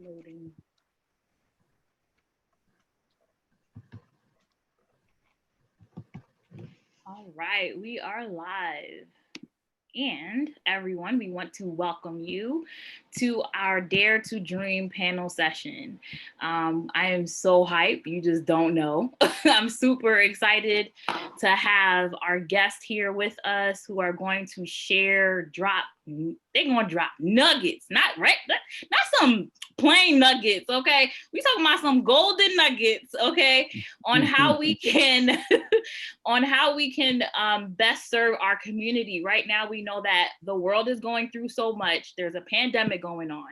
Loading. All right, we are live. And everyone, we want to welcome you to our Dare to Dream panel session. I am so hyped, you just don't know. I'm super excited to have our guest here with us who are going to share, they're going to drop nuggets, not some plain nuggets, okay? We talking about some golden nuggets, okay? On how we can best serve our community. Right now, we know that the world is going through so much. There's a pandemic going on.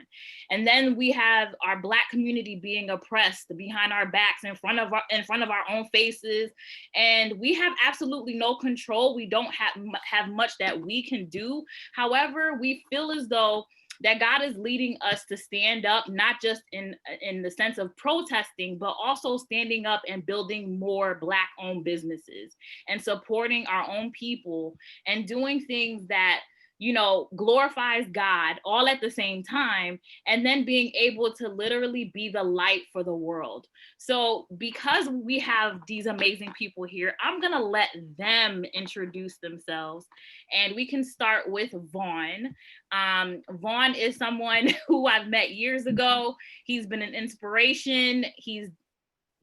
And then we have our Black community being oppressed behind our backs, in front of our own faces. And we have absolutely no control. We don't have much that we can do. However, we feel as though that God is leading us to stand up, not just in the sense of protesting, but also standing up and building more Black-owned businesses and supporting our own people and doing things that, you know, glorifies God all at the same time, and then being able to literally be the light for the world. So because we have these amazing people here, I'm gonna let them introduce themselves, and we can start with Vaughn. Vaughn is someone who I've met years ago. He's been an inspiration.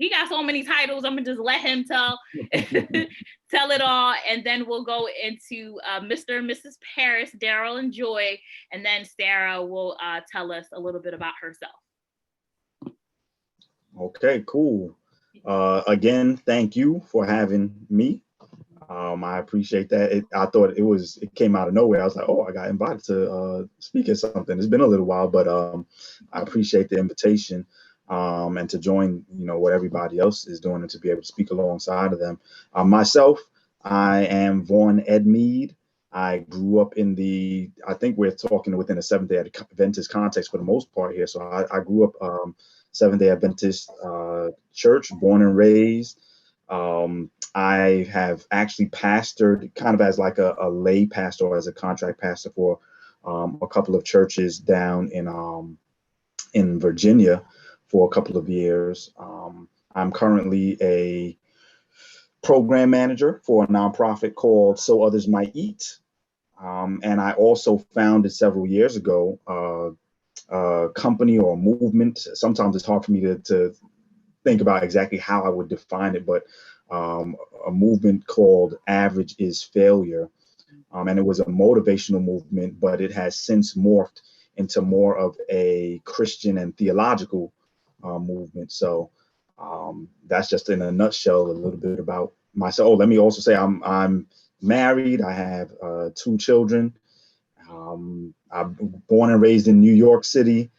He got so many titles. I'm gonna just let him tell it all, and then we'll go into Mr. and Mrs. Paris, Daryl and Joy, and then Sarah will tell us a little bit about herself. Okay, cool. Again, thank you for having me. I appreciate that. I thought it came out of nowhere. I was like, oh, I got invited to speak at something. It's been a little while, but I appreciate the invitation. And to join, you know, what everybody else is doing and to be able to speak alongside of them. Myself, I am Vaughn Ed Meade. I grew up I think we're talking within a Seventh-day Adventist context for the most part here. So I grew up Seventh-day Adventist church, born and raised. I have actually pastored kind of as like a lay pastor or as a contract pastor for a couple of churches down in Virginia for a couple of years. I'm currently a program manager for a nonprofit called So Others Might Eat. And I also founded several years ago a company or a movement. Sometimes it's hard for me to think about exactly how I would define it, but a movement called Average is Failure. And it was a motivational movement, but it has since morphed into more of a Christian and theological movement. So that's just in a nutshell a little bit about myself. Oh, let me also say I'm married. I have 2 children. I'm born and raised in New York City,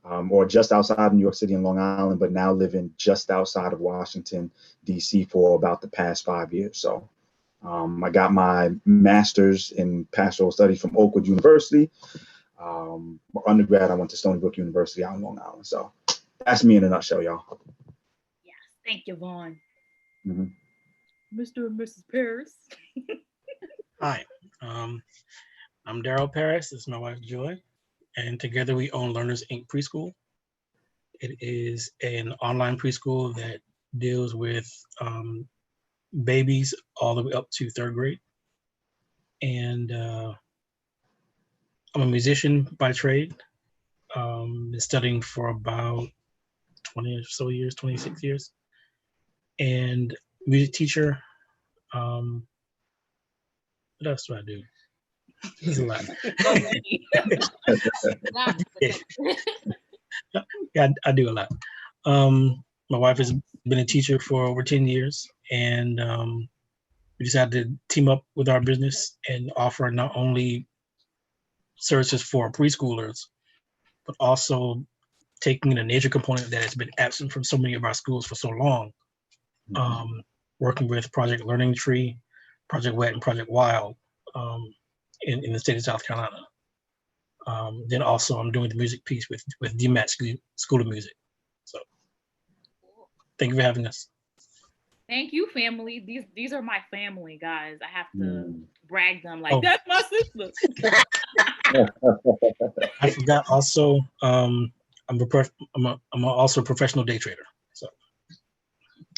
or just outside of New York City in Long Island, but now living just outside of Washington, D.C. for about the past 5 years. So I got my master's in pastoral studies from Oakwood University. Undergrad, I went to Stony Brook University out in Long Island. So that's me in a nutshell, y'all. Yes, thank you, Vaughn. Mm-hmm. Mr. and Mrs. Paris. Hi, I'm Darryl Paris. This is my wife, Joy. And together we own Learners Inc. Preschool. It is an online preschool that deals with babies all the way up to 3rd grade. And I'm a musician by trade. Been studying for about 20 or so years, 26 years. And music teacher. What else do I do? There's a lot. Yeah, I do a lot. My wife has been a teacher for over 10 years, and we decided to team up with our business and offer not only services for preschoolers, but also taking a nature component that has been absent from so many of our schools for so long. Working with Project Learning Tree, Project Wet, and Project Wild in the state of South Carolina. Then also I'm doing the music piece with DMAT School of Music. So thank you for having us. Thank you, family. These are my family, guys. I have to brag them like, that's my sister. I forgot also, I'm also a professional day trader. So.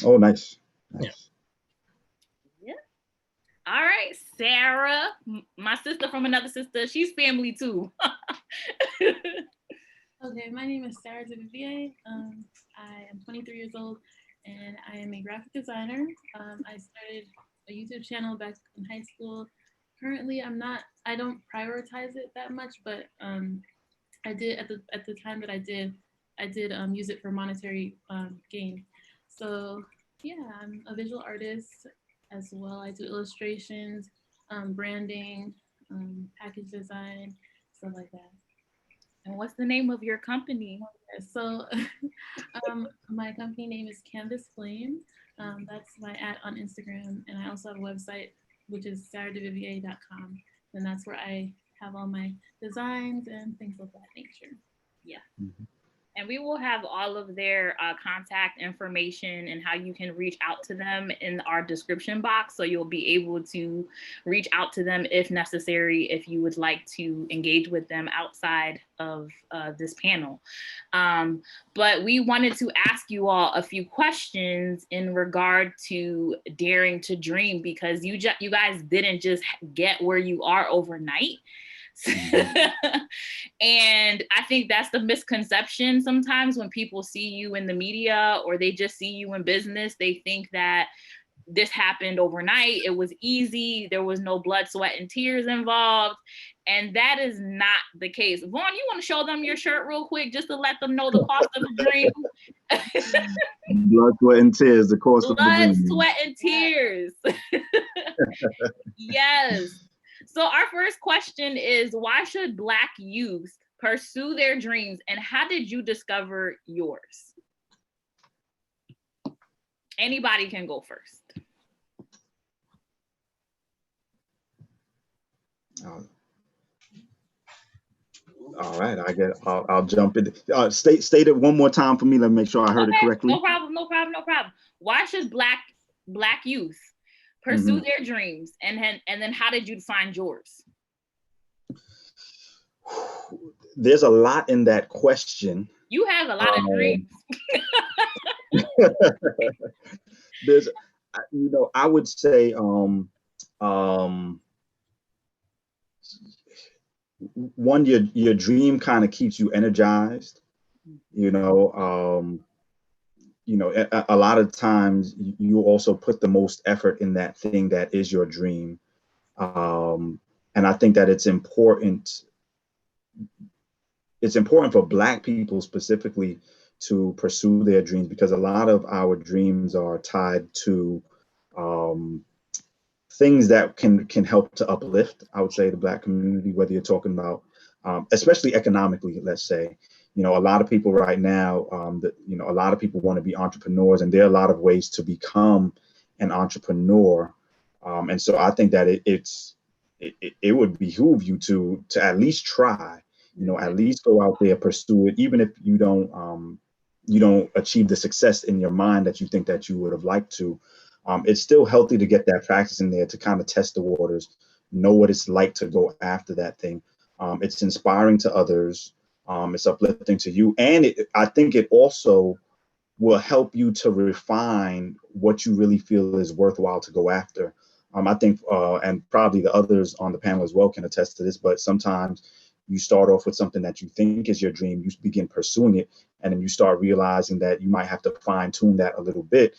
Oh, nice. Yeah. Yeah. All right, Sarah, my sister from another sister. She's family too. Okay, my name is Sarah Duvivier. I am 23 years old and I am a graphic designer. I started a YouTube channel back in high school. Currently, I don't prioritize it that much, but I did at the time that I did use it for monetary gain. So yeah, I'm a visual artist as well. I do illustrations, branding, package design, stuff like that. And what's the name of your company? So my company name is Canvas Flame. That's my ad on Instagram. And I also have a website, which is sarahduvivier.com. And that's where I have all my designs and things of that nature. Yeah. Mm-hmm. And we will have all of their contact information and how you can reach out to them in our description box. So you'll be able to reach out to them if necessary, if you would like to engage with them outside of this panel. But we wanted to ask you all a few questions in regard to daring to dream, because you guys didn't just get where you are overnight. And I think that's the misconception sometimes when people see you in the media or they just see you in business. They think that this happened overnight. It was easy. There was no blood, sweat, and tears involved. And that is not the case. Vaughn, you want to show them your shirt real quick just to let them know the cost of a dream? Blood, sweat, and tears, the cost of the dream. Blood, sweat, and tears. Yes. So our first question is, why should Black youth pursue their dreams, and how did you discover yours? Anybody can go first. All right, I'll jump in. State it one more time for me. Let me make sure I heard it correctly. No problem. Why should Black youth pursue their dreams, and then how did you find yours? There's a lot in that question. You have a lot of dreams. There's, I would say, one, your dream kind of keeps you energized. A lot of times you also put the most effort in that thing that is your dream. And I think that it's important for Black people specifically to pursue their dreams, because a lot of our dreams are tied to things that can help to uplift, I would say, the Black community, whether you're talking about, especially economically, let's say. A lot of people right now, a lot of people want to be entrepreneurs, and there are a lot of ways to become an entrepreneur. And so I think that it would behoove you to at least try, at least go out there, pursue it, even if you don't achieve the success in your mind that you think that you would have liked to. It's still healthy to get that practice in there to kind of test the waters, know what it's like to go after that thing. It's inspiring to others. It's uplifting to you. And I think it also will help you to refine what you really feel is worthwhile to go after. I think, and probably the others on the panel as well can attest to this, but sometimes you start off with something that you think is your dream, you begin pursuing it, and then you start realizing that you might have to fine tune that a little bit.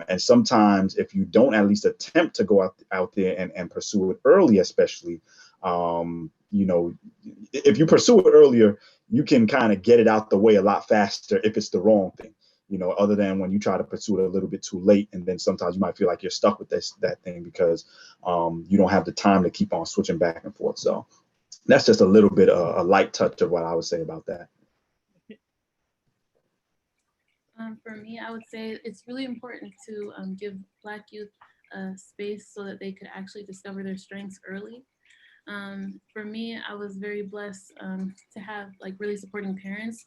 And sometimes if you don't at least attempt to go out there and pursue it early, especially, if you pursue it earlier, you can kind of get it out the way a lot faster if it's the wrong thing, other than when you try to pursue it a little bit too late. And then sometimes you might feel like you're stuck with that thing because you don't have the time to keep on switching back and forth. So that's just a little bit a light touch of what I would say about that. For me, I would say it's really important to give Black youth a space so that they could actually discover their strengths early. For me, I was very blessed to have really supporting parents.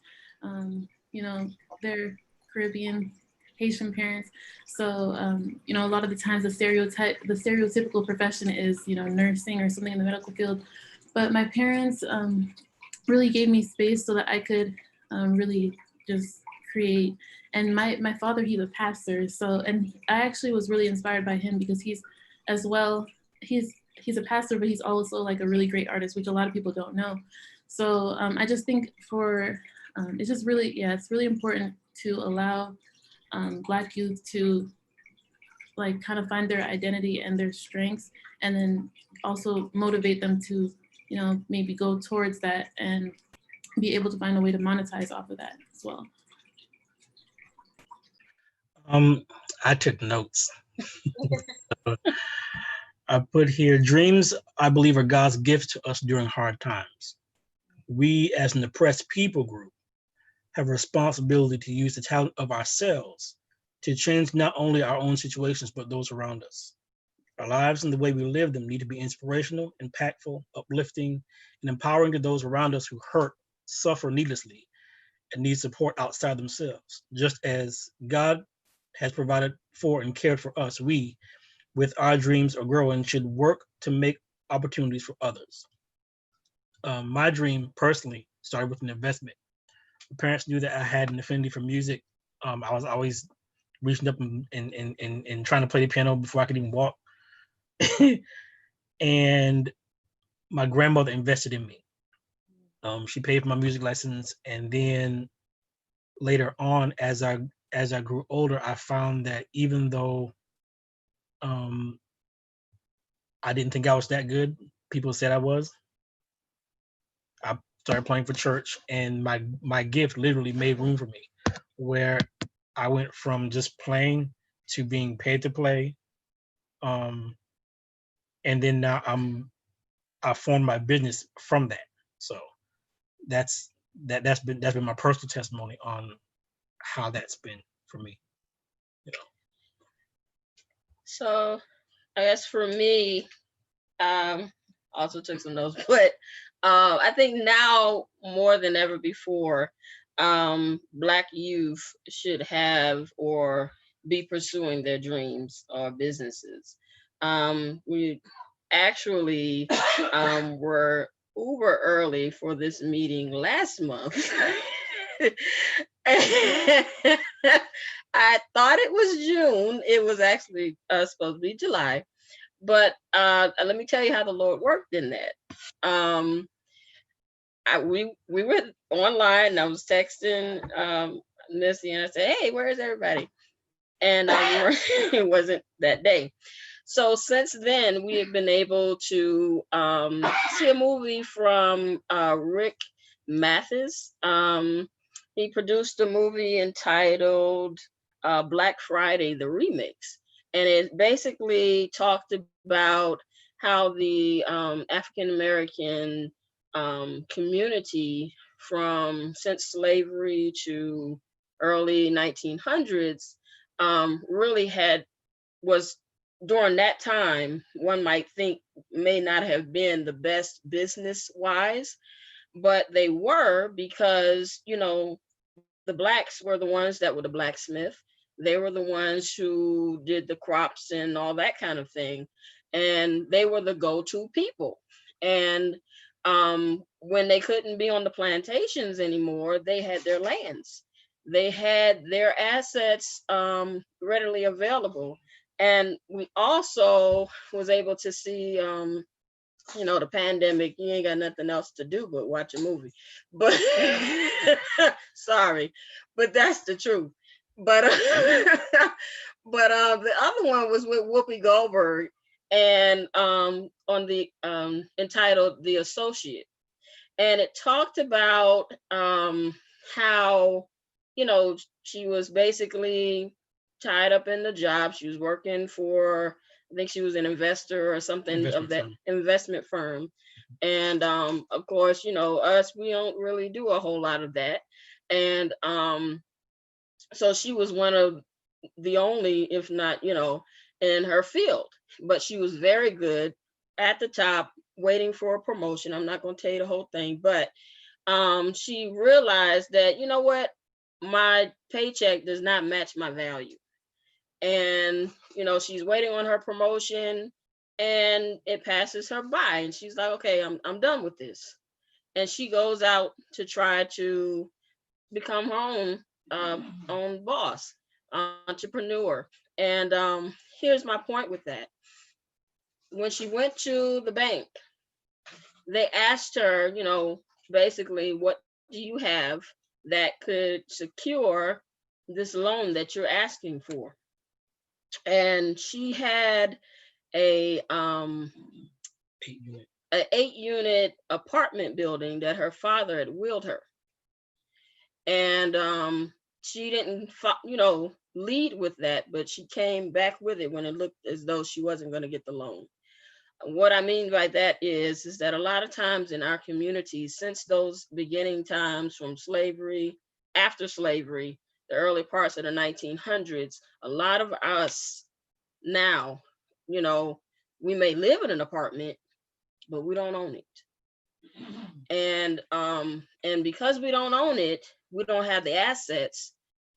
They're Caribbean, Haitian parents. So, a lot of the times the stereotypical profession is, nursing or something in the medical field. But my parents really gave me space so that I could really just create. And my father, he's a pastor, so, and I actually was really inspired by him because he's as well, he's a pastor, but he's also like a really great artist, which a lot of people don't know. So I just think for, it's just really, yeah, it's really important to allow Black youth to like kind of find their identity and their strengths, and then also motivate them to, you know, maybe go towards that and be able to find a way to monetize off of that as well. I took notes. I put here, dreams, I believe, are God's gift to us during hard times. We, as an oppressed people group, have a responsibility to use the talent of ourselves to change not only our own situations, but those around us. Our lives and the way we live them need to be inspirational, impactful, uplifting, and empowering to those around us who hurt, suffer needlessly, and need support outside themselves. Just as God has provided for and cared for us, we, with our dreams are growing, should work to make opportunities for others. My dream personally started with an investment. My parents knew that I had an affinity for music. I was always reaching up and trying to play the piano before I could even walk. And my grandmother invested in me. She paid for my music license, and then later on, as I grew older, I found that even though I didn't think I was that good, people said I was. I started playing for church, and my gift literally made room for me, where I went from just playing to being paid to play, and then now I formed my business from that. So that's been my personal testimony on how that's been for me. You know. So I guess for me, also took some notes, but I think now more than ever before, Black youth should have or be pursuing their dreams or businesses. We actually were uber early for this meeting last month. I thought it was June. It was actually supposed to be July. But let me tell you how the Lord worked in that. We were online, and I was texting Missy, and I said, "Hey, where is everybody?" And it wasn't that day. So since then, we have been able to see a movie from Rick Mathis. He produced a movie entitled Black Friday, the Remix. And it basically talked about how the African-American community since slavery to early 1900s really was during that time, one might think may not have been the best business wise, but they were because, you know, the Blacks were the ones that were the blacksmith. They were the ones who did the crops and all that kind of thing. And they were the go-to people. And when they couldn't be on the plantations anymore, they had their lands. They had their assets readily available. And we also was able to see, you know, the pandemic, you ain't got nothing else to do but watch a movie. But sorry, but that's the truth. But but the other one was with Whoopi Goldberg, and on the entitled The Associate. And it talked about how, you know, she was basically tied up in the job. She was working for, I think she was an investor or something of that investment firm. And of course, you know, us, we don't really do a whole lot of that. And so she was one of the only, if not, you know, in her field. But she was very good at the top, waiting for a promotion. I'm not going to tell you the whole thing, but she realized that, you know what, my paycheck does not match my value. And, you know, she's waiting on her promotion and it passes her by. And she's like, okay, I'm done with this. And she goes out to try to become her own boss, entrepreneur. And here's my point with that. When she went to the bank, they asked her, you know, basically, what do you have that could secure this loan that you're asking for? And she had a 8-unit. an 8-unit apartment building that her father had willed her. And she didn't, you know, lead with that, but she came back with it when it looked as though she wasn't going to get the loan. What I mean by that is that a lot of times in our communities, since those beginning times from slavery, after slavery, the early parts of the 1900s, a lot of us now, you know, we may live in an apartment, but we don't own it. And because we don't own it, we don't have the assets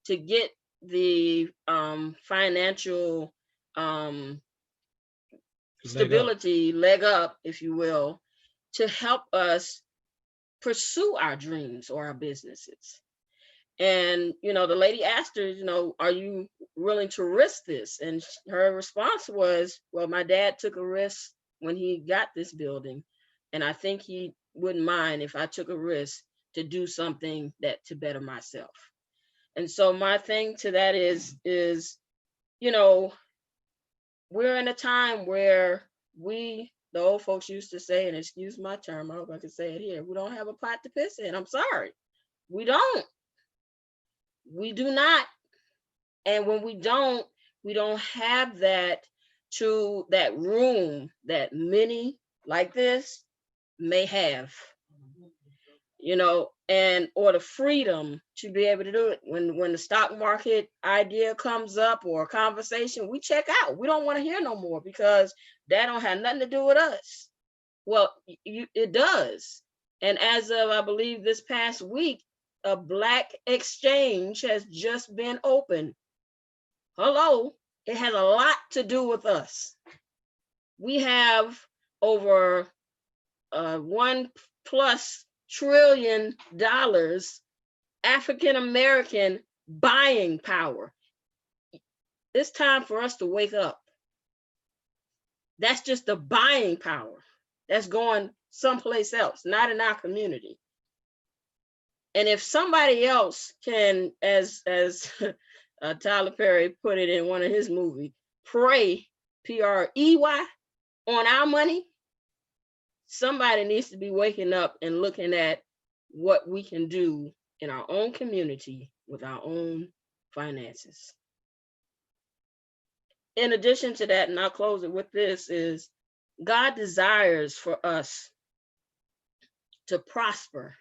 to get the financial stability, leg up, if you will, to help us pursue our dreams or our businesses. And, you know, the lady asked her, you know, are you willing to risk this? And her response was, well, my dad took a risk when he got this building, and I think he wouldn't mind if I took a risk to do something that to better myself. And so my thing to that is, you know, we're in a time where the old folks used to say, and excuse my term, I hope I can say it here, we don't have a pot to piss in. I'm sorry. We don't. We do not. And when we don't have that room that many like this may have, you know, or the freedom to be able to do it. When the stock market idea comes up or a conversation, we check out. We don't want to hear no more because that don't have nothing to do with us. Well, it does. And as of, I believe, this past week, a Black exchange has just been opened. Hello, it has a lot to do with us. We have over $1+ trillion African American buying power. It's time for us to wake up. That's just the buying power that's going someplace else, not in our community. And if somebody else can, as Tyler Perry put it in one of his movies, prey, P-R-E-Y, on our money, somebody needs to be waking up and looking at what we can do in our own community with our own finances. In addition to that, and I'll close it with this, is God desires for us to prosper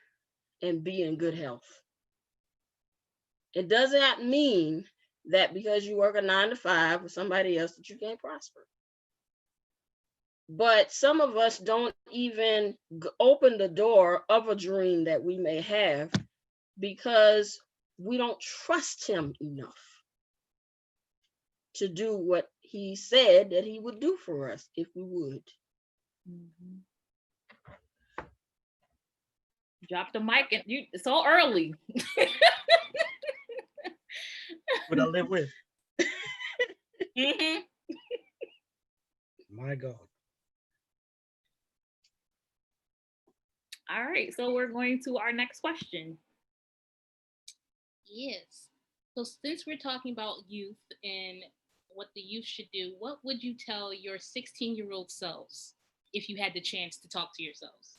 and be in good health. It does not mean that because you work a 9-to-5 with somebody else that you can't prosper. But some of us don't even open the door of a dream that we may have because we don't trust him enough to do what he said that he would do for us if we would. Mm-hmm. Drop the mic and you so early. What I live with. Mm-hmm. My God. All right, so we're going to our next question. Yes. So since we're talking about youth and what the youth should do, what would you tell your 16-year-old selves if you had the chance to talk to yourselves?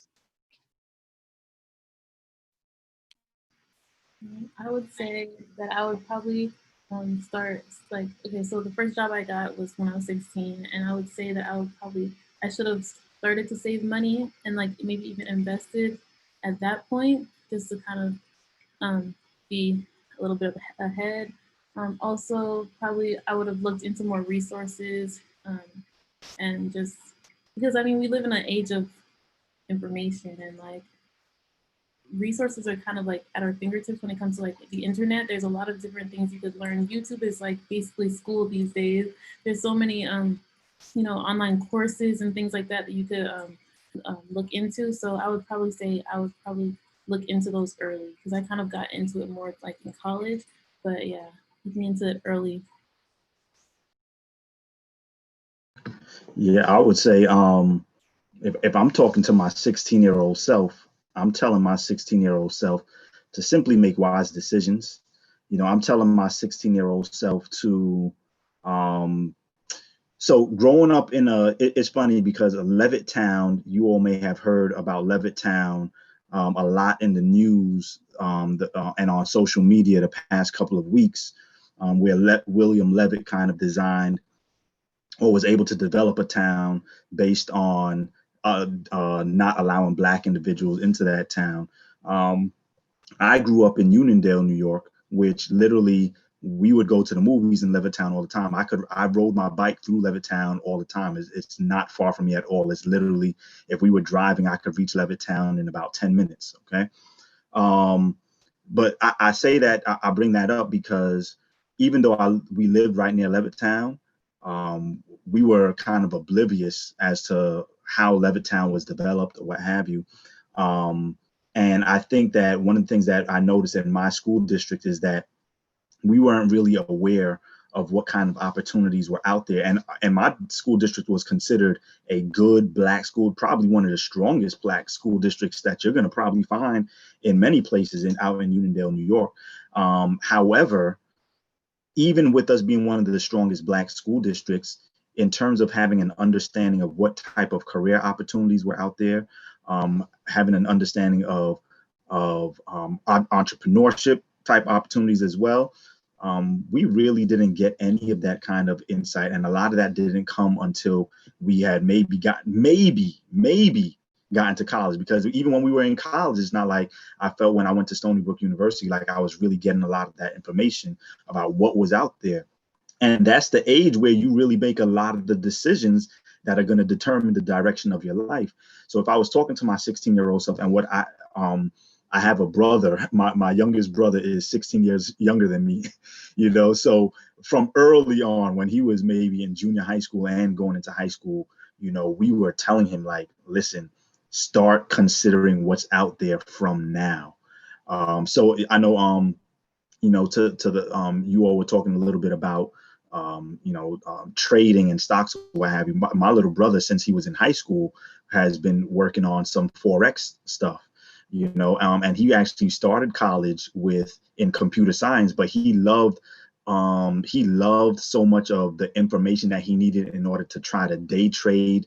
I would say that I would probably start like, okay, so the first job I got was when I was 16, and I would say that I should have started to save money and like maybe even invested at that point just to kind of be a little bit ahead. Also, probably I would have looked into more resources and just because I mean we live in an age of information and like resources are kind of like at our fingertips when it comes to like the internet. There's a lot of different things you could learn. YouTube is like basically school these days. There's so many online courses and things like that that you could look into. So I would probably say I would probably look into those early, because I kind of got into it more like in college. But yeah, looking into it early. Yeah, I would say if I'm talking to my 16-year-old self, I'm telling my 16-year-old self to simply make wise decisions. I'm telling my 16-year-old self to um, so growing up it's funny because Levitttown, you all may have heard about Levitttown a lot in the news and on social media the past couple of weeks, where William Levitt kind of designed or was able to develop a town based on not allowing Black individuals into that town. Um, I grew up in Uniondale, New York, which literally we would go to the movies in Levittown all the time. I rode my bike through Levittown all the time. It's not far from me at all. It's literally, if we were driving, I could reach Levittown in about 10 minutes. Okay. But I say that I bring that up because even though we lived right near Levittown, we were kind of oblivious as to how Levittown was developed or what have you. And I think that one of the things that I noticed in my school district is that we weren't really aware of what kind of opportunities were out there. And my school district was considered a good Black school, probably one of the strongest Black school districts that you're going to probably find in many places out in Uniondale, New York. However, even with us being one of the strongest Black school districts, in terms of having an understanding of what type of career opportunities were out there, having an understanding of entrepreneurship type opportunities as well, we really didn't get any of that kind of insight, and a lot of that didn't come until we had maybe gotten to college. Because even when we were in college, it's not like I felt when I went to Stony Brook University like I was really getting a lot of that information about what was out there. And that's the age where you really make a lot of the decisions that are going to determine the direction of your life. So if I was talking to my 16-year-old self, and I have a brother, my youngest brother is 16 years younger than me, so from early on, when he was maybe in junior high school and going into high school, we were telling him, like, listen, start considering what's out there from now. So I know, to the you all were talking a little bit about trading and stocks, what have you. My little brother, since he was in high school, has been working on some Forex stuff, and he actually started college in computer science, but he loved so much of the information that he needed in order to try to day trade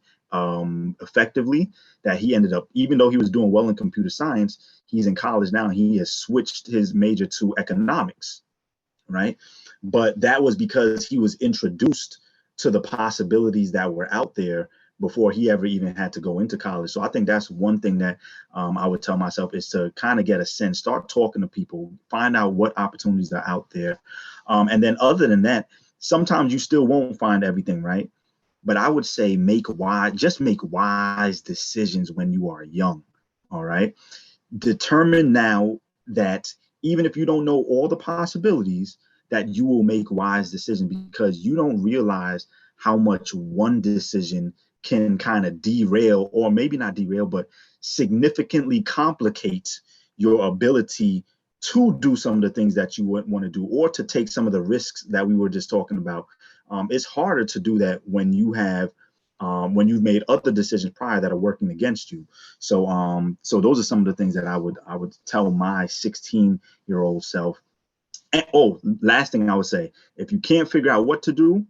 effectively, that he ended up, even though he was doing well in computer science, he's in college now and he has switched his major to economics, right? But that was because he was introduced to the possibilities that were out there before he ever even had to go into college. So I think that's one thing that I would tell myself, is to kind of get a sense, start talking to people, find out what opportunities are out there. And then other than that, sometimes you still won't find everything, right? But I would say make wise decisions when you are young. All right. Determine now that even if you don't know all the possibilities, that you will make wise decisions, because you don't realize how much one decision can kind of derail, or maybe not derail, but significantly complicate your ability to do some of the things that you would want to do, or to take some of the risks that we were just talking about. It's harder to do that when when you've made other decisions prior that are working against you. So those are some of the things that I would tell my 16-year-old self. And last thing I would say, if you can't figure out what to do,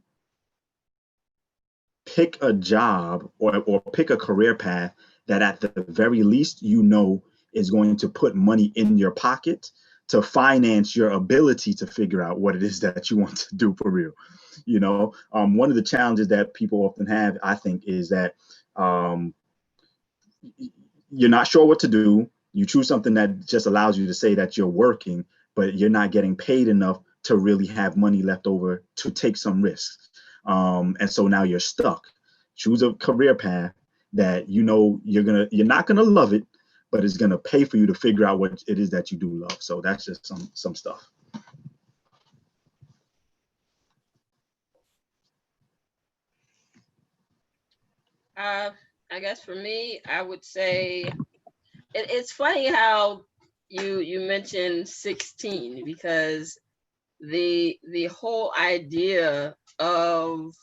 pick a job or pick a career path that at the very least is going to put money in your pocket to finance your ability to figure out what it is that you want to do for real. One of the challenges that people often have, I think, is that you're not sure what to do. You choose something that just allows you to say that you're working, but you're not getting paid enough to really have money left over to take some risks. And so now you're stuck. Choose a career path that you're not gonna love it, but it's gonna pay for you to figure out what it is that you do love. So that's just some stuff. I guess for me, I would say it's funny how you mentioned 16 because the whole idea of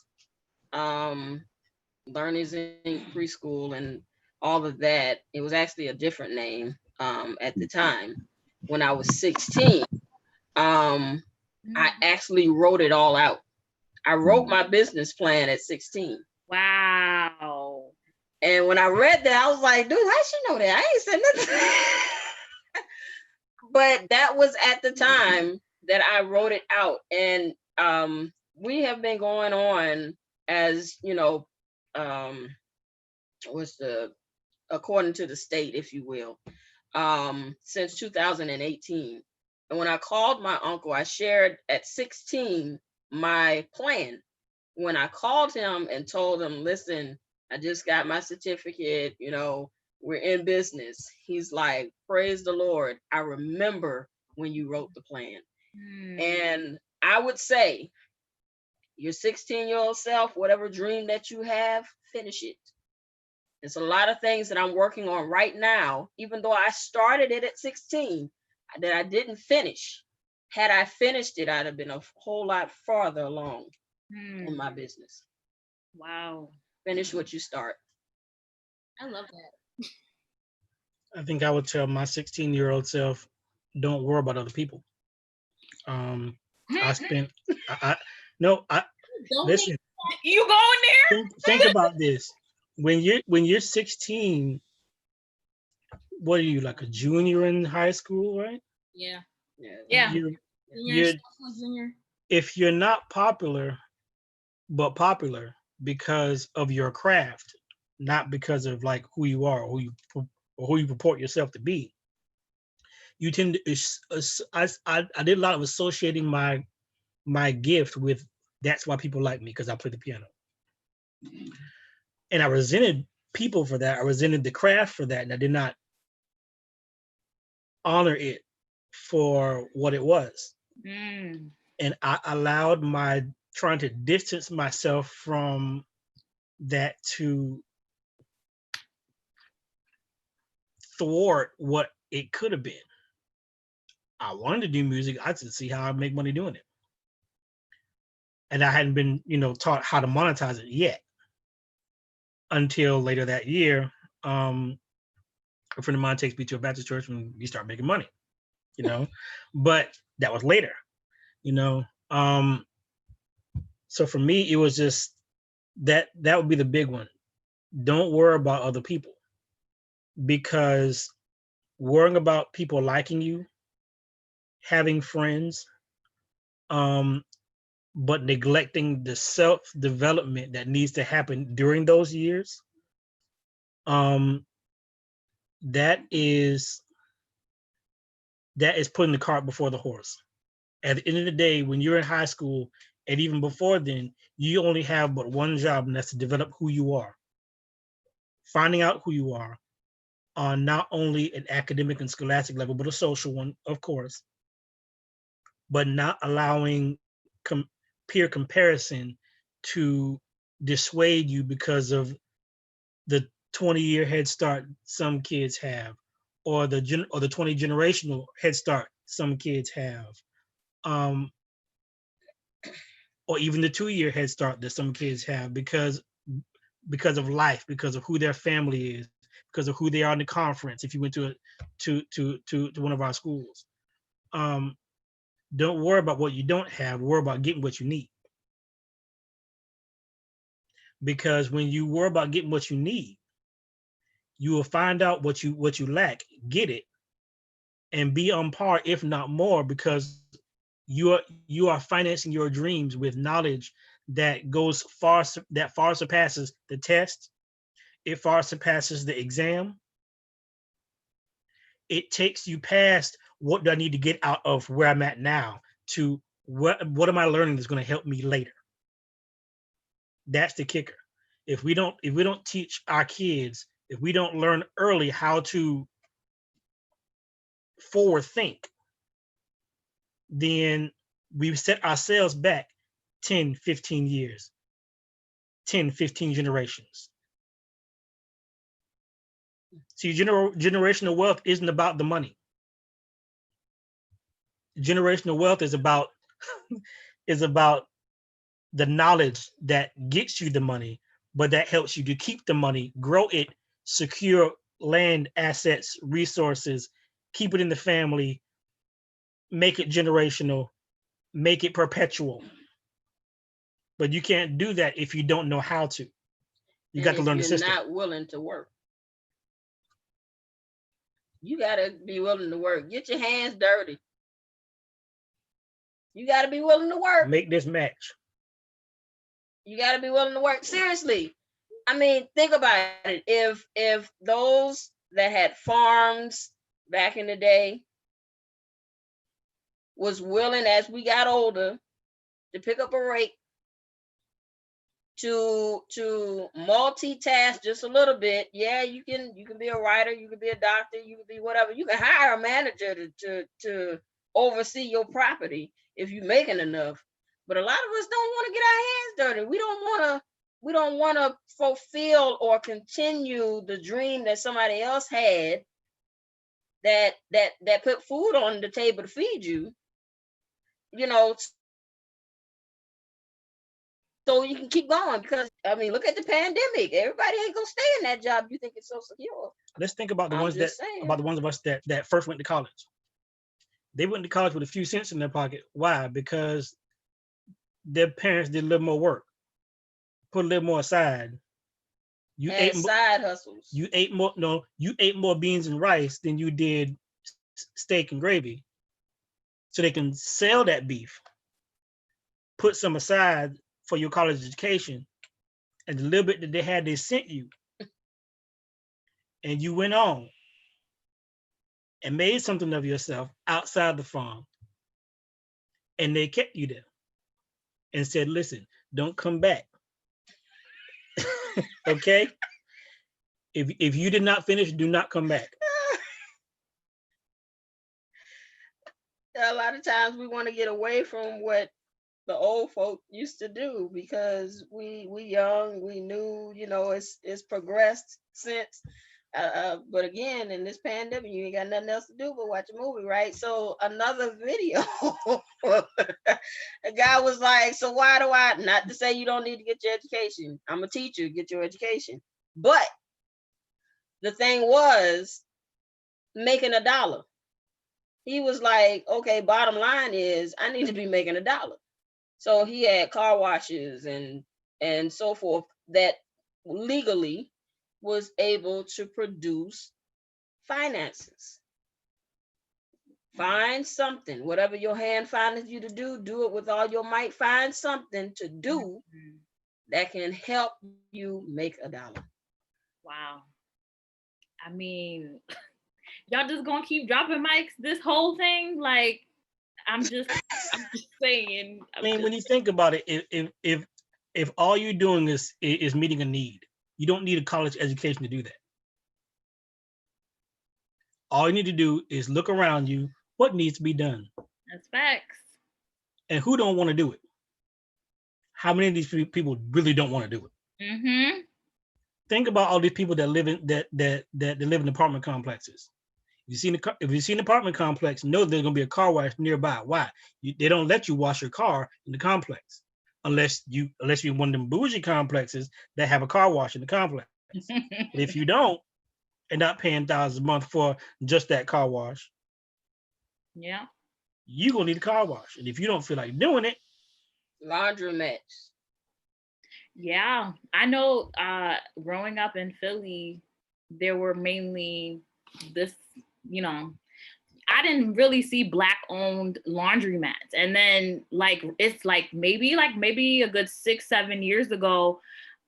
Learners Inc. preschool and all of that, it was actually a different name at the time. When I was 16, I actually wrote it all out. I wrote my business plan at 16. Wow. And when I read that, I was like, dude, how she know that? I ain't said nothing. But that was at the time that I wrote it out. And we have been going on as, you know, according to the state, if you will, since 2018. And when I called my uncle, I shared at 16 my plan. When I called him and told him, listen, I just got my certificate, you know, we're in business. He's like, praise the Lord. I remember when you wrote the plan. And I would say, your 16-year-old self, whatever dream that you have, finish it. There's a lot of things that I'm working on right now, even though I started it at 16, that I didn't finish. Had I finished it, I'd have been a whole lot farther along in my business. Wow. Finish what you start. I love that. I think I would tell my 16-year-old self, don't worry about other people. I spent, Don't listen, You going there? think about this. When you're 16, what are you, like a junior in high school, right? Yeah. Yeah. Junior. If you're not popular, but popular because of your craft, not because of like who you are or who you purport yourself to be, you tend to. I did a lot of associating my gift with that's why people like me, because I play the piano, and I resented people for that. I resented the craft for that, and I did not honor it for what it was. And I allowed my trying to distance myself from that to thwart what it could have been. I wanted to do music. I just see how I make money doing it. And I hadn't been, taught how to monetize it yet until later that year. A friend of mine takes me to a Baptist church and we start making money, but that was later, So for me, it was just that would be the big one. Don't worry about other people, because worrying about people liking you, having friends, but neglecting the self-development that needs to happen during those years, that is putting the cart before the horse. At the end of the day, when you're in high school, and even before then, you only have but one job, and that's to develop who you are. Finding out who you are on not only an academic and scholastic level, but a social one, of course, but not allowing peer comparison to dissuade you because of the 20-year head start some kids have, or the 20 generational head start some kids have, or even the 2-year head start that some kids have because of life, because of who their family is, because of who they are in the conference. If you went to one of our schools, don't worry about what you don't have. Worry about getting what you need. Because when you worry about getting what you need, you will find out what you lack, get it, and be on par, if not more, because you are financing your dreams with knowledge that far surpasses the test. It far surpasses the exam. It takes you past what do I need to get out of where I'm at now to what am I learning that's going to help me later. That's the kicker. If we don't teach our kids, if we don't learn early how to forward think, then we've set ourselves back 10, 15 years, 10, 15 generations. See, generational wealth isn't about the money. generational wealth is about is about the knowledge that gets you the money, but that helps you to keep the money, grow it, secure land, assets, resources, keep it in the family, make it generational, make it perpetual. But you can't do that if you don't know how to. You got to learn the system. You're not willing to work. You got to be willing to work. Get your hands dirty. You got to be willing to work. Make this match. You got to be willing to work. Seriously. I mean, think about it. If those that had farms back in the day was willing, as we got older, to pick up a rake, to multitask just a little bit. Yeah, you can be a writer, you can be a doctor, you can be whatever. You can hire a manager to oversee your property if you're making enough. But a lot of us don't want to get our hands dirty. We don't want to fulfill or continue the dream that somebody else had that put food on the table to feed you. You know, so you can keep going, because I mean, look at the pandemic. Everybody ain't gonna stay in that job you think it's so secure. Let's think about the ones of us that first went to college. They went to college with a few cents in their pocket. Why? Because their parents did a little more work, put a little more aside. You ate side hustles. You ate more beans and rice than you did steak and gravy. So they can sell that beef, put some aside for your college education, and the little bit that they had, they sent you. And you went on and made something of yourself outside the farm. And they kept you there and said, listen, don't come back. Okay? If you did not finish, do not come back. A lot of times we want to get away from what the old folk used to do, because we young, we new, you know, it's progressed since. But again, in this pandemic, you ain't got nothing else to do but watch a movie, right? So another video, a guy was like, so why do I, not to say you don't need to get your education. I'm a teacher, get your education. But the thing was making $1. He was like, okay, bottom line is I need to be making $1. So he had car washes and so forth that legally was able to produce finances. Find something, whatever your hand finds you to do it with all your might. Find something to do that can help you make $1. Wow. I mean, y'all just gonna keep dropping mics this whole thing? Like, I'm just saying. I mean, when you think about it, if all you're doing is meeting a need, you don't need a college education to do that. All you need to do is look around you. What needs to be done? That's facts. And who don't want to do it? How many of these people really don't want to do it? Mm-hmm. Think about all these people that live in apartment complexes. If you see an apartment complex, know there's gonna be a car wash nearby. Why? They don't let you wash your car in the complex unless you're one of them bougie complexes that have a car wash in the complex. But if you don't, and not paying thousands a month for just that car wash, yeah, you're gonna need a car wash. And if you don't feel like doing it, laundromats. Yeah, I know. Growing up in Philly, there were mainly this, you know, I didn't really see Black-owned laundromats. And then it's maybe a good 6-7 years ago,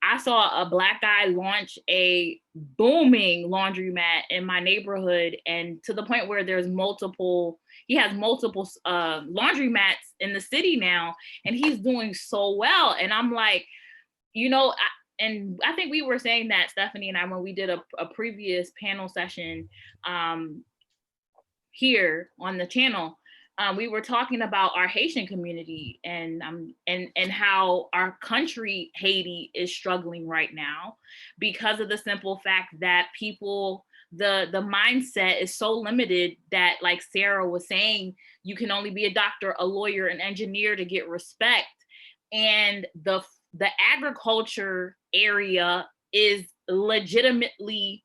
I saw a Black guy launch a booming laundromat in my neighborhood, and to the point where he has multiple laundromats in the city now, and he's doing so well. And I'm like, you know, and I think we were saying that, Stephanie and I, when we did a previous panel session here on the channel, we were talking about our Haitian community and how our country, Haiti, is struggling right now because of the simple fact that people the mindset is so limited that, like Sarah was saying, you can only be a doctor, a lawyer, an engineer to get respect. And the agriculture area is legitimately,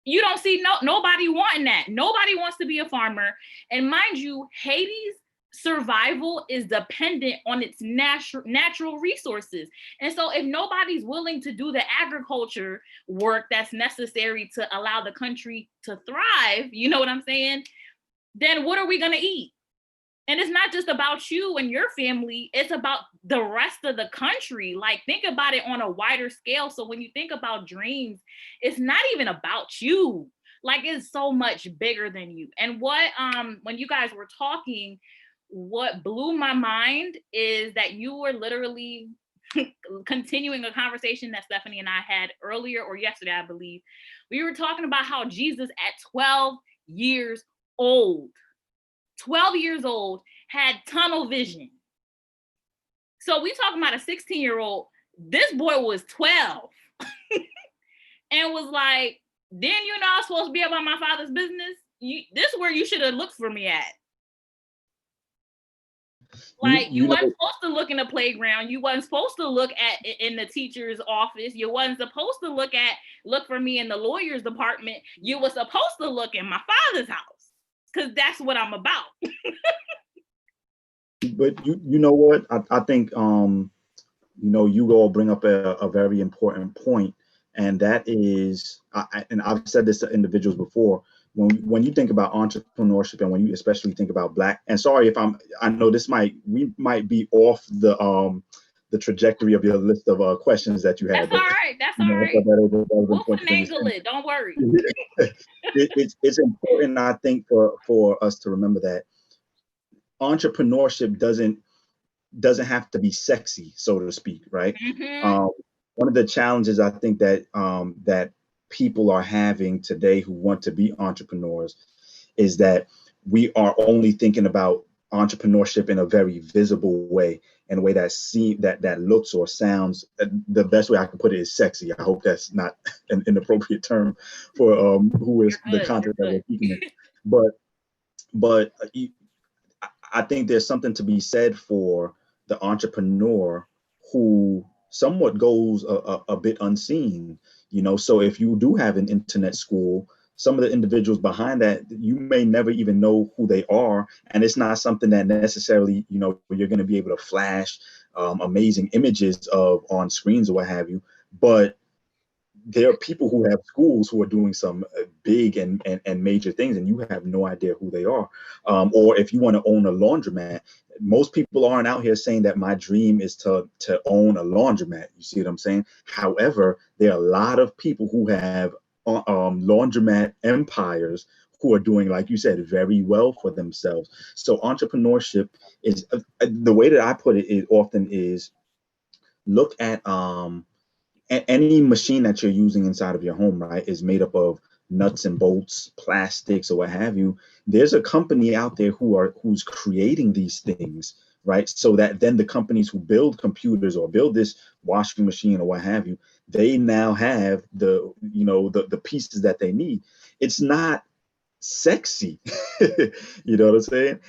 you don't see nobody wanting that. Nobody wants to be a farmer. And mind you, Haiti's survival is dependent on its natural resources. And so if nobody's willing to do the agriculture work that's necessary to allow the country to thrive, you know what I'm saying? Then what are we going to eat? And it's not just about you and your family, it's about the rest of the country. Like, think about it on a wider scale. So when you think about dreams, it's not even about you. Like, it's so much bigger than you. And what, when you guys were talking, what blew my mind is that you were literally continuing a conversation that Stephanie and I had earlier, or yesterday, I believe. We were talking about how Jesus at 12 years old, 12 years old, had tunnel vision. So we talking about a 16-year-old. This boy was 12 and was like, then you know I'm supposed to be about my father's business? This is where you should have looked for me at. Like, you wasn't supposed to look in the playground. You wasn't supposed to look at in the teacher's office. You wasn't supposed to look for me in the lawyer's department. You were supposed to look in my father's house, because that's what I'm about. But you know what? I think you all bring up a very important point, and that is, and I've said this to individuals before. When you think about entrepreneurship, and when you especially think about Black, and sorry if I know we might be off the trajectory of your list of questions that you had. That's all right. That's all right. We'll finagle it. Don't worry. It's important, I think, for us to remember that entrepreneurship doesn't have to be sexy, so to speak, right? Mm-hmm. One of the challenges I think that that people are having today who want to be entrepreneurs is that we are only thinking about entrepreneurship in a very visible way, in a way that looks or sounds. The best way I can put it is sexy. I hope that's not an inappropriate term for who is the content that we're speaking in. But I think there's something to be said for the entrepreneur who somewhat goes a bit unseen, so if you do have an internet school, some of the individuals behind that, you may never even know who they are. And it's not something that necessarily, you're going to be able to flash amazing images of on screens or what have you. But there are people who have schools who are doing some big and major things, and you have no idea who they are. Or if you want to own a laundromat, most people aren't out here saying that my dream is to own a laundromat. You see what I'm saying? However, there are a lot of people who have laundromat empires who are doing, like you said, very well for themselves. So entrepreneurship is the way that I put it often is look at any machine that you're using inside of your home, right, is made up of nuts and bolts, plastics, or what have you. There's a company out there who's creating these things, right? So that then the companies who build computers or build this washing machine or what have you, they now have the pieces that they need. It's not sexy, you know what I'm saying?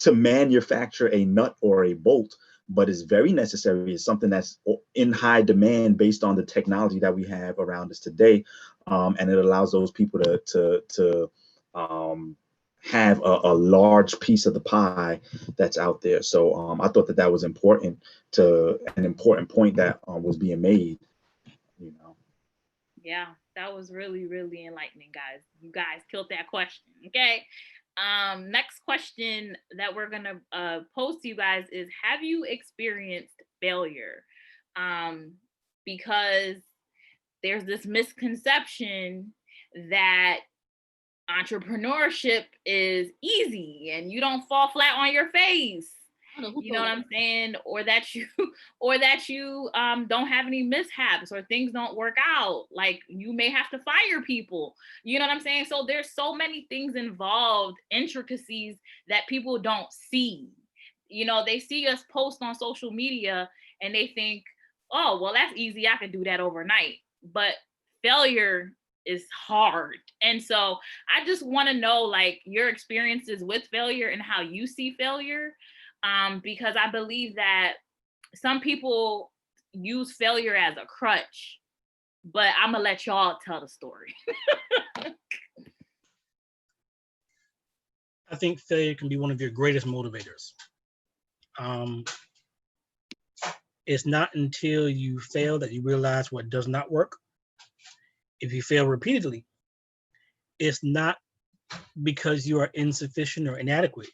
To manufacture a nut or a bolt, but it's very necessary. It's something that's in high demand based on the technology that we have around us today, and it allows those people to have a large piece of the pie that's out there. So I thought that was important, an important point that was being made. Yeah, that was really, really enlightening, guys. You guys killed that question. Okay. Next question that we're gonna pose to you guys is, have you experienced failure? Because there's this misconception that entrepreneurship is easy and you don't fall flat on your face. You know what I'm saying? Or that you don't have any mishaps, or things don't work out. Like, you may have to fire people. You know what I'm saying? So there's so many things involved, intricacies that people don't see. They see us post on social media and they think, oh, well, that's easy. I could do that overnight. But failure is hard. And so I just want to know like your experiences with failure and how you see failure, because I believe that some people use failure as a crutch, but I'm gonna let y'all tell the story. I think failure can be one of your greatest motivators. It's not until you fail that you realize what does not work. If you fail repeatedly, it's not because you are insufficient or inadequate.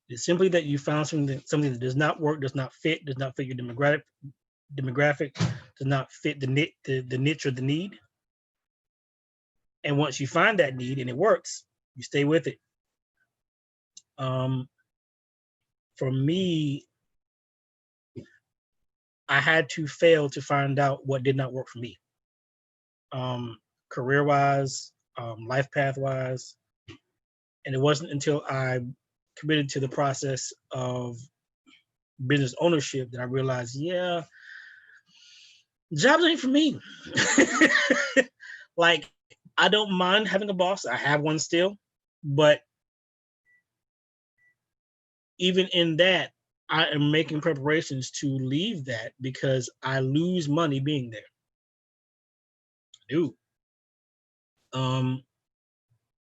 It's simply that you found something that does not work, does not fit your demographic, does not fit the niche or the need. And once you find that need and it works, you stay with it. For me, I had to fail to find out what did not work for me. Career-wise, life path-wise. And it wasn't until I committed to the process of business ownership that I realized, yeah, jobs ain't for me. Like, I don't mind having a boss. I have one still, but even in that, I am making preparations to leave that because I lose money being there. I do.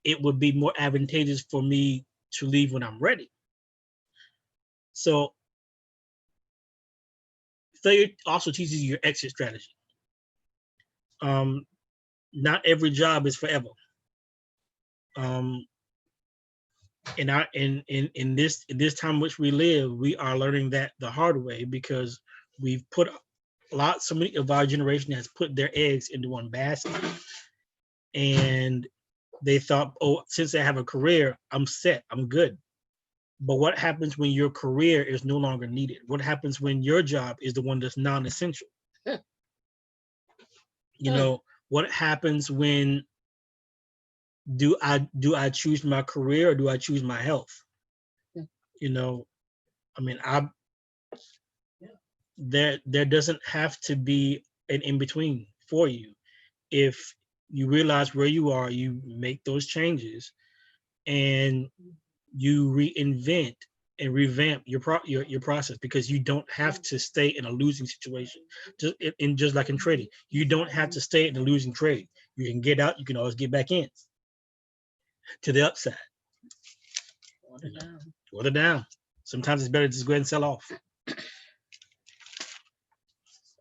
It would be more advantageous for me to leave when I'm ready. So failure also teaches you your exit strategy. Not every job is forever. In this time in which we live, we are learning that the hard way because we've put so many of our generation has put their eggs into one basket, and they thought, oh, since I have a career, I'm set, I'm good. But what happens when your career is no longer needed? What happens when your job is the one that's non-essential? You know, what happens when do I choose my career or do I choose my health? You know, I mean, there doesn't have to be an in-between for you. If you realize where you are, you make those changes and you reinvent and revamp your process, because you don't have to stay in a losing situation. Just like in trading, you don't have to stay in a losing trade. You can get out, you can always get back in to the upside. Or the down. Sometimes it's better to just go ahead and sell off.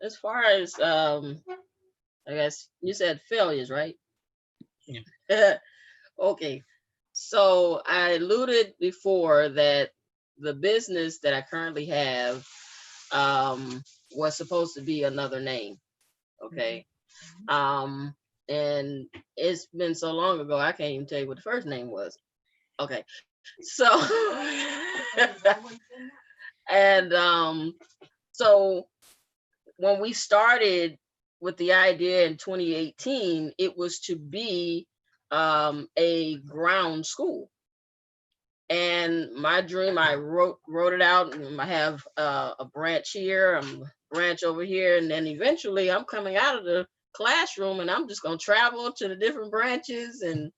As far as I guess you said failures, right? Yeah. Okay. So I alluded before that the business that I currently have was supposed to be another name. Okay. And it's been so long ago, I can't even tell you what the first name was. Okay. So and so when we started with the idea in 2018, it was to be a ground school. And my dream, I wrote it out, and I have a branch here, a branch over here, and then eventually I'm coming out of the classroom and I'm just gonna travel to the different branches and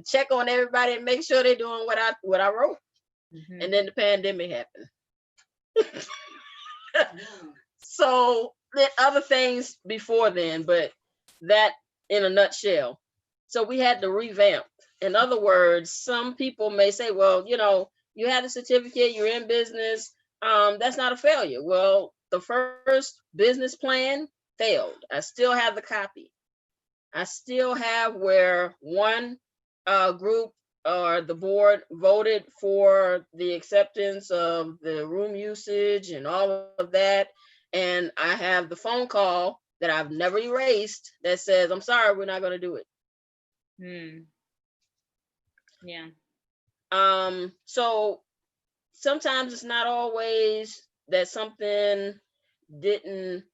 check on everybody and make sure they're doing what I wrote. Mm-hmm. And then the pandemic happened. So there are other things before then, but that in a nutshell. So we had to revamp. In other words, some people may say, well, you know, you had a certificate, you're in business. That's not a failure. Well, the first business plan failed. I still have the copy. I still have where one group or the board voted for the acceptance of the room usage and all of that. And I have the phone call that I've never erased that says, I'm sorry, we're not going to do it. Yeah. So sometimes it's not always that something didn't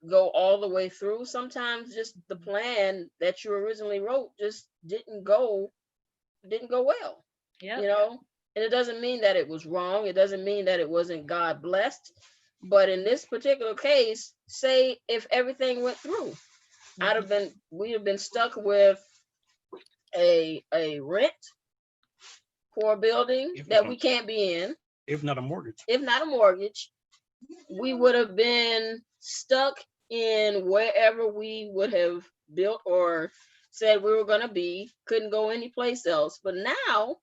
go all the way through. Sometimes just the plan that you originally wrote just didn't go well. Yeah. You know, and it doesn't mean that it was wrong. It doesn't mean that it wasn't God blessed. But in this particular case, say if everything went through, we'd have been stuck with a rent for a building that we can't be in. If not a mortgage. If not a mortgage, we would have been stuck in wherever we would have built or said we were going to be, couldn't go anyplace else. But now,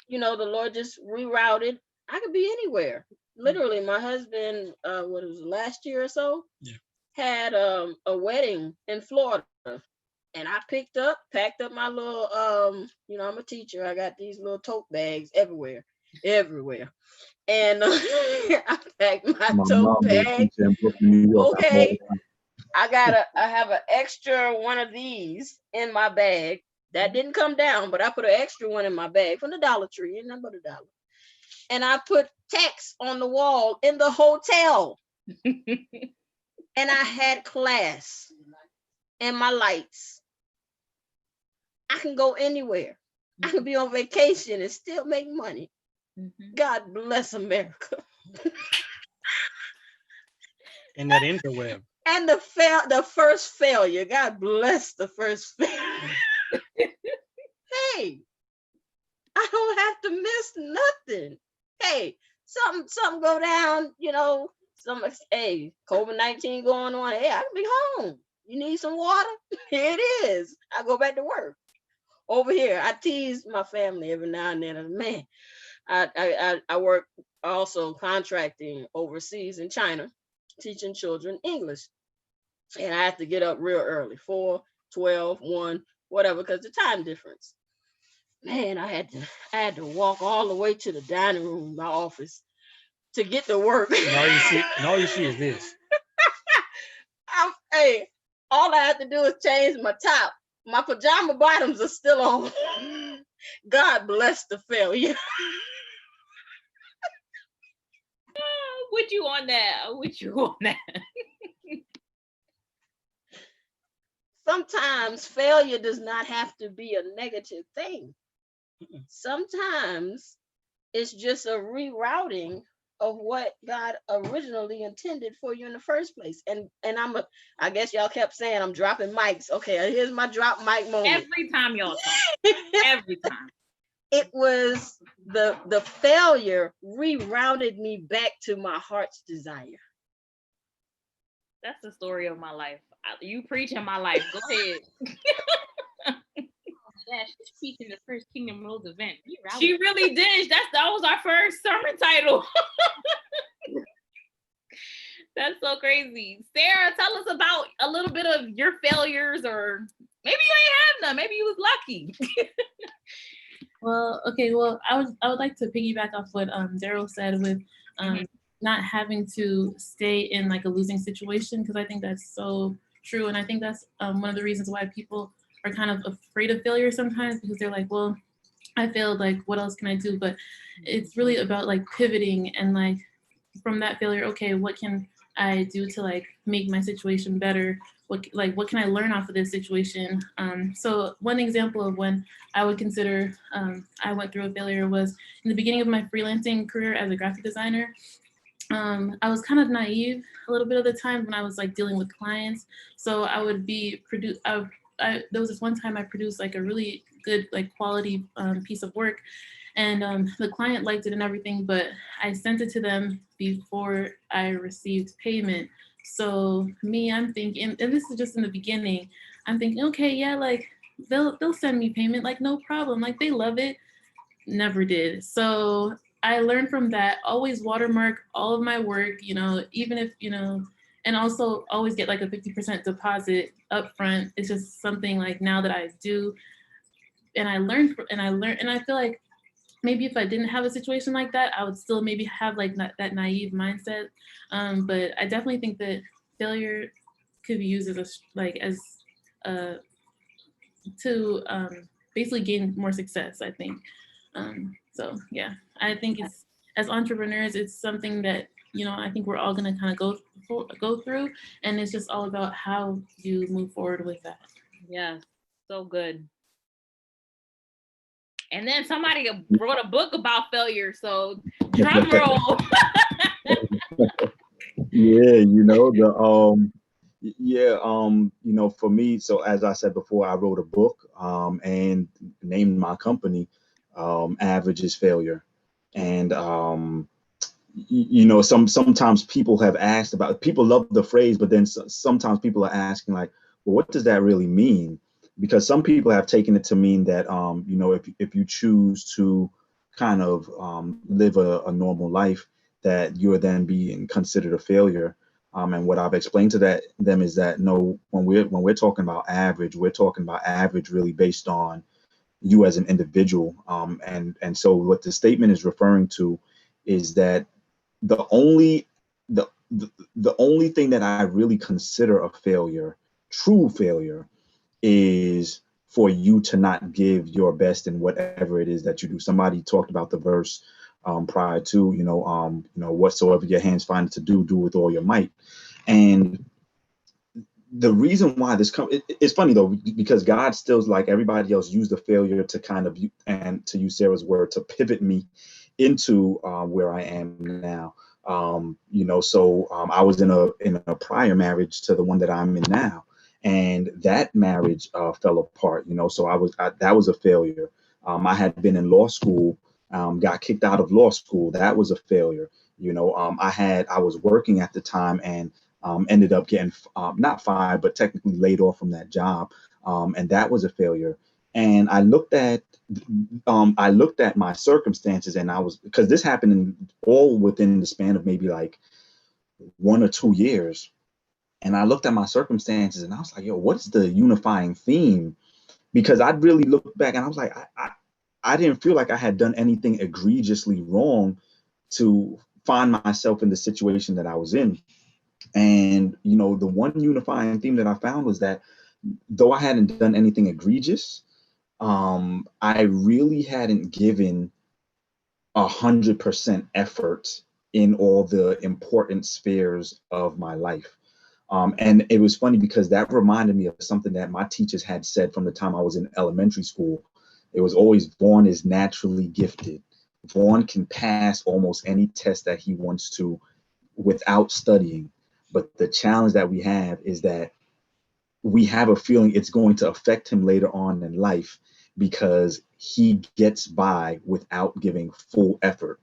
the Lord just rerouted. I could be anywhere. Literally, my husband, what was it, last year or so, had a wedding in Florida. And I packed up my little, I'm a teacher. I got these little tote bags everywhere. And I packed my tote bag. Okay. I have an extra one of these in my bag. That didn't come down, but I put an extra one in my bag from the Dollar Tree, and about $1. And I put text on the wall in the hotel. And I had class and my lights. I can go anywhere. I can be on vacation and still make money. God bless America. And that interweb. And the first failure. God bless the first failure. Hey, I don't have to miss nothing. Hey, something go down, hey, COVID-19 going on. Hey, I can be home. You need some water? Here it is. I go back to work. Over here, I tease my family every now and then. Man, I work also contracting overseas in China, teaching children English. And I have to get up real early, 4, 12, 1, whatever, because the time difference. Man, I had to walk all the way to the dining room, my office, to get to work. And all you see is this. All I have to do is change my top. My pajama bottoms are still on. God bless the failure. With you on that. Sometimes failure does not have to be a negative thing. Sometimes it's just a rerouting of what God originally intended for you in the first place. And I guess y'all kept saying I'm dropping mics. Okay, here's my drop mic moment. Every time y'all talk. Every time. It was the failure rerouted me back to my heart's desire. That's the story of my life. You preach in my life. Go ahead. Yeah, she's preaching the first Kingdom Roads event. She really did. That was our first sermon title. That's so crazy. Sarah, tell us about a little bit of your failures, or maybe you ain't have none. Maybe you was lucky. Well, I would like to piggyback off what Daryl said with not having to stay in like a losing situation, because I think that's so true. And I think that's one of the reasons why people are kind of afraid of failure sometimes, because they're like, well, I failed, like, what else can I do? But it's really about like pivoting and like from that failure, okay, what can I do to like make my situation better? What can I learn off of this situation? So one example of when I would consider I went through a failure was in the beginning of my freelancing career as a graphic designer. I was kind of naive a little bit of the time when I was like dealing with clients. So I would be there was this one time I produced like a really good like quality piece of work, and the client liked it and everything, but I sent it to them before I received payment. So I'm thinking, and this is just in the beginning, I'm thinking, okay, yeah, like they'll send me payment, like no problem, like they love it. Never did. So I learned from that, always watermark all of my work, even if, and also always get like a 50% deposit up front. It's just something like now that I do. And I learned, and I feel like maybe if I didn't have a situation like that, I would still maybe have like that naive mindset. But I definitely think that failure could be used to basically gain more success, I think. So yeah, I think it's, as entrepreneurs, it's something that, I think we're all gonna kind of go through, and it's just all about how you move forward with that. Yeah, so good. And then somebody wrote a book about failure, so drum roll. Yeah, Yeah, for me, so as I said before, I wrote a book and named my company Average is Failure. And sometimes people have asked about, people love the phrase, but then sometimes people are asking like, well, what does that really mean? Because some people have taken it to mean that if you choose to kind of live a normal life, that you're then being considered a failure. And what I've explained to them is that no, when we're talking about average, we're talking about average really based on you as an individual. And so what the statement is referring to is that the only the only thing that I really consider a failure, true failure, is for you to not give your best in whatever it is that you do. Somebody talked about the verse prior to, whatsoever your hands find to do, do with all your might. And the reason why it's funny though, because God still, like everybody else, used the failure to kind of, and to use Sarah's word, to pivot me into where I am now. I was in a prior marriage to the one that I'm in now, and that marriage fell apart. So that was a failure. I had been in law school, got kicked out of law school. That was a failure. I was working at the time and ended up getting not fired, but technically laid off from that job, and that was a failure. And I looked at my circumstances, and because this happened all within the span of maybe like 1 or 2 years. And I looked at my circumstances, and I was like, yo, what's the unifying theme? Because I'd really looked back, and I was like, I didn't feel like I had done anything egregiously wrong to find myself in the situation that I was in. And, the one unifying theme that I found was that though I hadn't done anything egregious, I really hadn't given 100% effort in all the important spheres of my life. And it was funny because that reminded me of something that my teachers had said from the time I was in elementary school. It was always, Vaughn is naturally gifted. Vaughn can pass almost any test that he wants to without studying. But the challenge that we have is that we have a feeling it's going to affect him later on in life because he gets by without giving full effort,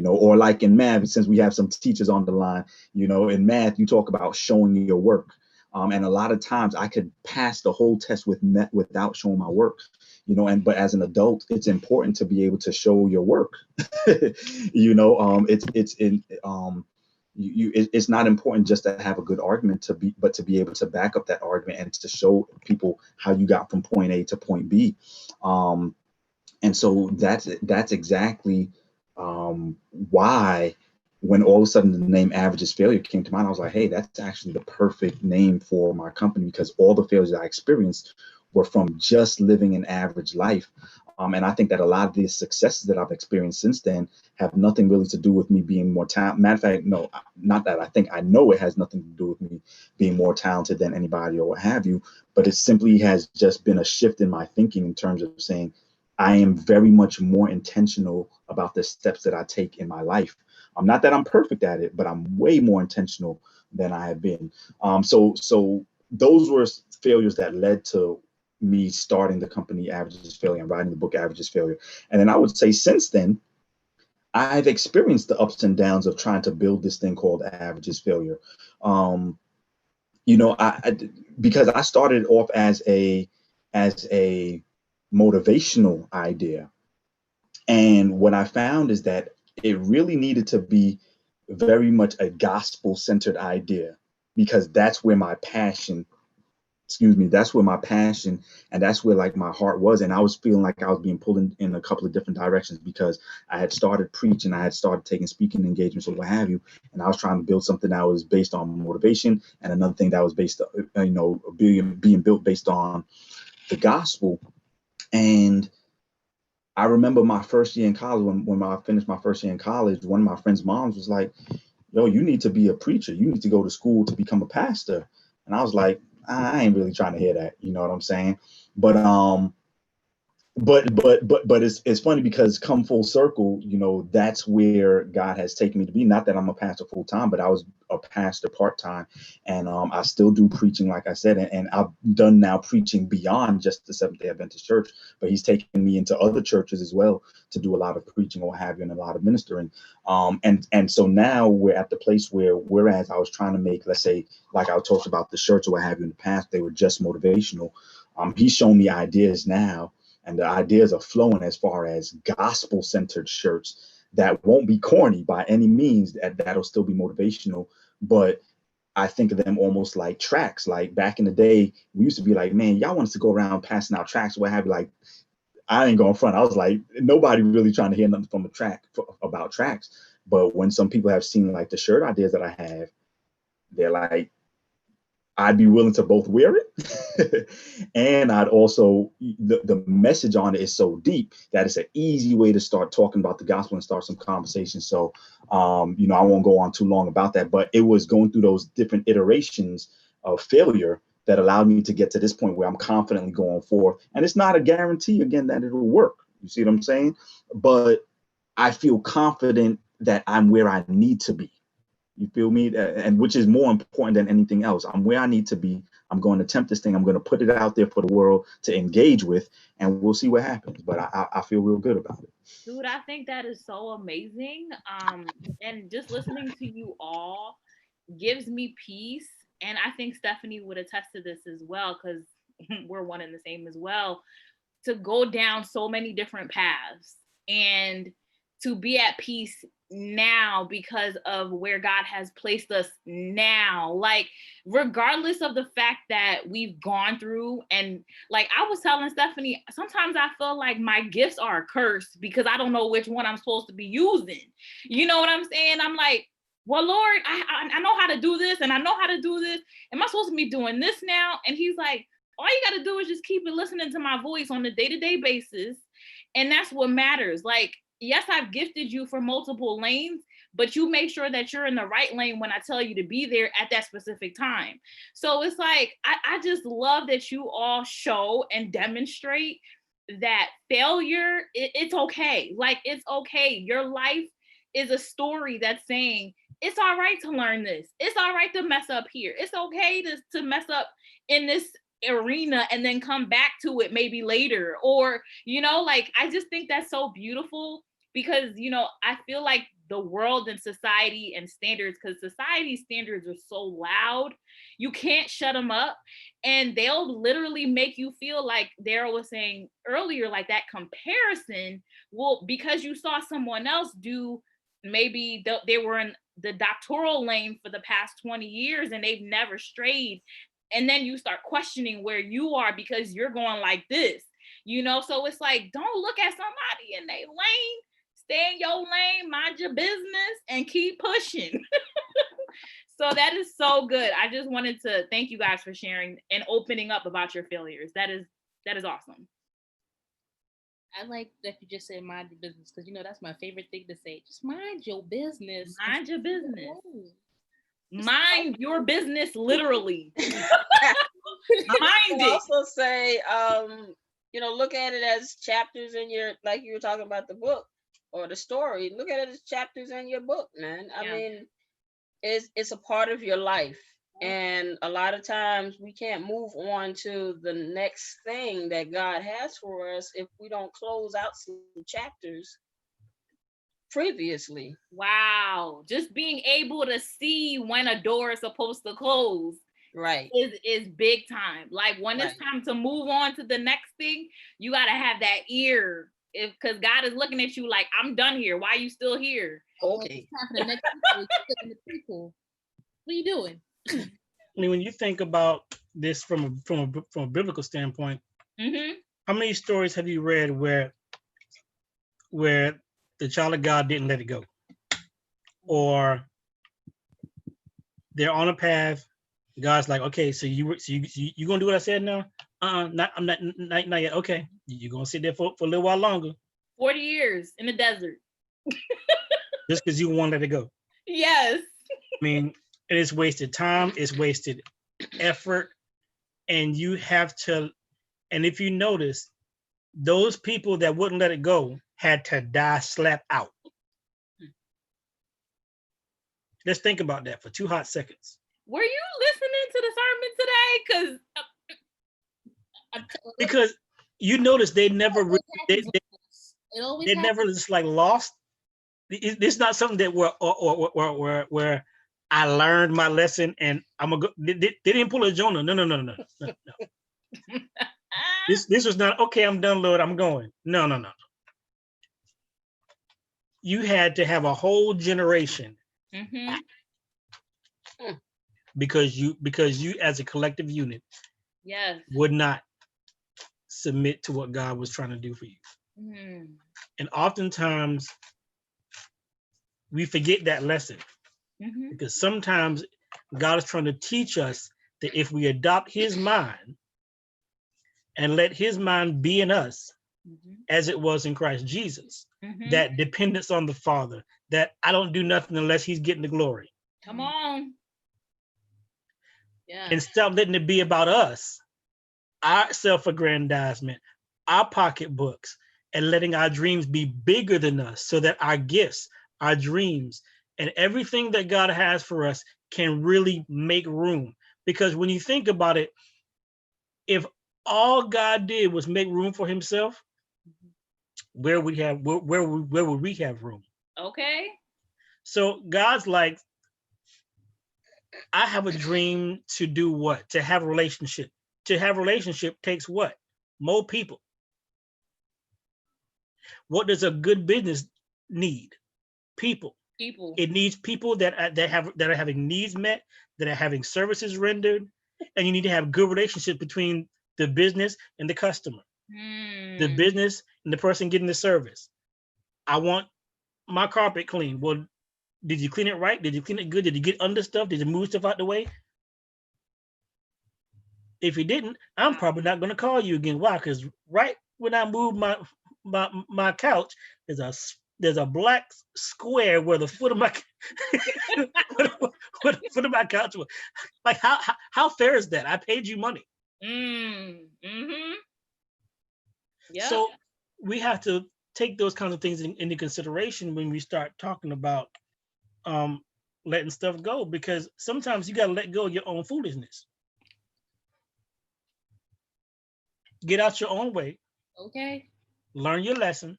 or like in math, since we have some teachers on the line, in math, you talk about showing your work. And a lot of times I could pass the whole test without showing my work, but as an adult, it's important to be able to show your work. It's not important just to have a good argument but to be able to back up that argument and to show people how you got from point A to point B. And so that's exactly why when all of a sudden the name Average is Failure came to mind, I was like, hey, that's actually the perfect name for my company, because all the failures I experienced were from just living an average life. And I think that a lot of the successes that I've experienced since then have nothing really to do with me being more talented. Matter of fact, no, not that I think, I know it has nothing to do with me being more talented than anybody or what have you, but it simply has just been a shift in my thinking in terms of saying, I am very much more intentional about the steps that I take in my life. Not that I'm perfect at it, but I'm way more intentional than I have been. So those were failures that led to me starting the company Average is Failure and writing the book Average is Failure. And then I would say since then, I've experienced the ups and downs of trying to build this thing called Average is Failure. Because I started off as a motivational idea. And what I found is that it really needed to be very much a gospel-centered idea, because that's where my passion and that's where like my heart was. And I was feeling like I was being pulled in a couple of different directions, because I had started preaching, I had started taking speaking engagements or what have you. And I was trying to build something that was based on motivation, and another thing that was based on, being built based on the gospel. And I remember my first year in college, when I finished my first year in college, one of my friend's moms was like, yo, you need to be a preacher. You need to go to school to become a pastor. And I was like, I ain't really trying to hear that. You know what I'm saying? But but it's funny because come full circle, you know, that's where God has taken me to be. Not that I'm a pastor full time, but I was a pastor part time, and I still do preaching, like I said, and I've done now preaching beyond just the Seventh Day Adventist Church. But He's taken me into other churches as well to do a lot of preaching or what have you, and a lot of ministering. And so now we're at the place where, whereas I was trying to make, let's say, like I talked about the shirts or what have you in the past, they were just motivational. He's shown me ideas now. And the ideas are flowing as far as gospel-centered shirts that won't be corny by any means, that'll still be motivational. But I think of them almost like tracks. Like back in the day, we used to be like, man, y'all want us to go around passing out tracks, what have you. Like, I ain't going front. I was like, nobody really trying to hear nothing from a track about tracks. But when some people have seen like the shirt ideas that I have, they're like, I'd be willing to both wear it. And I'd also, the message on it is so deep that it's an easy way to start talking about the gospel and start some conversation. So, you know, I won't go on too long about that, but it was going through those different iterations of failure that allowed me to get to this point where I'm confidently going forth. And it's not a guarantee, again, that it'll work. You see what I'm saying? But I feel confident that I'm where I need to be. You feel me? And which is more important than anything else. I'm where I need to be. I'm going to attempt this thing. I'm going to put it out there for the world to engage with, and we'll see what happens. But I feel real good about it. Dude, I think that is so amazing. And just listening to you all gives me peace. And I think Stephanie would attest to this as well, because we're one and the same as well, to go down so many different paths and to be at peace now because of where God has placed us now. Like, regardless of the fact that we've gone through, and like I was telling Stephanie, sometimes I feel like my gifts are cursed because I don't know which one I'm supposed to be using. You know what I'm saying? I'm like, well, Lord, I know how to do this and I know how to do this. Am I supposed to be doing this now? And He's like, all you got to do is just keep listening to my voice on a day-to-day basis. And that's what matters. Like, yes, I've gifted you for multiple lanes, but you make sure that you're in the right lane when I tell you to be there at that specific time. So it's like, I just love that you all show and demonstrate that failure, it's okay. Like, it's okay. Your life is a story that's saying, it's all right to learn this. It's all right to mess up here. It's okay to mess up in this arena and then come back to it maybe later. Or, you know, like, I just think that's so beautiful. Because, you know, I feel like the world and society and standards, because society's standards are so loud, you can't shut them up. And they'll literally make you feel like Daryl was saying earlier, like that comparison will, because you saw someone else do, maybe they were in the doctoral lane for the past 20 years and they've never strayed. And then you start questioning where you are because you're going like this, you know? So it's like, don't look at somebody in their lane. Stay in your lane, mind your business, and keep pushing. So that is so good. I just wanted to thank you guys for sharing and opening up about your failures. That is awesome. I like that you just said mind your business, because, you know, that's my favorite thing to say. Just mind your business. Mind your business. Mind your business, literally. Mind it. Also say, you know, look at it as chapters in your, like you were talking about the book. Or the story, look at it as chapters in your book, man. I mean, it's a part of your life. And a lot of times we can't move on to the next thing that God has for us if we don't close out some chapters previously. Wow. Just being able to see when a door is supposed to close. Right. Is big time. Like, when it's time to move on to the next thing, you got to have that ear. Because God is looking at you like, I'm done here. Why are you still here? Okay. What are you doing? I mean, when you think about this from a biblical standpoint, how many stories have you read where the child of God didn't let it go, or they're on a path? God's like, okay, so you gonna do what I said now? I'm not yet. Okay, you're gonna sit there for a little while longer. 40 years in the desert. Just because you won't let it go. Yes. I mean, it is wasted time, it's wasted effort, and you have to. And if you notice, those people that wouldn't let it go had to die slap out. Let's think about that for 2 hot seconds. Were you listening to the sermon today? Because you notice they never they It always never just like lost. It's not something that where I learned my lesson and I'm gonna go. They didn't pull a Jonah. No. This was not okay. I'm done, Lord. I'm going. No. You had to have a whole generation because you as a collective unit would not submit to what God was trying to do for you. And oftentimes we forget that lesson because sometimes God is trying to teach us that if we adopt his mind and let his mind be in us as it was in Christ Jesus, that dependence on the Father, that I don't do nothing unless he's getting the glory. Come on. Yeah. And stop letting it be about us, our self-aggrandizement, our pocketbooks, and letting our dreams be bigger than us so that our gifts, our dreams, and everything that God has for us can really make room. Because when you think about it, if all God did was make room for himself, where would we have room? Okay. So God's like, I have a dream to do what? To have a relationship. To have a relationship takes what? More people. What does a good business need? People. It needs people that are having needs met, that are having services rendered, and you need to have good relationships between the business and the customer, the business and the person getting the service. I want my carpet clean. Well, did you clean it right? Did you clean it good? Did you get under stuff? Did you move stuff out the way? If you didn't, I'm probably not going to call you again. Why? Because right when I moved my couch, there's a black square where the foot of my where the foot of my couch was. Like how fair is that? I paid you money. Yeah. So we have to take those kinds of things into consideration when we start talking about letting stuff go, because sometimes you got to let go of your own foolishness. Get out your own way. Okay. Learn your lesson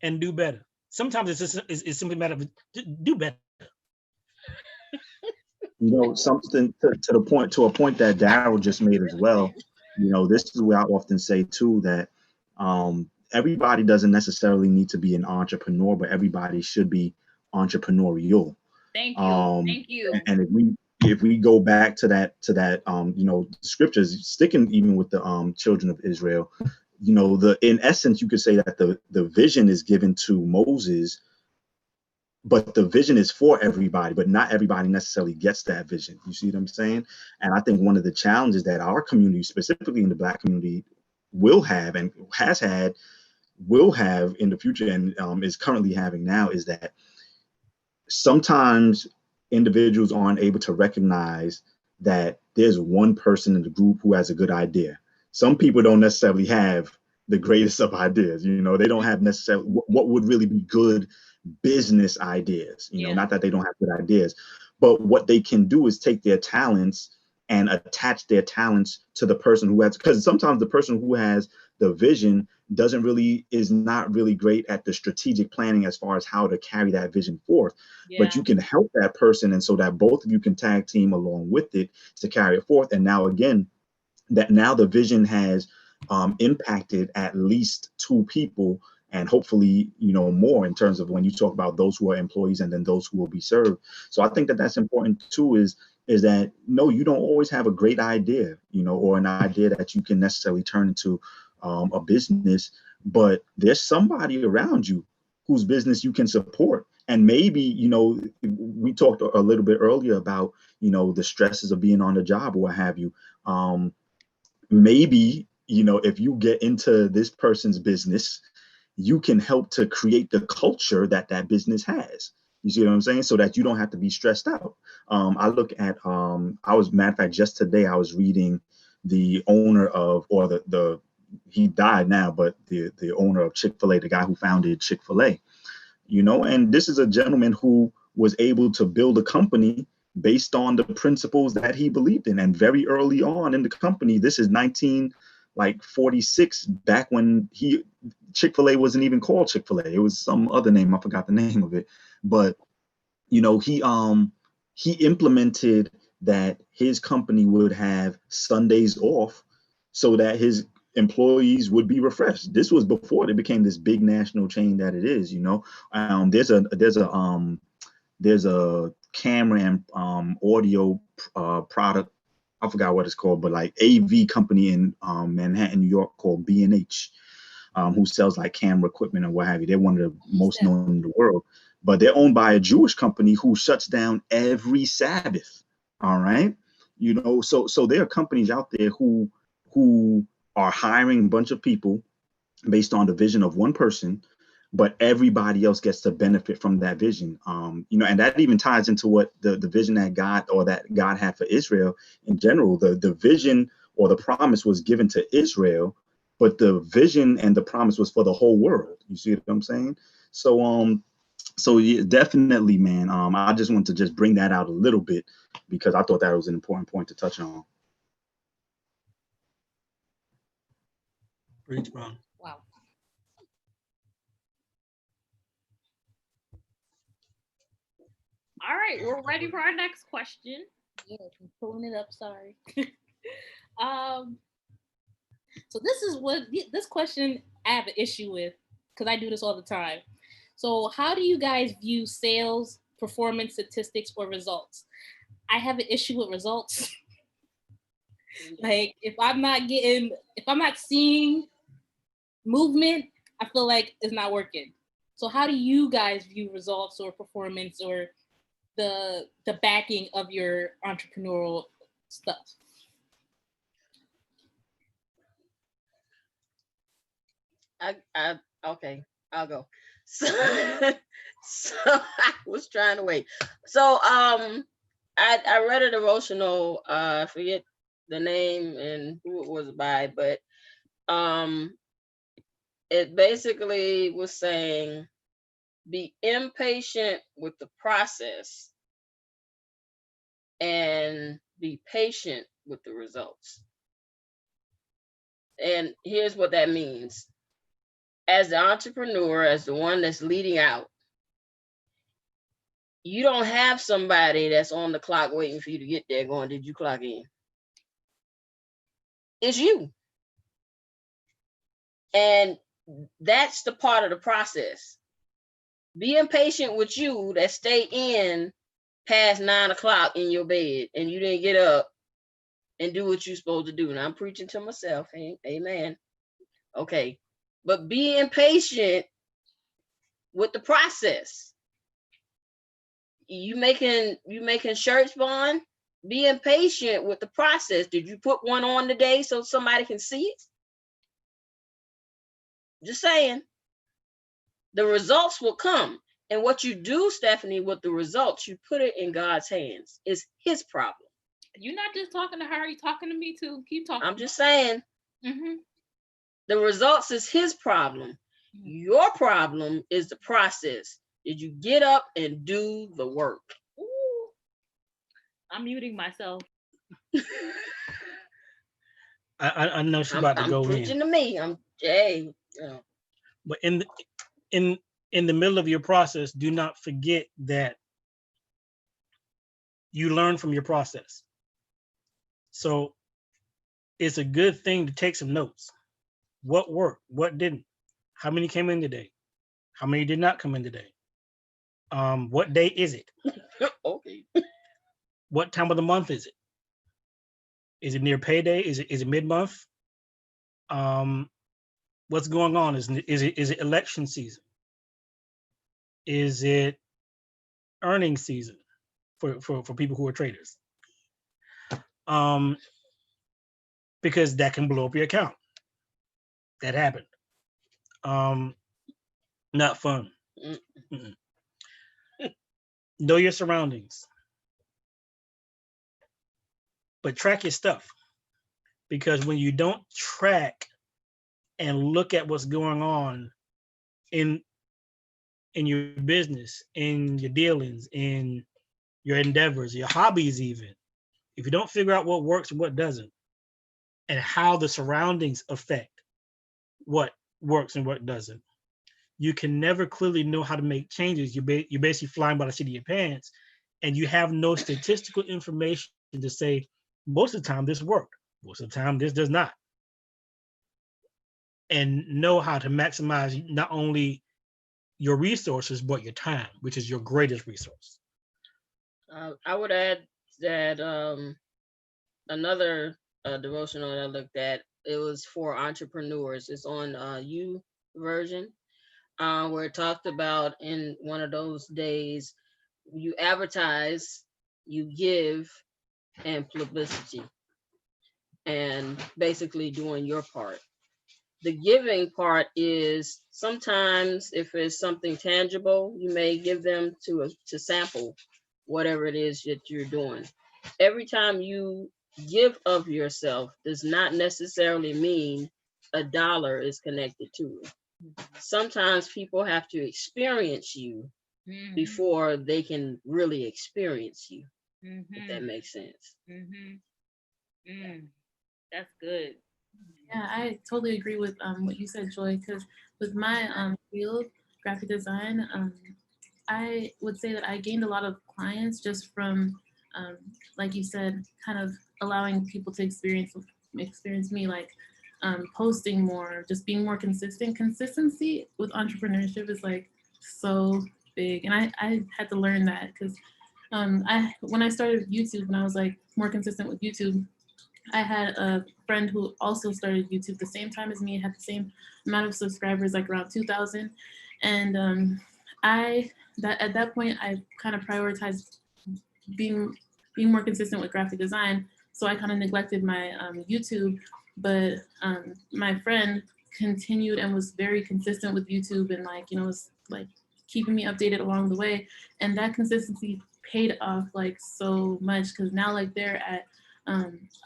and do better. Sometimes it's simply a matter of do better. Something to a point that Daryl just made as well. This is where I often say too that everybody doesn't necessarily need to be an entrepreneur, but everybody should be entrepreneurial. Thank you. Thank you. And if we go back to that scriptures, sticking even with the children of Israel, in essence, you could say that the vision is given to Moses, but the vision is for everybody, but not everybody necessarily gets that vision. You see what I'm saying? And I think one of the challenges that our community, specifically in the Black community, will have and will have in the future and is currently having now is that sometimes individuals aren't able to recognize that there's one person in the group who has a good idea. Some people don't necessarily have the greatest of ideas. They don't have necessarily what would really be good business ideas. Not that they don't have good ideas, but what they can do is take their talents and attach their talents to the person who has, because sometimes the person who has the vision is not really great at the strategic planning as far as how to carry that vision forth. But you can help that person, and so that both of you can tag team along with it to carry it forth. And now again, that now the vision has impacted at least 2 people, and hopefully more in terms of when you talk about those who are employees and then those who will be served. So I think that that's important too, is that no, you don't always have a great idea, or an idea that you can necessarily turn into a business, but there's somebody around you whose business you can support. And maybe, we talked a little bit earlier about, the stresses of being on the job or what have you. Maybe, if you get into this person's business, you can help to create the culture that business has. You see what I'm saying? So that you don't have to be stressed out. I look at, matter of fact, just today I was reading the owner of, or the he died now, but the owner of Chick-fil-A, the guy who founded Chick-fil-A, you know, and this is a gentleman who was able to build a company based on the principles that he believed in. And very early on in the company, this is 1946, back when Chick-fil-A wasn't even called Chick-fil-A. It was some other name. I forgot the name of it. But, you know, he implemented that his company would have Sundays off so that his employees would be refreshed. This was before it became this big national chain that it is, you know. There's a camera and audio product, I forgot what it's called, but like AV company in Manhattan, New York, called B&H, who sells like camera equipment and what have you. They're one of the most known in the world, but they're owned by a Jewish company who shuts down every Sabbath. All right, you know, so there are companies out there who are hiring a bunch of people based on the vision of one person, but everybody else gets to benefit from that vision. You know, and that even ties into what the vision that God had for Israel in general. The vision or the promise was given to Israel, but the vision and the promise was for the whole world. You see what I'm saying? So yeah, definitely, man. I just want to just bring that out a little bit because I thought that was an important point to touch on. Preach, Vaughn. Wow. All right, we're ready for our next question. Yeah, I'm pulling it up. Sorry. So this question I have an issue with because I do this all the time. So how do you guys view sales, performance, statistics, or results? I have an issue with results. Like if I'm not seeing movement, I feel like it's not working. So how do you guys view results or performance or the backing of your entrepreneurial stuff? Okay, I'll go. So, I was trying to wait. So I read a devotional, I forget the name and who it was by, but it basically was saying be impatient with the process and be patient with the results. And here's what that means. As the entrepreneur, as the one that's leading out, you don't have somebody that's on the clock waiting for you to get there going, did you clock in? It's you. And that's the part of the process. Be impatient with you that stay in past 9 o'clock in your bed and you didn't get up and do what you're supposed to do. And I'm preaching to myself. Amen. Okay. But be impatient with the process. You making shirts, Vaughn? Be impatient with the process. Did you put one on today so somebody can see it? Just saying. The results will come. And what you do, Stephanie, with the results, you put it in God's hands. It's his problem. You're not just talking to her, you're talking to me too. Keep talking. I'm just saying. Mm-hmm. The results is his problem. Mm-hmm. Your problem is the process. Did you get up and do the work? Ooh. I'm muting myself. I know she's about to go in. I'm preaching to me. I'm Jay. Yeah. But in the middle of your process, do not forget that you learn from your process. So it's a good thing to take some notes. What worked? What didn't? How many came in today? How many did not come in today? What day is it? Okay. What time of the month is it? Is it near payday? Is it mid-month? What's going on? Is it election season? Is it earnings season for people who are traders? Because that can blow up your account. That happened. Not fun. Mm-mm. Know your surroundings, but track your stuff, because when you don't track and look at what's going on in your business, in your dealings, in your endeavors, your hobbies even. If you don't figure out what works and what doesn't, and how the surroundings affect what works and what doesn't, you can never clearly know how to make changes. You're basically flying by the seat of your pants, and you have no statistical information to say, most of the time this worked, most of the time this does not. And know how to maximize not only your resources, but your time, which is your greatest resource. I would add that another devotional that I looked at, it was for entrepreneurs. It's on U version, where it talked about in one of those days, you advertise, you give, and publicity, and basically doing your part. The giving part is sometimes if it's something tangible, you may give them to sample whatever it is that you're doing. Every time you give of yourself does not necessarily mean a dollar is connected to it. Sometimes people have to experience you before they can really experience you, if that makes sense. That's good. Yeah, I totally agree with what you said, Joy, because with my field, graphic design, I would say that I gained a lot of clients just from, like you said, kind of allowing people to experience me, like posting more, just being more consistent. Consistency with entrepreneurship is like so big, and I had to learn that because when I started YouTube, when I was like more consistent with YouTube, I had a friend who also started YouTube the same time as me, had the same amount of subscribers, like around 2,000. And at that point, I kind of prioritized being more consistent with graphic design. So I kind of neglected my YouTube, but my friend continued and was very consistent with YouTube, and was like keeping me updated along the way. And that consistency paid off like so much, because now like they're at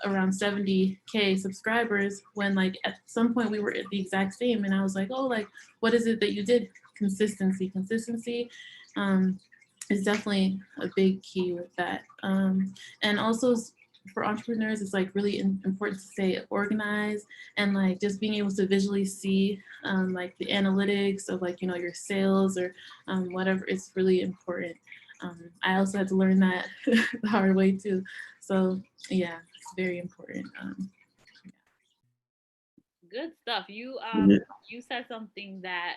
around 70K subscribers, when like at some point we were at the exact same. And I was like, oh, like, what is it that you did? Consistency is definitely a big key with that. And also for entrepreneurs, it's like really important to stay organized, and like just being able to visually see like the analytics of like, your sales or whatever. It's really important. I also had to learn that the hard way too. So yeah, it's very important. Good stuff. You said something that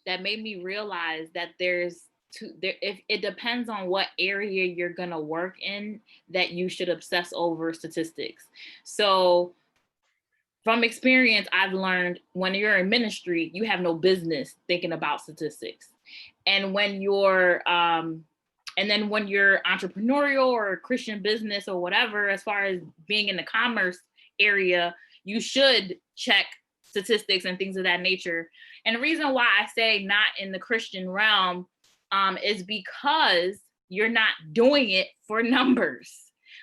that made me realize that if it depends on what area you're gonna work in, that you should obsess over statistics. So from experience, I've learned when you're in ministry, you have no business thinking about statistics. And when you're and then when you're entrepreneurial or Christian business or whatever, as far as being in the commerce area, you should check statistics and things of that nature. And the reason why I say not in the Christian realm is because you're not doing it for numbers.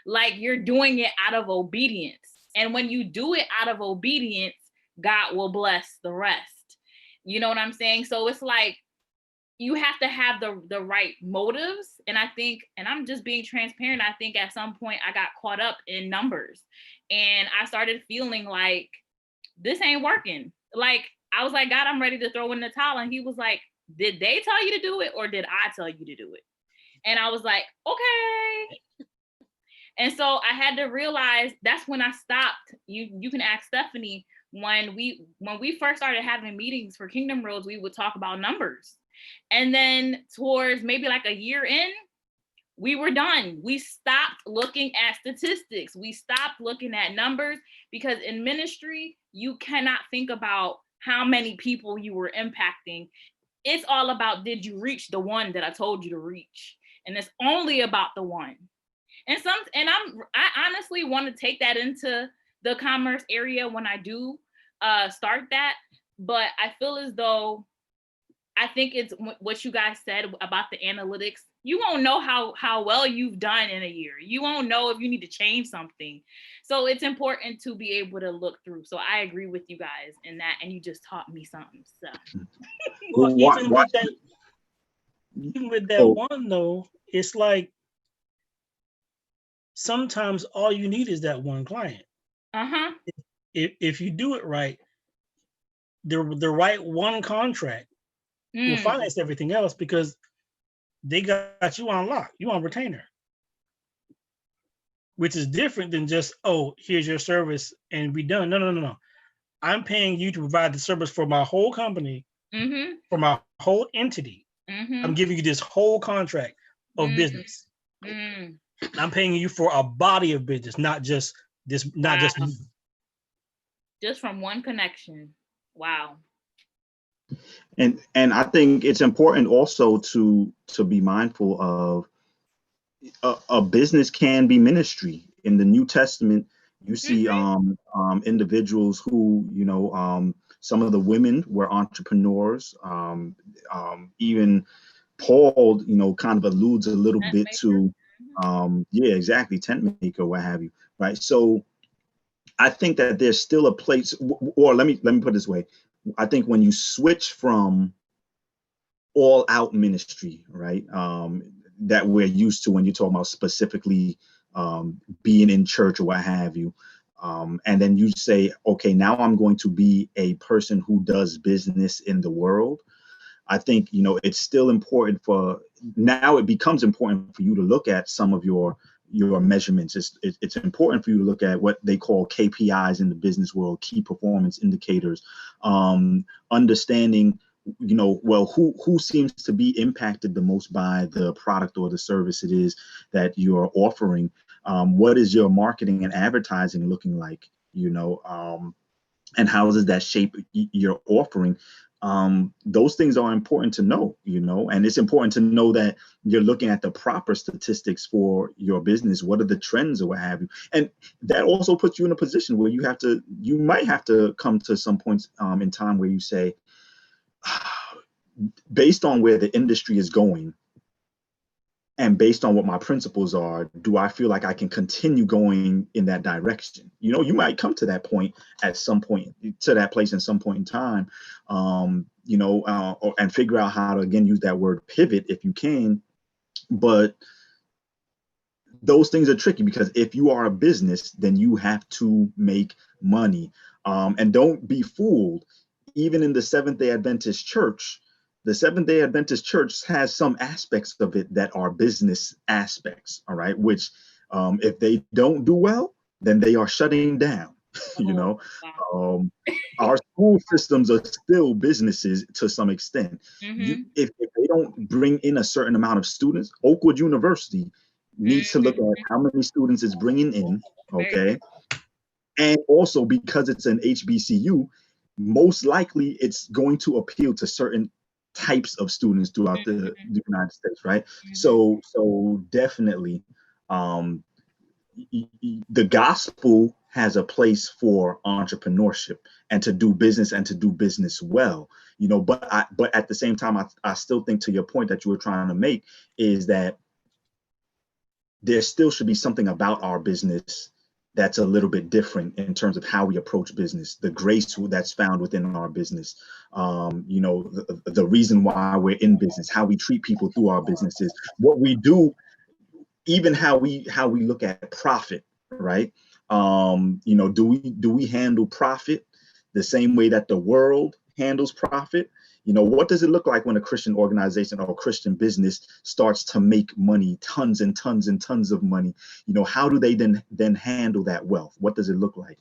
Like, you're doing it out of obedience. And when you do it out of obedience, God will bless the rest. You know what I'm saying? So it's like, you have to have the right motives. And I think, and I'm just being transparent, I think at some point I got caught up in numbers, and I started feeling like this ain't working. Like, I was like, God, I'm ready to throw in the towel. And he was like, did they tell you to do it, or did I tell you to do it? And I was like, okay. And so I had to realize that's when I stopped. You can ask Stephanie, when we first started having meetings for Kingdom Roads, we would talk about numbers. And then towards maybe like a year in, we were done. We stopped looking at statistics. We stopped looking at numbers, because in ministry, you cannot think about how many people you were impacting. It's all about, did you reach the one that I told you to reach? And it's only about the one. And I honestly want to take that into the commerce area when I do start that. But I feel as though I think it's what you guys said about the analytics. You won't know how well you've done in a year. You won't know if you need to change something. So it's important to be able to look through. So I agree with you guys in that, and you just taught me something. So Well, Well, even with that oh, one though, it's like sometimes all you need is that one client. If you do it right, the right one contract will finance everything else because they got you on lock, you on retainer, which is different than just, oh, here's your service and be done. No. I'm paying you to provide the service for my whole company, for my whole entity. I'm giving you this whole contract of business. I'm paying you for a body of business, not just this, not just me. Just from one connection. Wow. and I think it's important also to be mindful of a business can be ministry. In the New Testament, you see individuals who, some of the women were entrepreneurs. Even Paul, kind of alludes a little bit to, yeah, exactly, tent maker, what have you, right? So I think that there's still a place, or let me put it this way. I think when you switch from all out ministry, right, that we're used to when you're talking about specifically being in church or what have you, and then you say, okay, now I'm going to be a person who does business in the world. I think, it's still important now it becomes important for you to look at some of your measurements. It's important for you to look at what they call KPIs in the business world, key performance indicators, understanding, well, who seems to be impacted the most by the product or the service it is that you're offering. What is your marketing and advertising looking like, and how does that shape your offering? Those things are important to know, and it's important to know that you're looking at the proper statistics for your business. What are the trends or what have you? And that also puts you in a position where you might have to come to some points in time where you say, based on where the industry is going and based on what my principles are, do I feel like I can continue going in that direction? You might come to that point at some point, to that place in some point in time, and figure out how to, again, use that word pivot if you can. But those things are tricky because if you are a business, then you have to make money. And don't be fooled. Even in the Seventh-day Adventist Church, the Seventh-day Adventist Church has some aspects of it that are business aspects, all right, which if they don't do well, then they are shutting down. Our school systems are still businesses to some extent. If they don't bring in a certain amount of students, Oakwood University needs to look at how many students it's bringing in, okay? And also, because it's an HBCU, most likely it's going to appeal to certain types of students throughout the United States, right? So definitely, the gospel has a place for entrepreneurship and to do business well, but at the same time, I still think, to your point that you were trying to make, is that there still should be something about our business that's a little bit different in terms of how we approach business, the grace that's found within our business, the reason why we're in business, how we treat people through our businesses, what we do, even how we look at profit, right? Do we handle profit the same way that the world handles profit? What does it look like when a Christian organization or a Christian business starts to make money, tons and tons and tons of money? How do they then handle that wealth? What does it look like?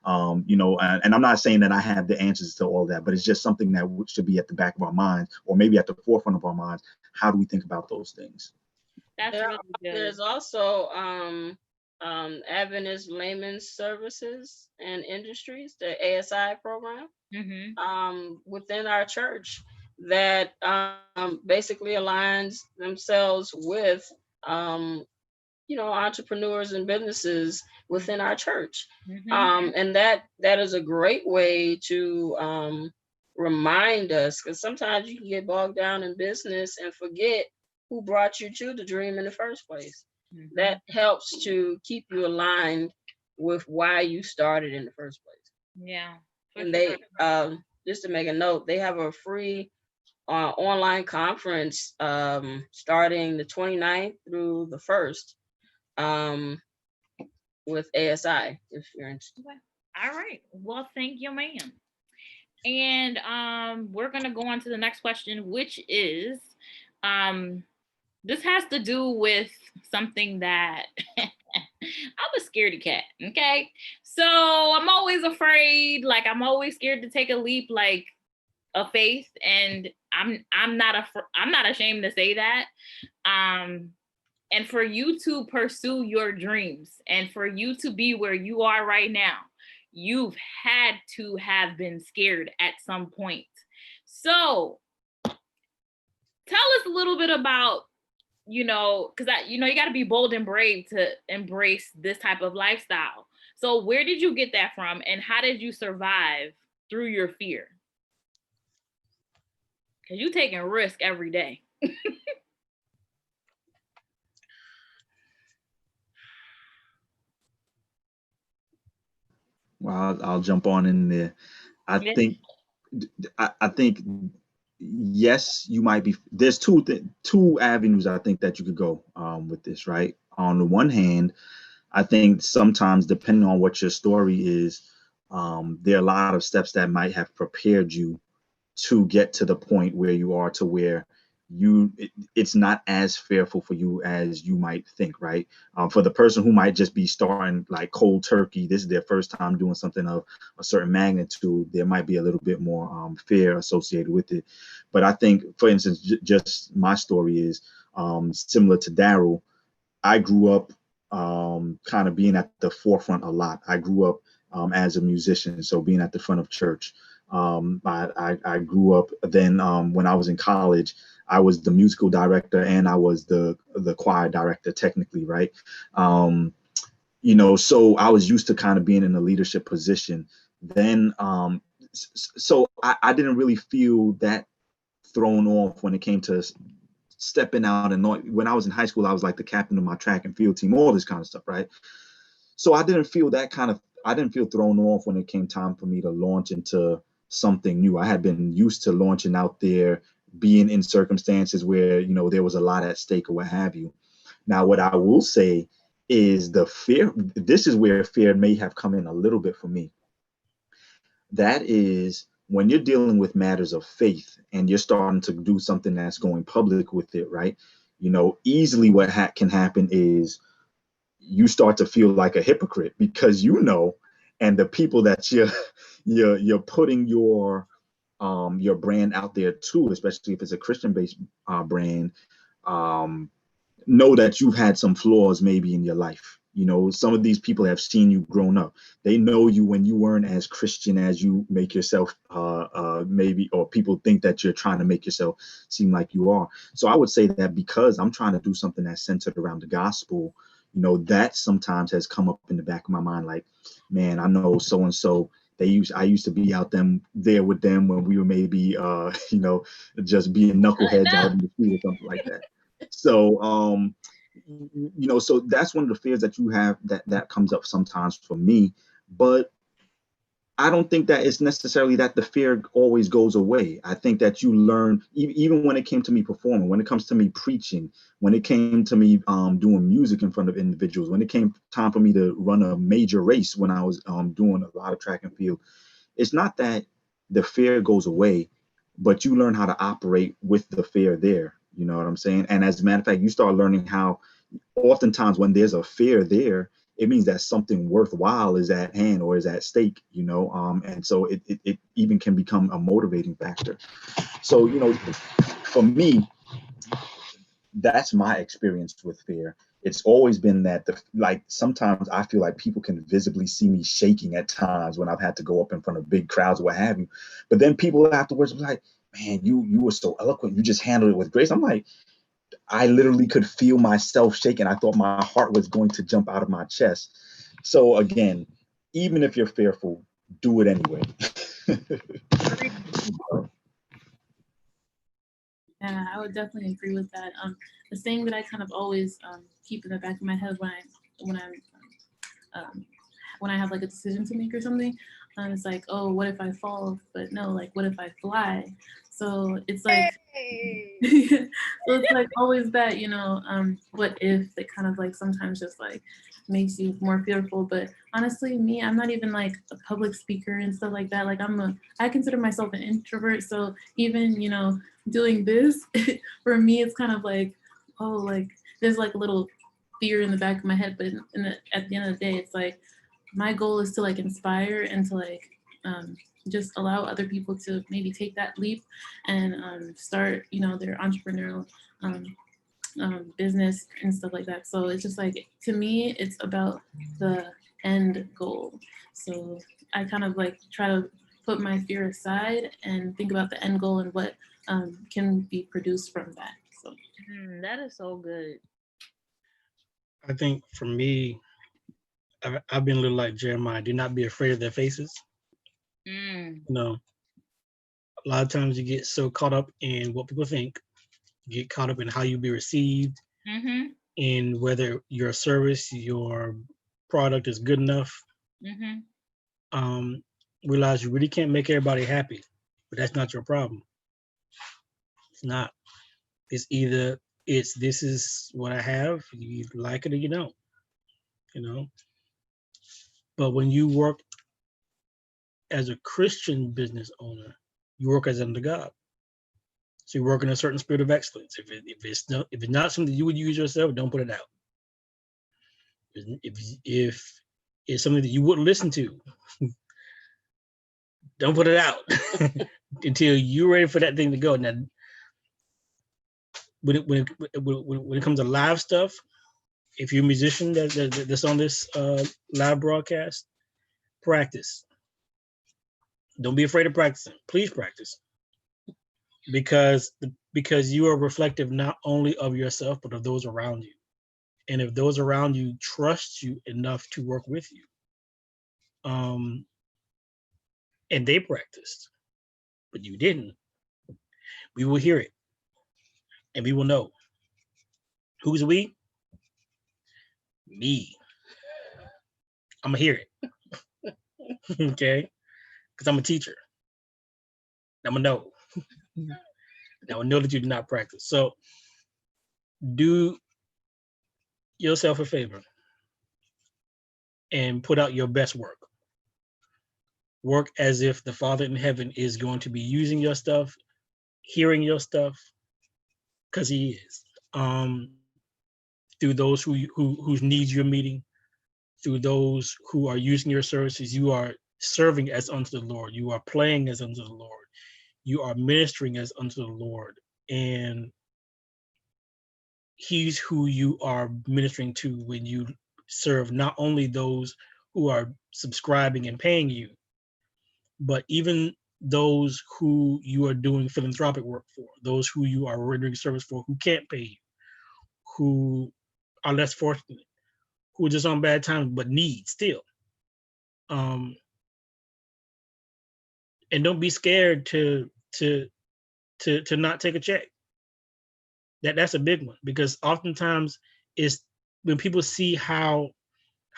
And I'm not saying that I have the answers to all that, but it's just something that should be at the back of our minds, or maybe at the forefront of our minds. How do we think about those things? That's really good. There's also Adventist Layman's Services and Industries, the ASI program, within our church that basically aligns themselves with entrepreneurs and businesses within our church. And that is a great way to remind us, because sometimes you can get bogged down in business and forget who brought you to the dream in the first place. Mhm. That helps to keep you aligned with why you started in the first place. Yeah. for And sure. they, just to make a note, they have a free online conference starting the 29th through the 1st with ASI, if you're interested. All right. Well, thank you, ma'am. And we're gonna go on to the next question, which is this has to do with something that I'm a scaredy cat. Okay. So I'm always afraid, like I'm always scared to take a leap like of faith. And I'm not ashamed to say that. And for you to pursue your dreams and for you to be where you are right now, you've had to have been scared at some point. So tell us a little bit about, because you got to be bold and brave to embrace this type of lifestyle. So where did you get that from and how did you survive through your fear? Because you're taking risk every day. Well, I'll jump on in there. I think yes, you might be. There's two avenues I think that you could go with this, right? On the one hand, I think sometimes depending on what your story is, there are a lot of steps that might have prepared you to get to the point where you are, to where it's not as fearful for you as you might think, right? For the person who might just be starting like cold turkey, this is their first time doing something of a certain magnitude, there might be a little bit more fear associated with it. But I think, for instance, just my story is similar to Daryl. I grew up kind of being at the forefront a lot. I grew up as a musician, so being at the front of church. I grew up then when I was in college, I was the musical director and I was the choir director technically, right? So I was used to kind of being in a leadership position. Then, so I didn't really feel that thrown off when it came to stepping out. And when I was in high school, I was like the captain of my track and field team, all this kind of stuff, right? So I didn't feel thrown off when it came time for me to launch into something new. I had been used to launching out there, being in circumstances where, there was a lot at stake or what have you. Now, what I will say is the fear, this is where fear may have come in a little bit for me. That is when you're dealing with matters of faith and you're starting to do something that's going public with it, right? Easily what can happen is you start to feel like a hypocrite because and the people that you're putting your brand out there to, especially if it's a Christian-based brand, know that you've had some flaws maybe in your life. Some of these people have seen you grown up. They know you when you weren't as Christian as you make yourself maybe, or people think that you're trying to make yourself seem like you are. So I would say that because I'm trying to do something that's centered around the gospel, that sometimes has come up in the back of my mind, like, man, I know so-and-so, I used to be out there with them when we were maybe, just being knuckleheads out in the street or something like that. So, so that's one of the fears that you have that comes up sometimes for me. But I don't think that it's necessarily that the fear always goes away. I think that you learn, even when it came to me performing, when it comes to me preaching, when it came to me doing music in front of individuals, when it came time for me to run a major race, when I was doing a lot of track and field, it's not that the fear goes away, but you learn how to operate with the fear there. You know what I'm saying? And as a matter of fact, you start learning how oftentimes when there's a fear there, it means that something worthwhile is at hand or is at stake, and so it even can become a motivating factor. So, for me, that's my experience with fear. It's always been that sometimes I feel like people can visibly see me shaking at times when I've had to go up in front of big crowds or what have you. But then people afterwards be like, man, you were so eloquent. You just handled it with grace. I'm like, I literally could feel myself shaking. I thought my heart was going to jump out of my chest. So again, even if you're fearful, do it anyway. Yeah, I would definitely agree with that. The thing that I kind of always keep in the back of my head when I'm um, when I have like a decision to make or something, it's like, oh, what if I fall? But no, like, what if I fly? So it's like, so it's like always that, what if that kind of like sometimes just like makes you more fearful. But honestly, me, I'm not even like a public speaker and stuff like that. Like I consider myself an introvert. So even, doing this, for me, it's kind of like, oh, like there's like a little fear in the back of my head. But at the end of the day, it's like, my goal is to like inspire and to like just allow other people to maybe take that leap and start, their entrepreneurial business and stuff like that. So it's just like, to me, it's about the end goal. So I kind of like try to put my fear aside and think about the end goal and what can be produced from that. So That is so good. I think for me, I've been a little like Jeremiah. Do not be afraid of their faces. Mm. A lot of times you get so caught up in what people think, you get caught up in how you be received, Mm-hmm. in whether your service, your product is good enough. Mm-hmm. Realize you really can't make everybody happy, but that's not your problem. It's not. It's either this is what I have, you like it or you don't. But when you work as a Christian business owner, you work as under God. So you work in a certain spirit of excellence. If it's not something you would use yourself, don't put it out. If it's something that you wouldn't listen to, don't put it out until you're ready for that thing to go. Now, when it comes to live stuff, if you're a musician that's on this live broadcast, practice. Don't be afraid of practicing. Please practice. Because you are reflective not only of yourself, but of those around you. And if those around you trust you enough to work with you, and they practiced, but you didn't, we will hear it. And we will know. Who's we? Me. I'm going to hear it. Okay? Because I'm a teacher. I'm going to know. Now I know that you did not practice. So do yourself a favor and put out your best work. Work as if the Father in heaven is going to be using your stuff, hearing your stuff, because he is. Through those whose needs you're meeting, through those who are using your services, you are serving as unto the Lord. You are playing as unto the Lord. You are ministering as unto the Lord. And he's who you are ministering to when you serve not only those who are subscribing and paying you, but even those who you are doing philanthropic work for, those who you are rendering service for, who can't pay you, who are less fortunate, who are just on bad times but need still. And don't be scared to not take a check. That's a big one, because oftentimes it's when people see how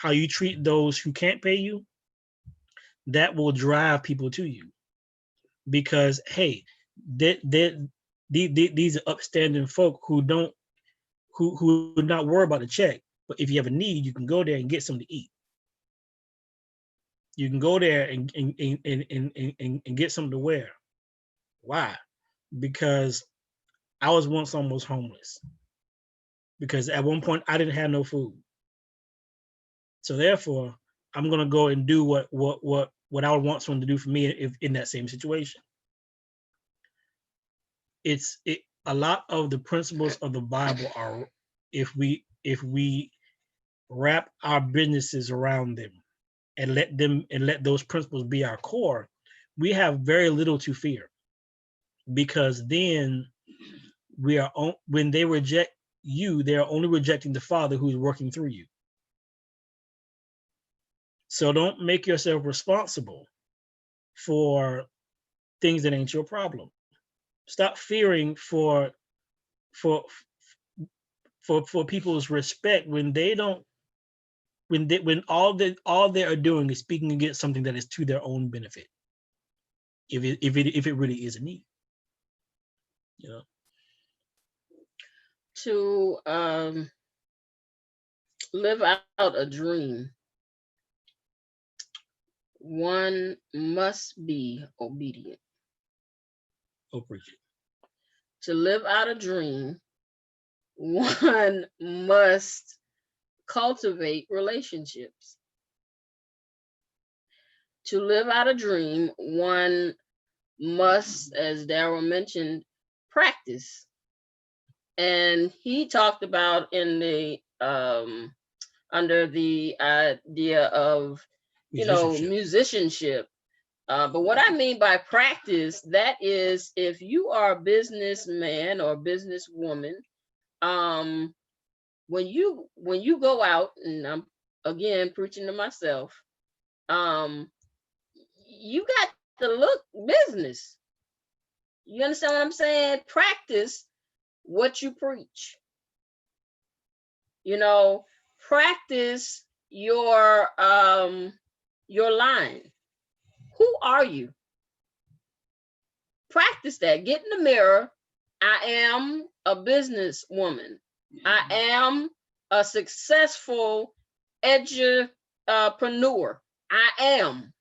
you treat those who can't pay you, that will drive people to you. Because hey, these are upstanding folk who would not worry about the check. But if you have a need, you can go there and get something to eat. You can go there and get something to wear. Why? Because I was once almost homeless. Because at one point I didn't have no food. So therefore, I'm gonna go and do what I would want someone to do for me if in that same situation. A lot of the principles of the Bible are, if we wrap our businesses around them and let those principles be our core, we have very little to fear. Because then when they reject you, they're only rejecting the Father who's working through you. So don't make yourself responsible for things that ain't your problem. Stop fearing for people's respect when they don't, when all they are doing is speaking against something that is to their own benefit. If it really is a need, you know. To live out a dream, one must be obedient. Oh, preach it. To live out a dream, one must cultivate relationships. To live out a dream, one must, as Daryl mentioned, practice. And he talked about in the under the idea of, you know, musicianship. But what I mean by practice, that is, if you are a businessman or businesswoman, when you go out, and I'm again preaching to myself, you got to look business. You understand what I'm saying? Practice what you preach. You know, practice your line. Who are you? Practice that. Get in the mirror. I am a businesswoman. I am a successful edupreneur. I am.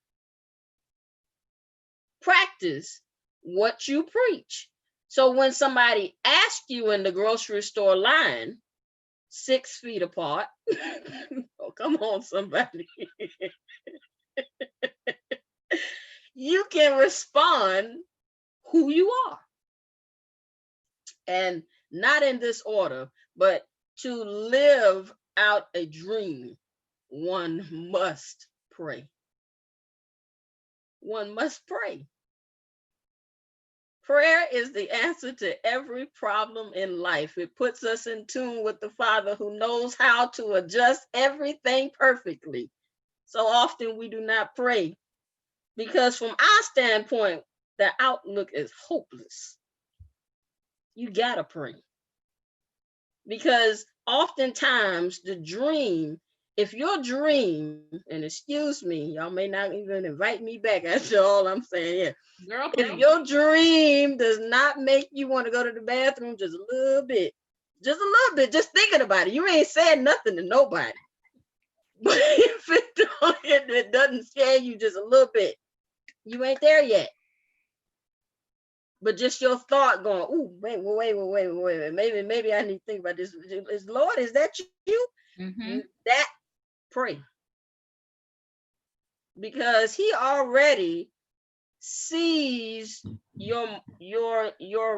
Practice what you preach. So when somebody asks you in the grocery store line, 6 feet apart, oh, come on, somebody. You can respond who you are. And not in this order, but to live out a dream, one must pray. One must pray. Prayer is the answer to every problem in life. It puts us in tune with the Father who knows how to adjust everything perfectly. So often we do not pray because from our standpoint, the outlook is hopeless. You gotta pray. Because oftentimes the dream, if your dream, and excuse me, y'all may not even invite me back after all I'm saying here. Girl, if your dream does not make you want to go to the bathroom just a little bit, just thinking about it, you ain't saying nothing to nobody. But if it doesn't scare you just a little bit, you ain't there yet. But just your thought going, ooh, wait, maybe I need to think about this. Lord, is that you? Mm-hmm. That pray. Because he already sees your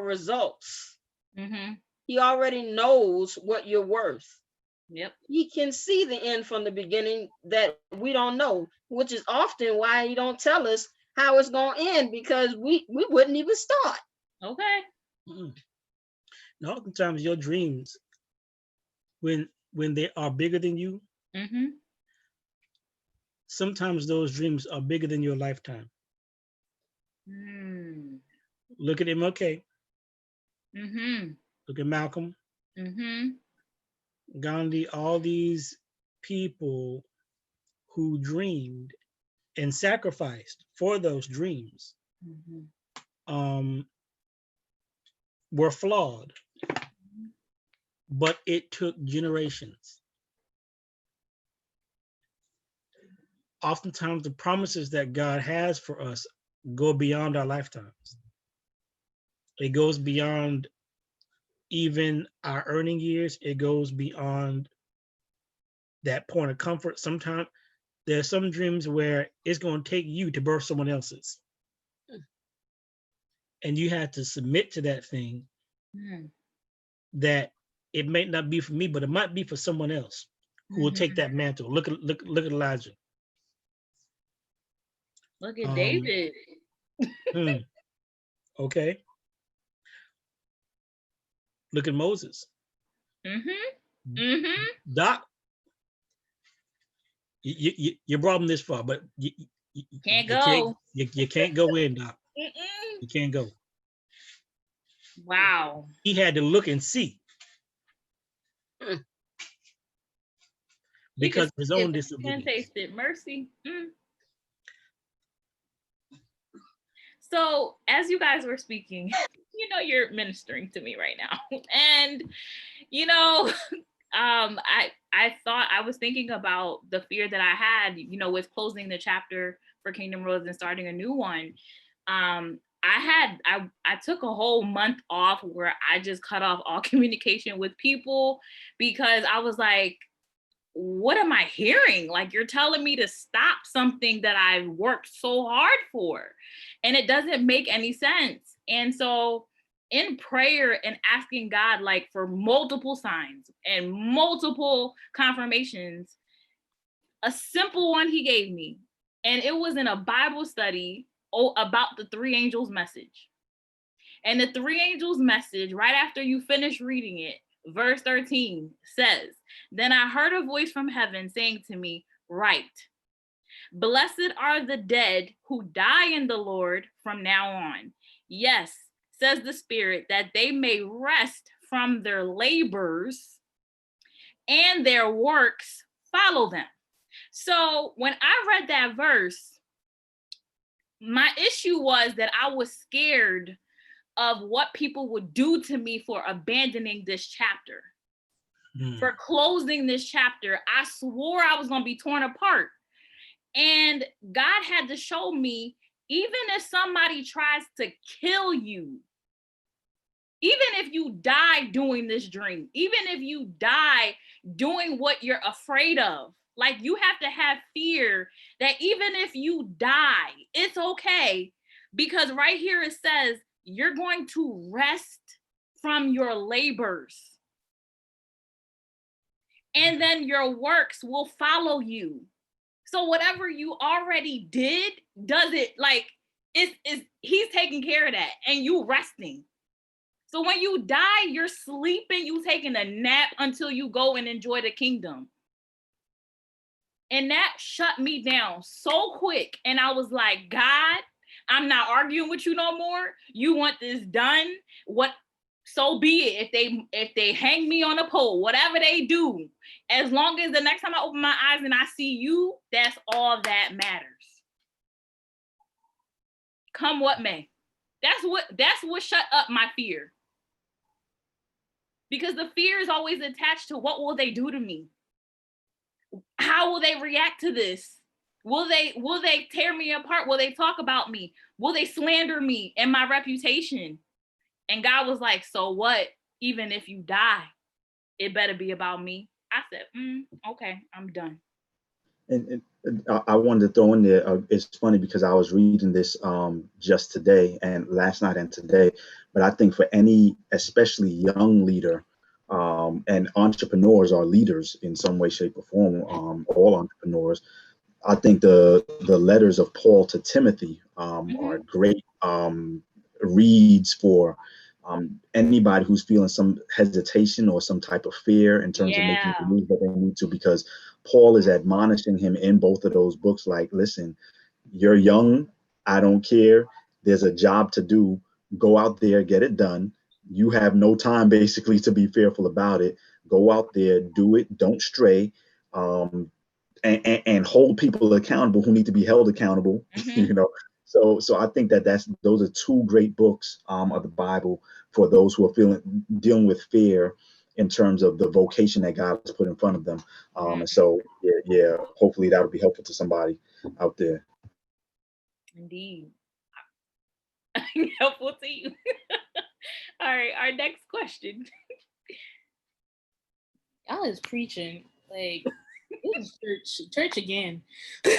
results. Mm-hmm. He already knows what you're worth. Yep. He can see the end from the beginning that we don't know, which is often why he don't tell us how it's going to end, because we wouldn't even start. Okay. Mm-hmm. And oftentimes your dreams, when they are bigger than you, mm-hmm. sometimes those dreams are bigger than your lifetime. Mm. Look at MLK. Mm-hmm. Look at Malcolm. Mm-hmm. Gandhi, all these people who dreamed and sacrificed for those dreams, were flawed, but it took generations. Oftentimes the promises that God has for us go beyond our lifetimes. It goes beyond even our earning years. It goes beyond that point of comfort. Sometimes there's some dreams where it's going to take you to birth someone else's. And you have to submit to that thing, that it may not be for me, but it might be for someone else who will take that mantle. Look at Elijah. Look at David. Okay. Look at Moses. Doc, you brought him this far, but you can't go. You can't go in, Doc. You can't go. Wow. He had to look and see because of his own Can't disobedience. taste it. Mercy. So as you guys were speaking, you know, you're ministering to me right now. And, you know, I thought, I was thinking about the fear that I had, you know, with closing the chapter for Kingdom Roads and starting a new one. I took a whole month off where I just cut off all communication with people because I was like, what am I hearing? Like, you're telling me to stop something that I've worked so hard for, and it doesn't make any sense. And so in prayer and asking God, like, for multiple signs and multiple confirmations, a simple one he gave me, and it was in a Bible study about the three angels message. And the three angels message, right after you finish reading it, verse 13 says, "Then I heard a voice from heaven saying to me, write, blessed are the dead who die in the Lord from now on. Yes, says the Spirit, that they may rest from their labors and their works follow them." So when I read that verse, my issue was that I was scared of what people would do to me for abandoning this chapter, for closing this chapter. I swore I was going to be torn apart. And God had to show me, even if somebody tries to kill you, even if you die doing this dream, even if you die doing what you're afraid of, like, you have to have fear that even if you die, it's okay. Because right here it says, you're going to rest from your labors. And then your works will follow you. So whatever you already did, does it, like, he's taking care of that, and you resting. So when you die, you're sleeping, you taking a nap until you go and enjoy the kingdom. And that shut me down so quick. And I was like, God, I'm not arguing with you no more. You want this done? What? So be it. If they hang me on a pole, whatever they do, as long as the next time I open my eyes and I see you, that's all that matters. Come what may. That's what shut up my fear. Because the fear is always attached to, what will they do to me? How will they react to this? Will they tear me apart? Will they talk about me? Will they slander me and my reputation? And God was like, so what? Even if you die, it better be about me. I said, okay, I'm done. And I wanted to throw in there, it's funny because I was reading this just today and last night and today, but I think for any, especially young leader, and entrepreneurs are leaders in some way, shape, or form, all entrepreneurs, I think the letters of Paul to Timothy are great reads for anybody who's feeling some hesitation or some type of fear in terms of making the move that they need to, because Paul is admonishing him in both of those books, like, listen, you're young, I don't care, there's a job to do, go out there, get it done. You have no time basically to be fearful about it. Go out there, do it, don't stray, and hold people accountable who need to be held accountable. You know, so I think those are two great books of the Bible for those who are dealing with fear in terms of the vocation that God has put in front of them. And so yeah, hopefully that would be helpful to somebody out there. Indeed. Helpful to you. All right, our next question. Y'all is preaching, like, this is church again. So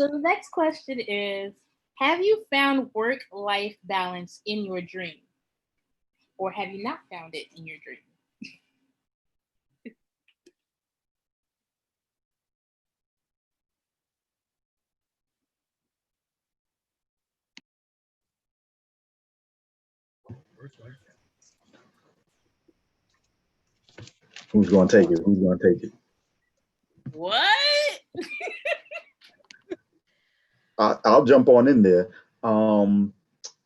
the next question is, have you found work-life balance in your dream? Or have you not found it in your dream? Who's going to take it? Who's going to take it? What? I'll jump on in there. And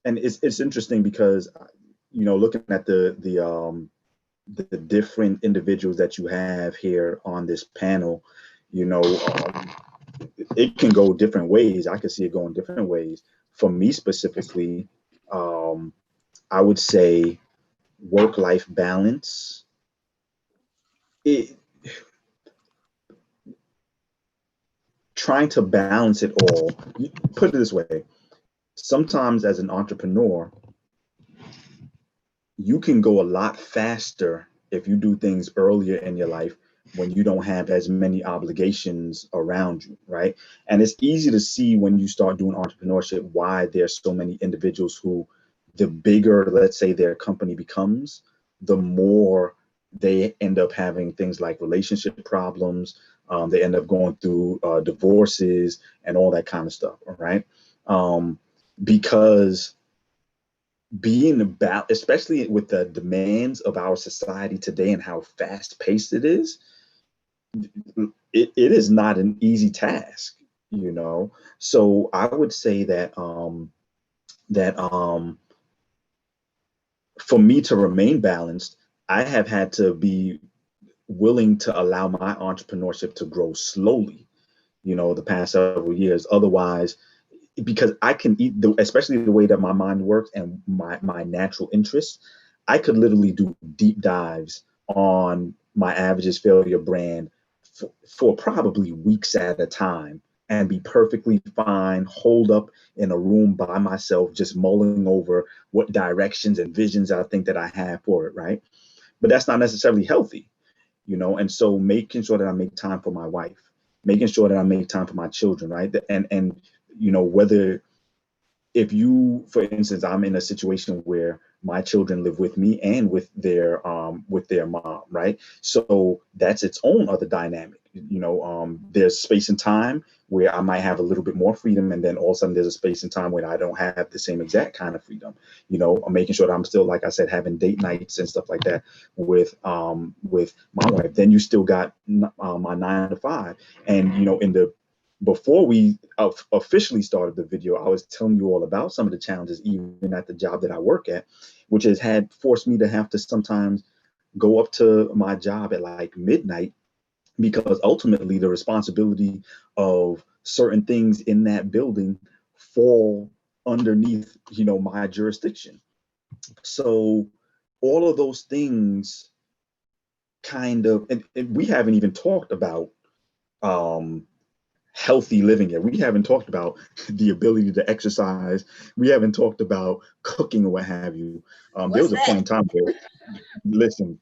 it's interesting because, looking at the different individuals that you have here on this panel, it can go different ways. I can see it going different ways. For me specifically, I would say work-life balance. Trying to balance it all. Put it this way: sometimes as an entrepreneur, you can go a lot faster if you do things earlier in your life when you don't have as many obligations around you, right? And it's easy to see when you start doing entrepreneurship why there's so many individuals who, the bigger, let's say, their company becomes, the more they end up having things like relationship problems. They end up going through divorces and all that kind of stuff, right? Because being about, especially with the demands of our society today and how fast paced it is, it is not an easy task, So I would say that for me to remain balanced, I have had to be willing to allow my entrepreneurship to grow slowly, the past several years. Otherwise, because I can eat, especially the way that my mind works and my natural interests, I could literally do deep dives on my Averages Failure brand for probably weeks at a time and be perfectly fine, holed up in a room by myself, just mulling over what directions and visions I think that I have for it, right? But that's not necessarily healthy, and so making sure that I make time for my wife, making sure that I make time for my children, right? And whether, if you, for instance, I'm in a situation where my children live with me and with their mom, right? So that's its own other dynamic. There's space and time where I might have a little bit more freedom, and then all of a sudden there's a space and time where I don't have the same exact kind of freedom. I'm making sure that I'm still, like I said, having date nights and stuff like that with my wife. Then you still got my 9 to 5, and before we officially started the video, I was telling you all about some of the challenges, even at the job that I work at, which has had forced me to have to sometimes go up to my job at like midnight, because ultimately the responsibility of certain things in that building fall underneath, my jurisdiction. So all of those things kind of, and we haven't even talked about healthy living yet. We haven't talked about the ability to exercise. We haven't talked about cooking or what have you. There was a point in time where, listen,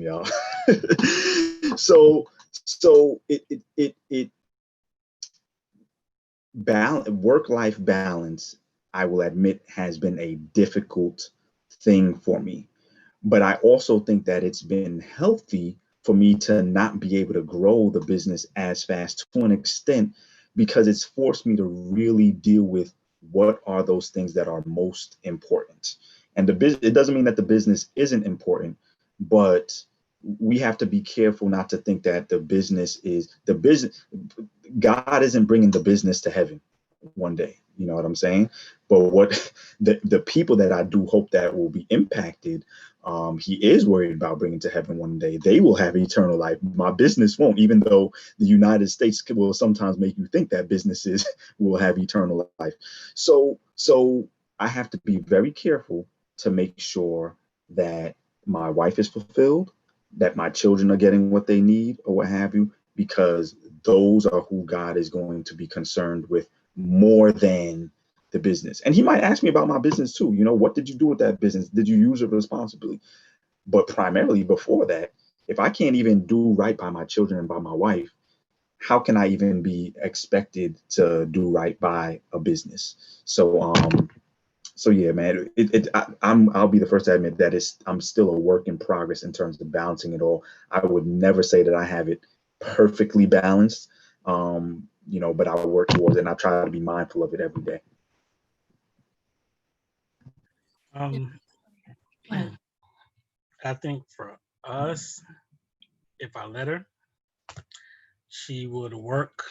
y'all. so it work-life balance, I will admit, has been a difficult thing for me. But I also think that it's been healthy for me to not be able to grow the business as fast to an extent, because it's forced me to really deal with what are those things that are most important. And it doesn't mean that the business isn't important, but we have to be careful not to think that the business. God isn't bringing the business to heaven one day. You know what I'm saying? But what the people that I do hope that will be impacted, he is worried about bringing to heaven one day. They will have eternal life. My business won't, even though the United States will sometimes make you think that businesses will have eternal life. So I have to be very careful to make sure that my wife is fulfilled, that my children are getting what they need or what have you, because those are who God is going to be concerned with more than the business. And he might ask me about my business too. What did you do with that business? Did you use it responsibly? But primarily before that, if I can't even do right by my children and by my wife, how can I even be expected to do right by a business? So yeah, man, I'll be the first to admit that I'm still a work in progress in terms of balancing it all. I would never say that I have it perfectly balanced, but I work towards it, and I try to be mindful of it every day. I think for us, if I let her, she would work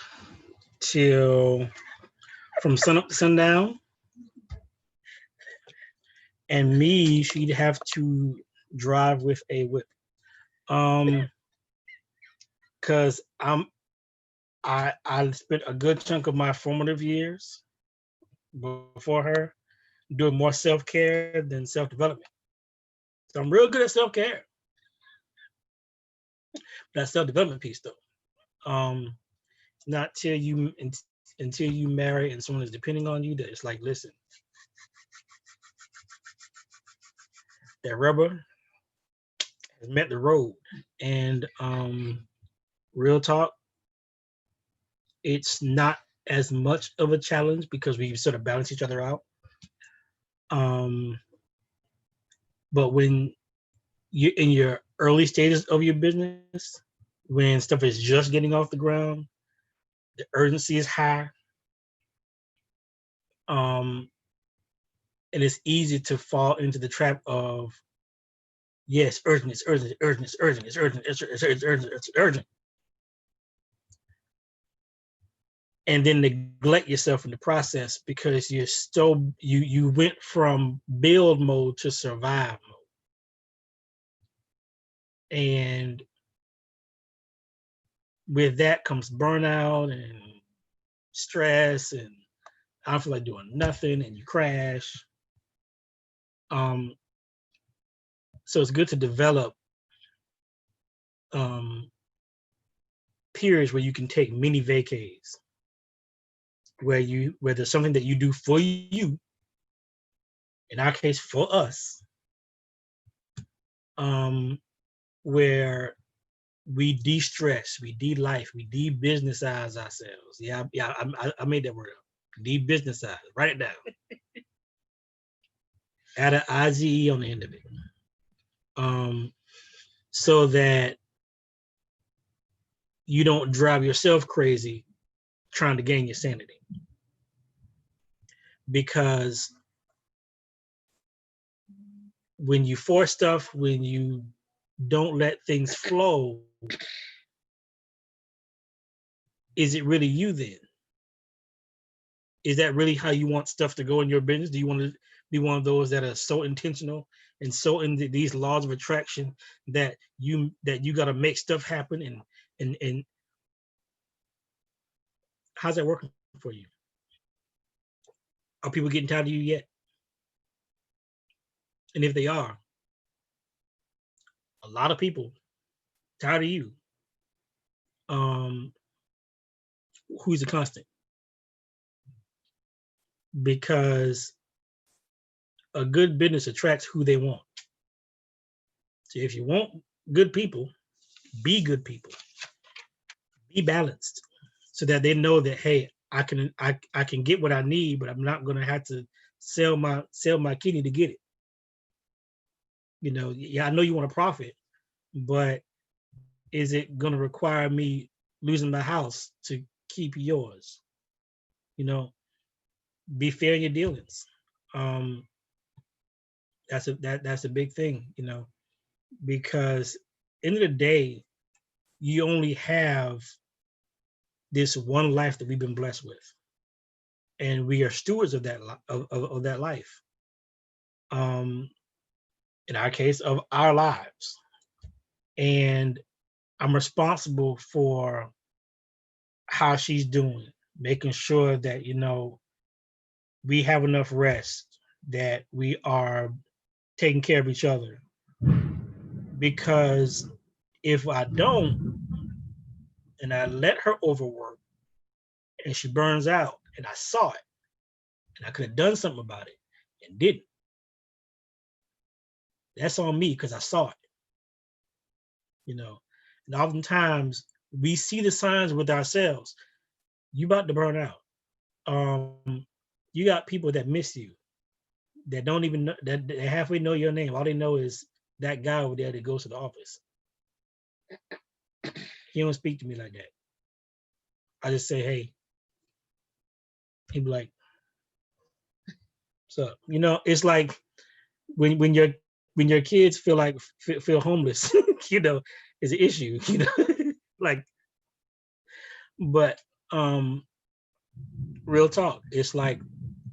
till from sun up to sundown, and me, she'd have to drive with a whip. Cause I spent a good chunk of my formative years before her doing more self-care than self-development. So I'm real good at self-care. That self-development piece though. Not until you marry and someone is depending on you that it's like, listen, that rubber has met the road. And real talk, it's not as much of a challenge because we sort of balance each other out. But when you're in your early stages of your business, when stuff is just getting off the ground, the urgency is high. And it's easy to fall into the trap of, yes, urgent, it's urgent, urgent, it's urgent, it's urgent, it's urgent, it's urgent. And then neglect yourself in the process because you're still you went from build mode to survive mode. And with that comes burnout and stress, and I don't feel like doing nothing, and you crash. So it's good to develop periods where you can take mini vacays, where there's something that you do for you, in our case for us, where we de-stress, we de-life, we de-businessize ourselves. Yeah, I made that word up. De-businessize. Write it down. Add an IZE on the end of it. So that you don't drive yourself crazy trying to gain your sanity. Because when you force stuff, when you don't let things flow, is it really you then? Is that really how you want stuff to go in your business? Do you want to be one of those that are so intentional and so in these laws of attraction that you got to make stuff happen? And how's that working for you? Are people getting tired of you yet? And if they are, a lot of people tired of you. Who's a constant? Because a good business attracts who they want. So if you want good people, be good people. Be balanced, so that they know that, hey, I can get what I need, but I'm not gonna have to sell my kidney to get it. You know, yeah, I know you want to profit, but is it gonna require me losing my house to keep yours? You know, be fair in your dealings. That's a big thing, you know, because end of the day, you only have this one life that we've been blessed with, and we are stewards of that of that life. In our case, of our lives, and I'm responsible for how she's doing, making sure that, you know, we have enough rest, that we are taking care of each other. Because if I don't, and I let her overwork and she burns out, and I saw it, and I could have done something about it and didn't, that's on me because I saw it. You know, and oftentimes we see the signs with ourselves. You about to burn out. You got people that miss you, that don't even know, that they halfway know your name. All they know is that guy over there that goes to the office. He don't speak to me like that. I just say, hey. He'd be like, "So, you know, it's like when your kids feel homeless, you know, is an issue, you know, like." But real talk, it's like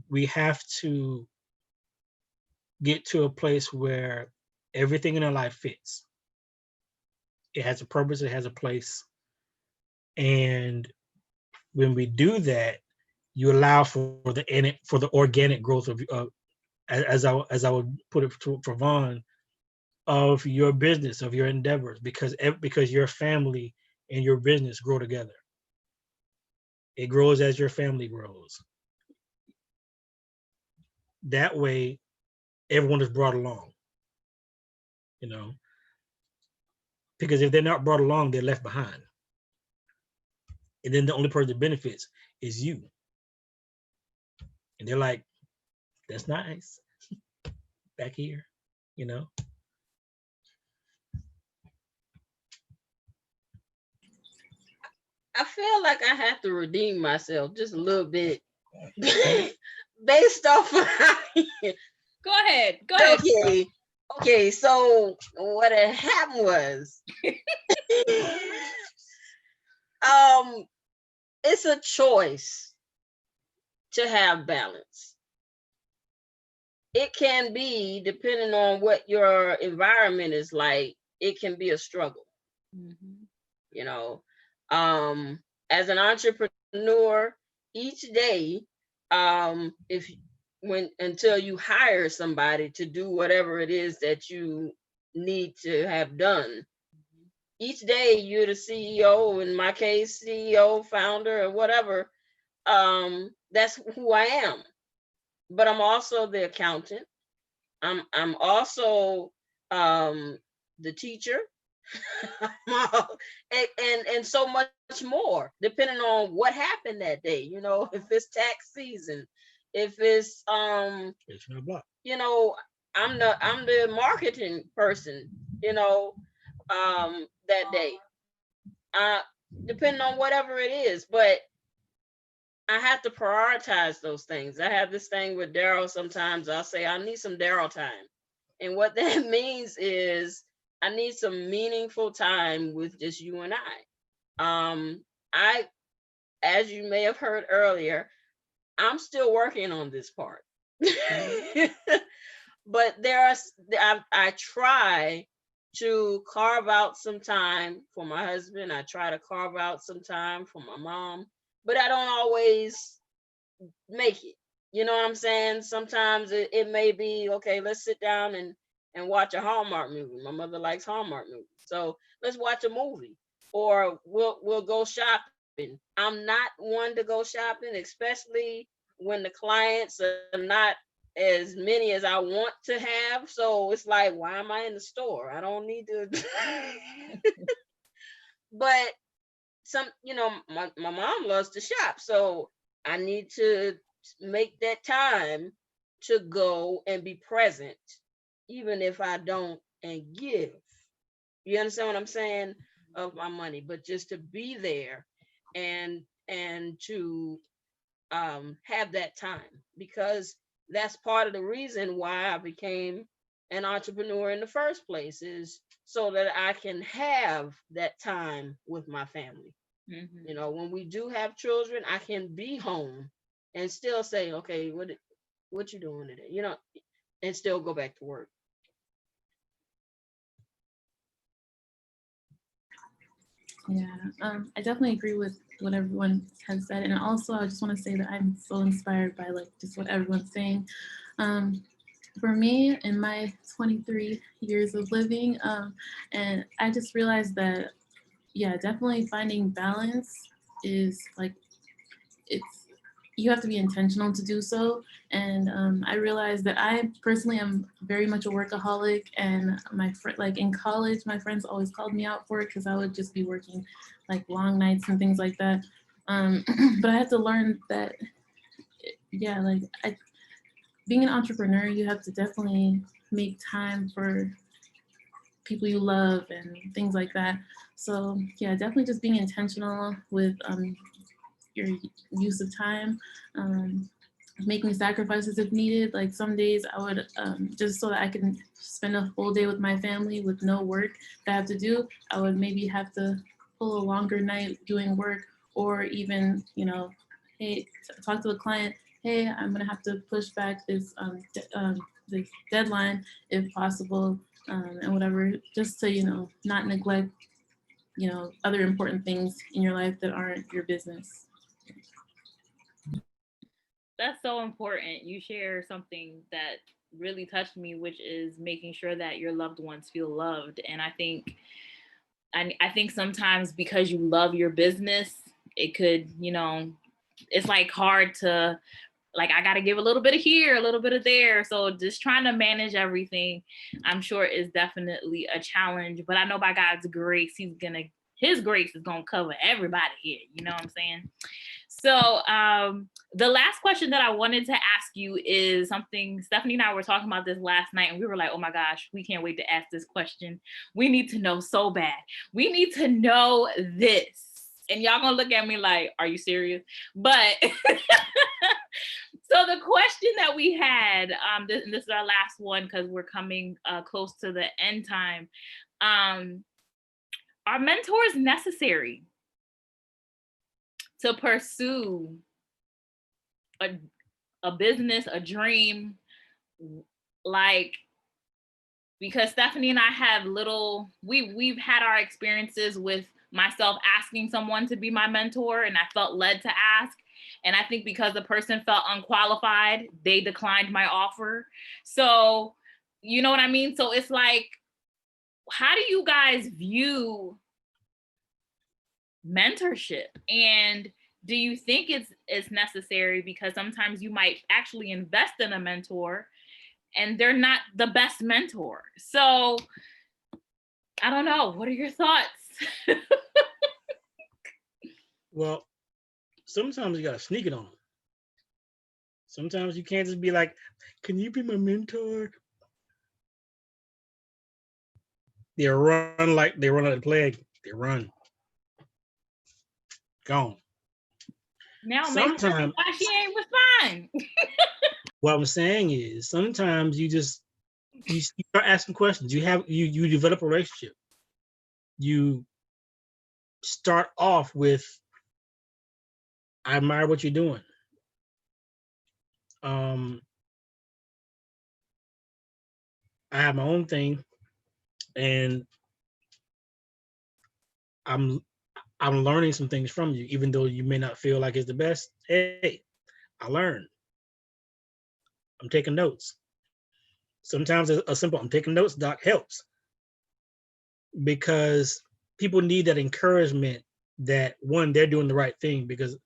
we have to get to a place where everything in our life fits. It has a purpose, it has a place. And when we do that, you allow for the organic growth of as I would put it for Vaughn, of your business, of your endeavors, because your family and your business grow together. It grows as your family grows. That way, everyone is brought along, you know, because if they're not brought along, they're left behind. And then the only person that benefits is you. And they're like, that's nice. Back here, you know. I feel like I have to redeem myself just a little bit based off of Go ahead. Go ahead. Okay, so what had happened was it's a choice to have balance. It can be, depending on what your environment is like, it can be a struggle. Mm-hmm. You know, as an entrepreneur, each day, until you hire somebody to do whatever it is that you need to have done, each day you're the CEO, in my case, CEO, founder, or whatever. That's who I am. But I'm also the accountant. I'm also the teacher. and so much more, depending on what happened that day. You know, if it's tax season, if it's you know, I'm the marketing person, you know, that day. Depending on whatever it is, but I have to prioritize those things. I have this thing with Daryl. Sometimes I'll say I need some Daryl time, and what that means is I need some meaningful time with just you and I, as you may have heard earlier, I'm still working on this part. But I try to carve out some time for my husband. I try to carve out some time for my mom, but I don't always make it. You know what I'm saying? Sometimes it may be, okay, let's sit down and watch a Hallmark movie. My mother likes Hallmark movies. So let's watch a movie, or we'll go shopping. I'm not one to go shopping, especially when the clients are not as many as I want to have. So it's like, why am I in the store? I don't need to. But my mom loves to shop. So I need to make that time to go and be present, even if I don't and give. You understand what I'm saying? Of my money, but just to be there and to have that time, because that's part of the reason why I became an entrepreneur in the first place, is so that I can have that time with my family. Mm-hmm. You know, when we do have children, I can be home and still say, okay, what you doing today? You know, and still go back to work. Yeah, I definitely agree with what everyone has said. And also, I just want to say that I'm so inspired by like just what everyone's saying. For me, in my 23 years of living, and I just realized that, yeah, definitely finding balance is like, you have to be intentional to do so. And I realized that I personally am very much a workaholic, and like in college, my friends always called me out for it because I would just be working like long nights and things like that. But I had to learn that, yeah, like being an entrepreneur, you have to definitely make time for people you love and things like that. So yeah, definitely just being intentional with your use of time, making sacrifices if needed. Like some days I would, just so that I can spend a full day with my family with no work that I have to do, I would maybe have to pull a longer night doing work, or even, you know, hey, talk to the client, hey, I'm gonna have to push back this this deadline if possible, and whatever, just to, not neglect, other important things in your life that aren't your business. That's so important. You share something that really touched me, which is making sure that your loved ones feel loved. And I think sometimes because you love your business, it could, it's like hard to, like, I got to give a little bit of here, a little bit of there. So just trying to manage everything, I'm sure, is definitely a challenge. But I know by God's grace, His grace is going to cover everybody here. You know what I'm saying? So the last question that I wanted to ask you is something Stephanie and I were talking about this last night, and we were like, oh my gosh, we can't wait to ask this question. We need to know so bad. We need to know this. And y'all gonna look at me like, are you serious? But so the question that we had, this is our last one because we're coming close to the end time. Are mentors necessary to pursue a business, a dream? Like, because Stephanie and I have we've had our experiences with myself asking someone to be my mentor, and I felt led to ask. And I think because the person felt unqualified, they declined my offer. So, you know what I mean? So it's like, how do you guys view mentorship? And do you think it's necessary? Because sometimes you might actually invest in a mentor and they're not the best mentor. So I don't know. What are your thoughts? Well, sometimes you gotta sneak it on them. Sometimes you can't just be like, can you be my mentor? They run like the plague. They run. Gone. Now, sometimes why she ain't respond? What I'm saying is sometimes you start asking questions. You develop a relationship. You start off with, I admire what you're doing. I have my own thing, and I'm learning some things from you, even though you may not feel like it's the best. Hey, I learned. I'm taking notes. Sometimes a simple "I'm taking notes, Doc" helps, because people need that encouragement that, one, they're doing the right thing, because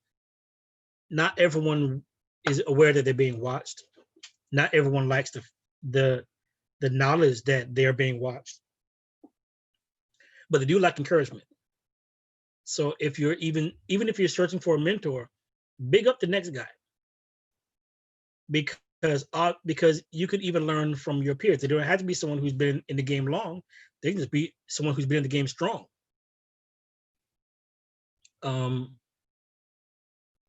not everyone is aware that they're being watched. Not everyone likes the knowledge that they're being watched, but they do like encouragement. So if you're even if you're searching for a mentor, big up the next guy, because you could even learn from your peers. They don't have to be someone who's been in the game long. They can just be someone who's been in the game strong.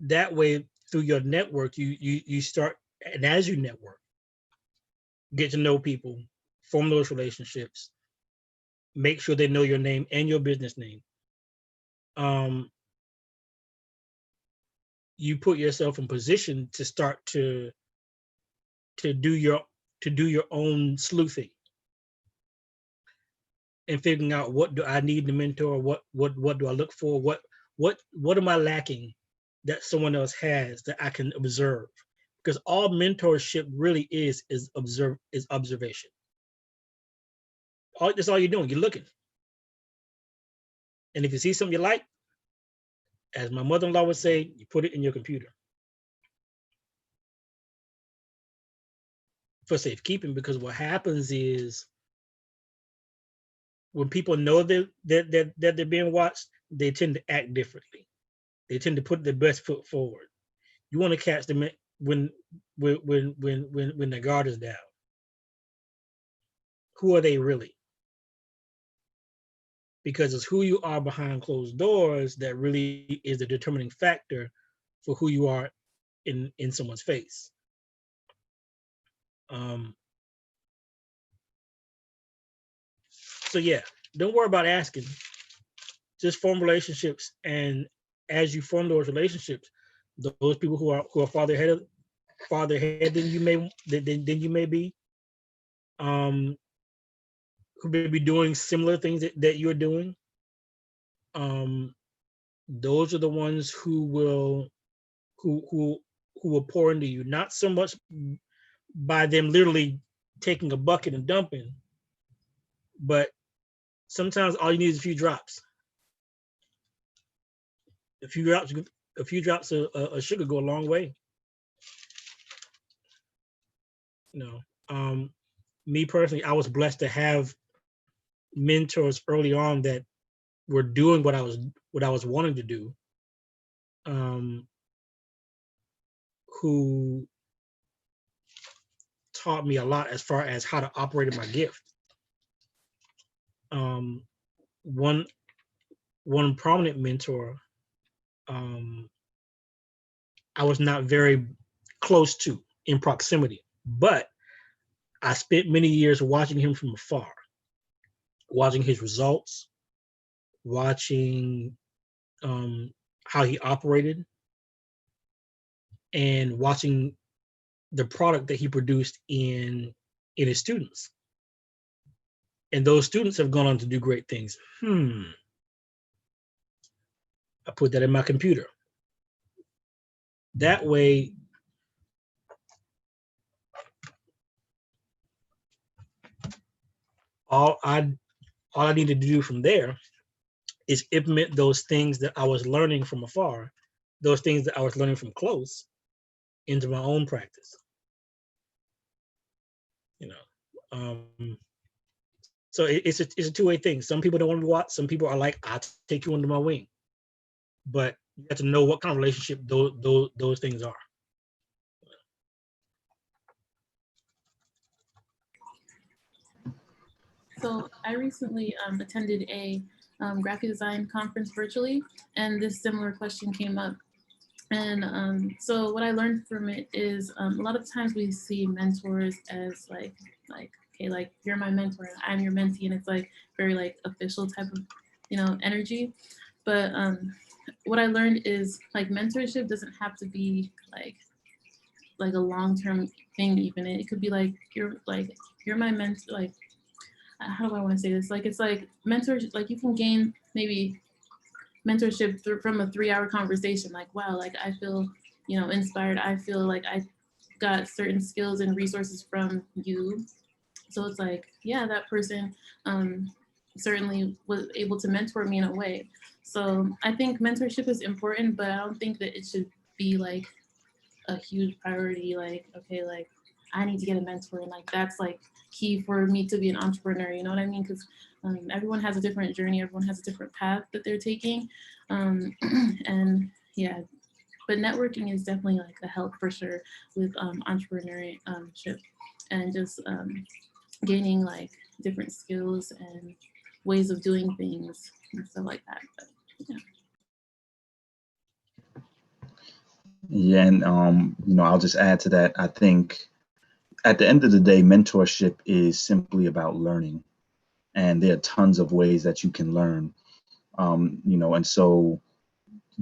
That way, through your network, you start, and as you network, get to know people, form those relationships, make sure they know your name and your business name. You put yourself in position to start to do your own sleuthing and figuring out, what do I need in a mentor? What do I look for? What am I lacking that someone else has that I can observe? Because all mentorship really is observation. That's all you're doing. You're looking. And if you see something you like, as my mother-in-law would say, you put it in your computer for safekeeping. Because what happens is, when people know that they're being watched, they tend to act differently. They tend to put their best foot forward. You want to catch them when the guard is down. Who are they really? Because it's who you are behind closed doors that really is the determining factor for who you are in someone's face. So yeah, don't worry about asking. Just form relationships, and as you form those relationships, those people who are farther ahead than you may be, who may be doing similar things that you're doing. Those are the ones who will pour into you, not so much by them literally taking a bucket and dumping, but sometimes all you need is a few drops. A few drops of sugar go a long way. Me personally, I was blessed to have mentors early on that were doing what I was wanting to do, who taught me a lot as far as how to operate in my gift. One prominent mentor, I was not very close to in proximity, but I spent many years watching him from afar, watching his results, watching how he operated, and watching the product that he produced in his students. And those students have gone on to do great things. I put that in my computer. That way, all I needed to do from there is implement those things that I was learning from afar, those things that I was learning from close, into my own practice. So it's a two-way thing. Some people don't want to be watched. Some people are like, I'll take you under my wing. But you have to know what kind of relationship those things are. So I recently attended a graphic design conference virtually, and this similar question came up. And so what I learned from it is a lot of times we see mentors as like, okay, like you're my mentor, and I'm your mentee, and it's like very like official type of, energy. But what I learned is like mentorship doesn't have to be like a long-term thing. Even it could be like you're my mentor. Like, how do I want to say this? Like, it's like mentorship. Like, you can gain maybe mentorship from a 3-hour conversation. Like, wow, like I feel inspired. I feel like I got certain skills and resources from you. So it's like, yeah, that person certainly was able to mentor me in a way. So I think mentorship is important, but I don't think that it should be like a huge priority. Like, okay, like I need to get a mentor, and like that's like key for me to be an entrepreneur. You know what I mean? Because everyone has a different journey. Everyone has a different path that they're taking, and yeah. But networking is definitely like a help for sure with entrepreneurship, and just gaining like different skills and ways of doing things and stuff like that. But, yeah. Yeah, and I'll just add to that. I think at the end of the day, mentorship is simply about learning, and there are tons of ways that you can learn. And so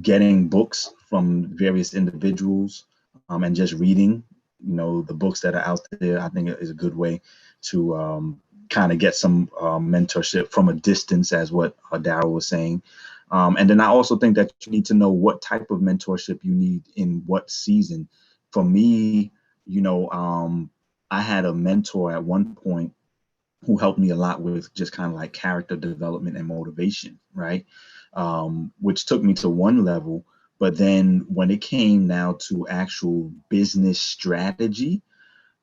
getting books from various individuals and just reading, the books that are out there, I think is a good way to kind of get some mentorship from a distance, as what Daryl was saying. And then I also think that you need to know what type of mentorship you need in what season. For me, I had a mentor at one point who helped me a lot with just kind of like character development and motivation, right? Which took me to one level. But then when it came now to actual business strategy,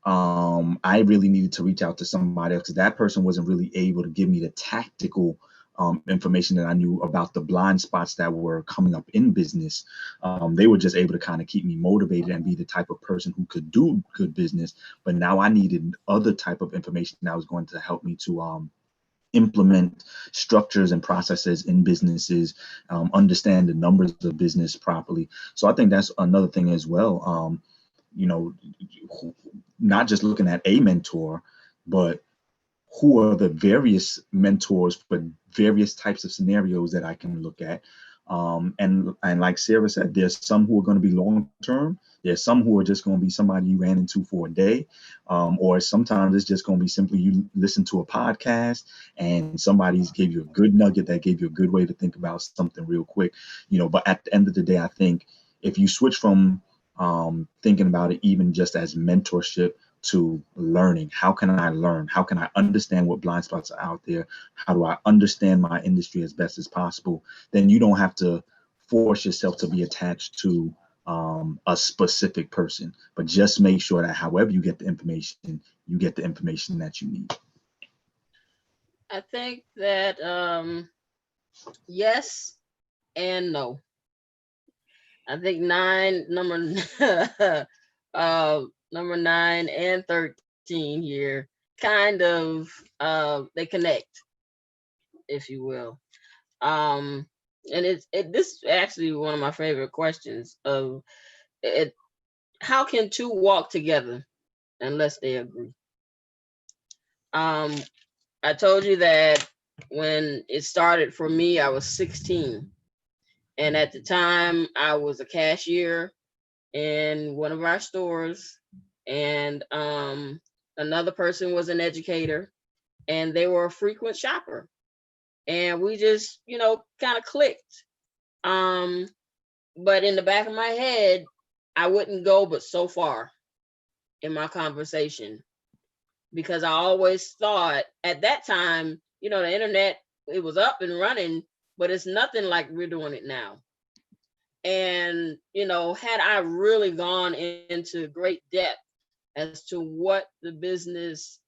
I really needed to reach out to somebody else, because that person wasn't really able to give me the tactical information that I knew about the blind spots that were coming up in business. They were just able to kind of keep me motivated and be the type of person who could do good business. But now I needed other type of information that was going to help me to implement structures and processes in businesses, understand the numbers of business properly. So I think that's another thing as well. Not just looking at a mentor, but who are the various mentors for various types of scenarios that I can look at. And like Sarah said, there's some who are going to be long term. There's some who are just going to be somebody you ran into for a day, or sometimes it's just going to be simply you listen to a podcast and somebody's gave you a good nugget that gave you a good way to think about something real quick, But at the end of the day, I think if you switch from thinking about it even just as mentorship to learning, how can I learn? How can I understand what blind spots are out there? How do I understand my industry as best as possible? Then you don't have to force yourself to be attached to a specific person, but just make sure that however you get the information that you need. I think that yes and no. I think number 9 and 13 here kind of they connect, if you will. And this is actually one of my favorite questions of it. How can two walk together unless they agree? I told you that when it started for me, I was 16. And at the time, I was a cashier in one of our stores. And another person was an educator. And they were a frequent shopper. And we just, kind of clicked. But in the back of my head, I wouldn't go but so far in my conversation. Because I always thought at that time, the internet, it was up and running, but it's nothing like we're doing it now. And, had I really gone into great depth as to what the business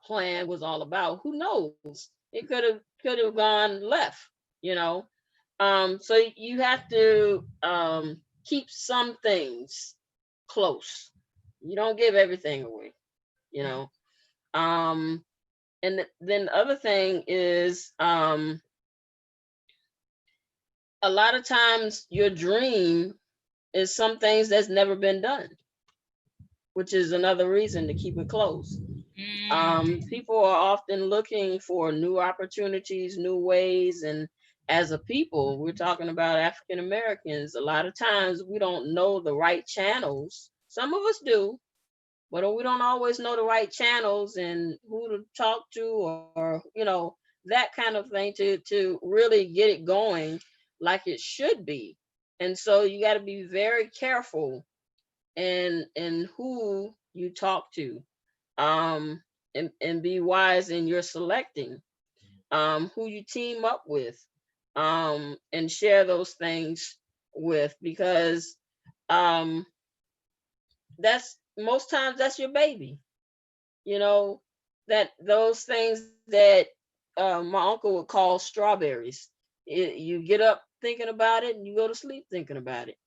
plan was all about, who knows? It could have gone left, So you have to keep some things close. You don't give everything away, And then the other thing is, a lot of times your dream is some things that's never been done, which is another reason to keep it close. People are often looking for new opportunities, new ways, and as a people, we're talking about African Americans. A lot of times we don't know the right channels. Some of us do, but we don't always know the right channels and who to talk to, or that kind of thing to really get it going like it should be. And so you got to be very careful in who you talk to, and be wise in your selecting who you team up with, and share those things with, because that's most times that's your baby. That those things that my uncle would call strawberries. You get up thinking about it and you go to sleep thinking about it.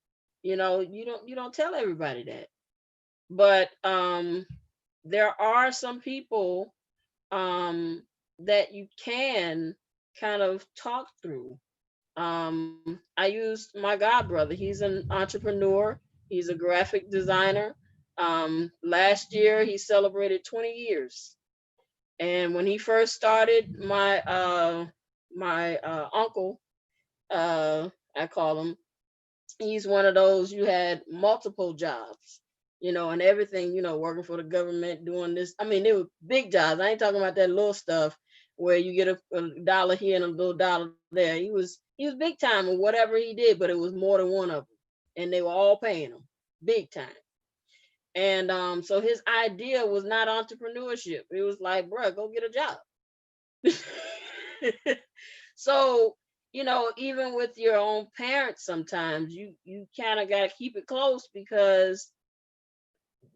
You don't tell everybody that. But there are some people that you can kind of talk through. I used my god brother. He's an entrepreneur. He's a graphic designer. Last year he celebrated 20 years. And when he first started, my uncle, I call him, he's one of those, you had multiple jobs, and everything, working for the government, doing this. I mean, they were big jobs. I ain't talking about that little stuff where you get a dollar here and a little dollar there. He was big time in whatever he did, but it was more than one of them. And they were all paying him big time. And so his idea was not entrepreneurship. It was like, bro, go get a job. So, even with your own parents, sometimes you kind of got to keep it close, because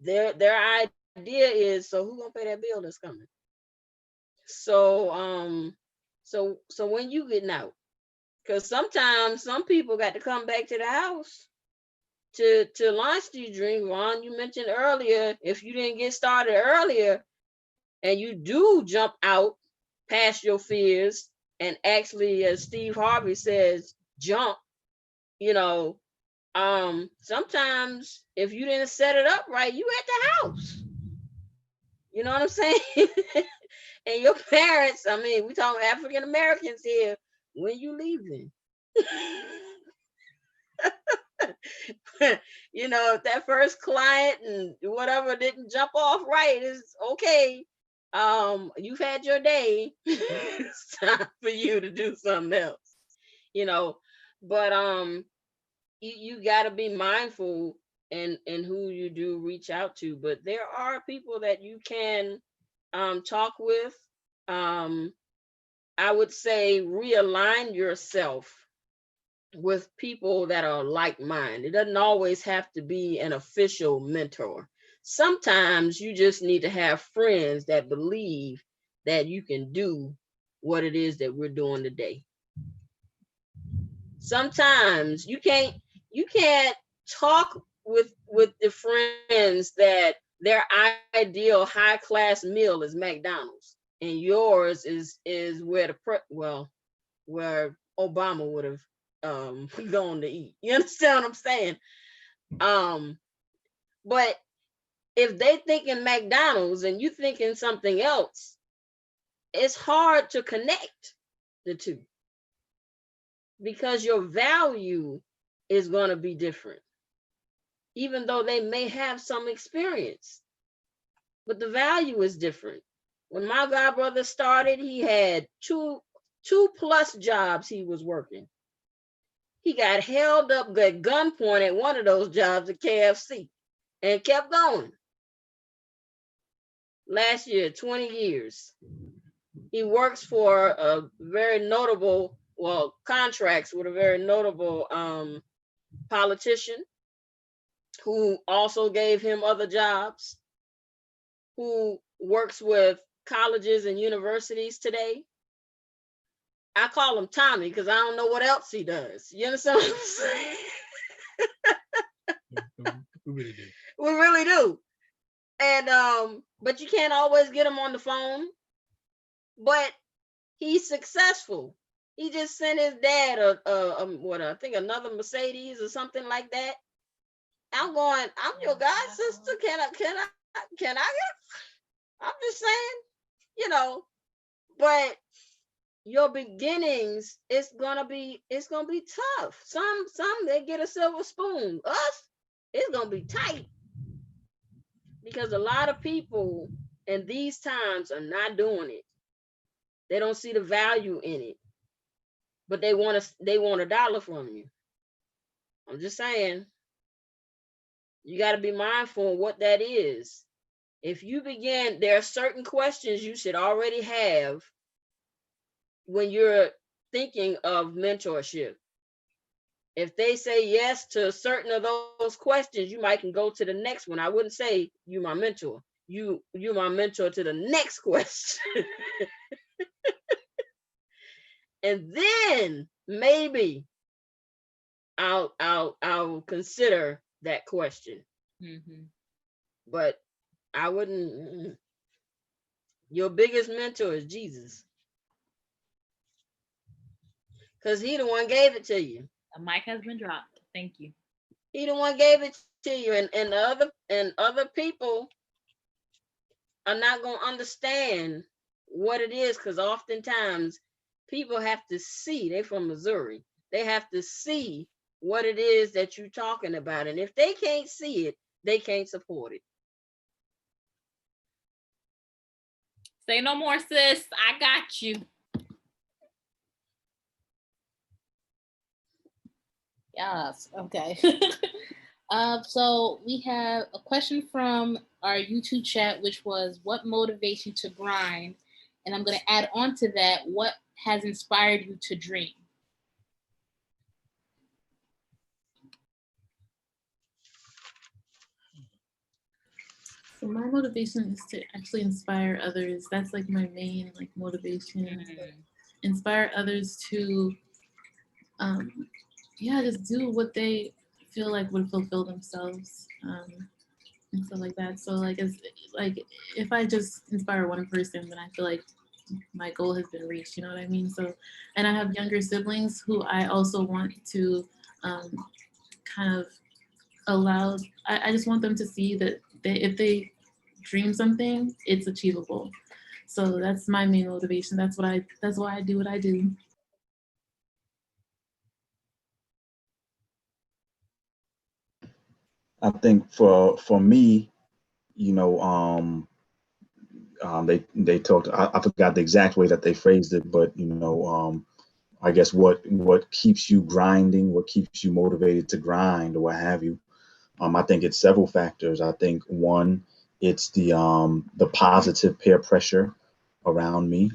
their idea is, so who gonna pay that bill that's coming? So so when you getting out, because sometimes some people got to come back to the house to launch these dreams. Vaughn, you mentioned earlier, if you didn't get started earlier and you do jump out past your fears and actually, as Steve Harvey says, jump, sometimes if you didn't set it up right, you at the house. You know what I'm saying? And your parents, I mean, we talking African Americans here, when you leaving? You know, if that first client and whatever didn't jump off right, is okay. You've had your day. It's time for you to do something else, you know. But you got to be mindful in who you do reach out to. But there are people that you can talk with. I would say realign yourself with people that are like-minded. It doesn't always have to be an official mentor. Sometimes you just need to have friends that believe that you can do what it is that we're doing today. Sometimes you can't talk with the friends that their ideal high-class meal is McDonald's and yours is where where Obama would have gone to eat. You understand what I'm saying? But if they thinking McDonald's and you thinking something else, it's hard to connect the two because your value is going to be different, even though they may have some experience, but the value is different. When my godbrother started, he had two plus jobs he was working. He got held up at gunpoint at one of those jobs at KFC and kept going. Last year, 20 years. He works for a very notable, contracts with a very notable politician who also gave him other jobs, who works with colleges and universities today. I call him Tommy because I don't know what else he does. You understand what I'm saying? We really do. We really do. And but you can't always get him on the phone. But he's successful. He just sent his dad I think another Mercedes or something like that. I'm your god sister. Can I get? I'm just saying, you know, but your beginnings, it's gonna be tough. Some they get a silver spoon. Us, it's gonna be tight because a lot of people in these times are not doing it. They don't see the value in it, but they want $1 from you. I'm just saying, you got to be mindful of what that is. If you begin, there are certain questions you should already have when you're thinking of mentorship. If they say yes to certain of those questions, you might can go to the next one. I wouldn't say you're my mentor. You're my mentor to the next question. And then maybe I'll consider that question. Mm-hmm. But I wouldn't. Your biggest mentor is Jesus, because he the one gave it to you. The mic has been dropped. Thank you. He the one gave it to you, and other people are not gonna understand what it is, because oftentimes people have to see. They're from Missouri. They have to see what it is that you're talking about, and if they can't see it, they can't support it. Say no more, sis. I got you. Yes. Okay. So we have a question from our YouTube chat, which was, what motivates you to grind? And I'm going to add on to that, what has inspired you to dream? So my motivation is to actually inspire others. That's like my main motivation. Mm-hmm. Inspire others to just do what they feel like would fulfill themselves, and stuff like that. So if I just inspire one person, then I feel like my goal has been reached, you know what I mean? So, and I have younger siblings who I also want to kind of allow, I just want them to see that if they dream something, it's achievable. So that's my main motivation. That's why I do what I do. I think for me, you know, they talked. I forgot the exact way that they phrased it, but you know, I guess what keeps you grinding, what keeps you motivated to grind, or what have you. I think it's several factors. I think one, it's the positive peer pressure around me,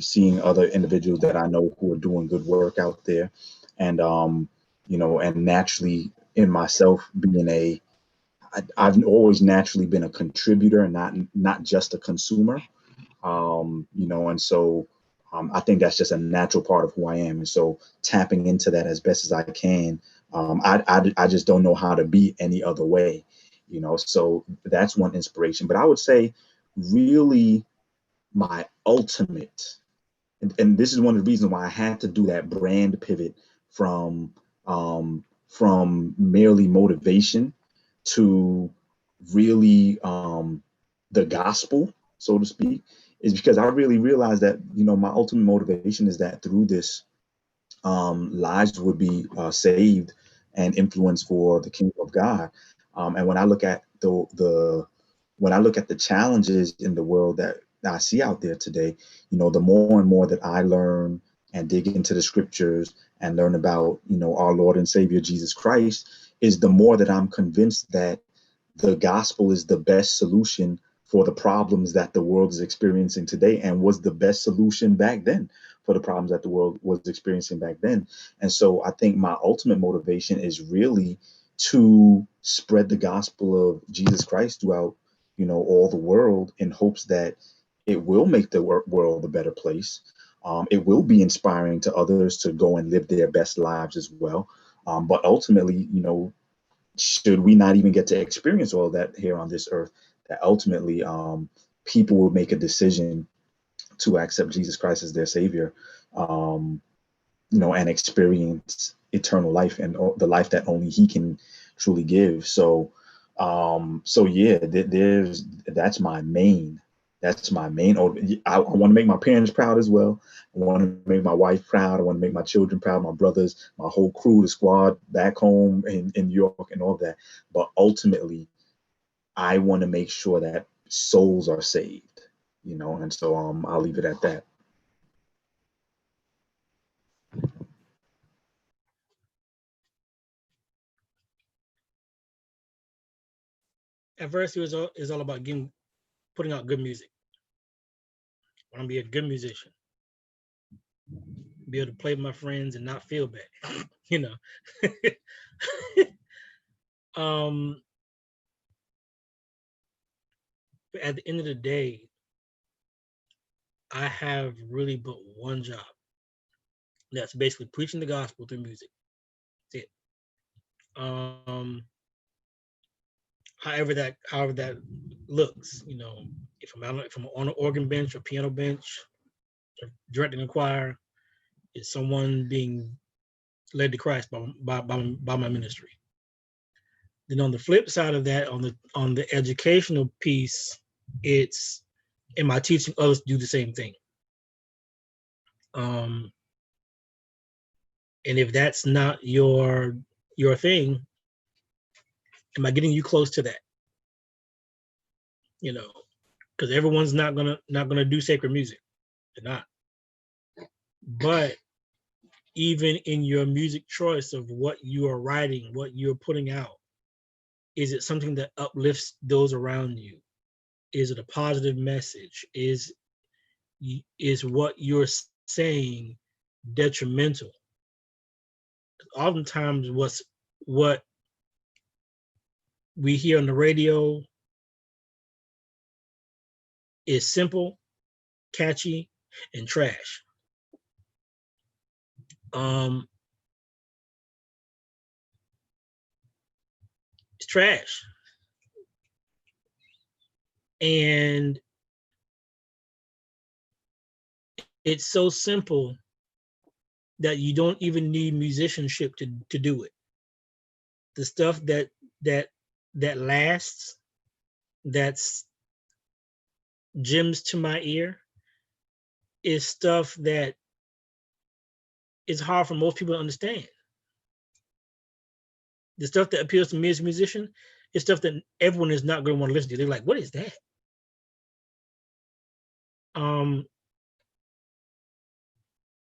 seeing other individuals that I know who are doing good work out there, and you know, and naturally in myself being I've always naturally been a contributor and not just a consumer. You know, and so I think that's just a natural part of who I am. And so tapping into that as best as I can, I just don't know how to be any other way, you know, so that's one inspiration. But I would say really my ultimate, and this is one of the reasons why I had to do that brand pivot from merely motivation to really the gospel, so to speak, is because I really realized that, you know, my ultimate motivation is that through this, lives would be saved and influenced for the kingdom of God. And when I look at the when I look at the challenges in the world that I see out there today, you know, the more and more that I learn and dig into the scriptures and learn about, you know, our Lord and Savior Jesus Christ, is the more that I'm convinced that the gospel is the best solution for the problems that the world is experiencing today, and was the best solution back then for the problems that the world was experiencing back then. And so I think my ultimate motivation is really to spread the gospel of Jesus Christ throughout, you know, all the world, in hopes that it will make the world a better place. It will be inspiring to others to go and live their best lives as well. But ultimately, you know, should we not even get to experience all that here on this earth, that ultimately people will make a decision to accept Jesus Christ as their savior, you know, and experience eternal life and the life that only he can truly give. So so yeah, there's that's my main. I want to make my parents proud as well. I want to make my wife proud. I want to make my children proud, my brothers, my whole crew, the squad back home in New York and all that. But ultimately, I want to make sure that souls are saved, you know, and so I'll leave it at that. At first, it's all about putting out good music. I want to be a good musician, be able to play with my friends and not feel bad, you know. But at the end of the day, I have really but one job. That's basically preaching the gospel through music. That's it. However that looks, you know, if I'm on an organ bench or piano bench, or directing a choir, it's someone being led to Christ by my ministry. Then on the flip side of that, on the educational piece, it's, am I teaching others to do the same thing? And if that's not your thing, am I getting you close to that? You know, because everyone's not gonna do sacred music. They're not. But even in your music choice of what you are writing, what you're putting out, is it something that uplifts those around you? Is it a positive message? Is what you're saying detrimental? Oftentimes what we hear on the radio is simple, catchy, and trash. It's trash. And it's so simple that you don't even need musicianship to do it. The stuff that lasts, that's gems to my ear, is stuff that is hard for most people to understand. The stuff that appeals to me as a musician it's stuff that everyone is not going to want to listen to. They're like, what is that?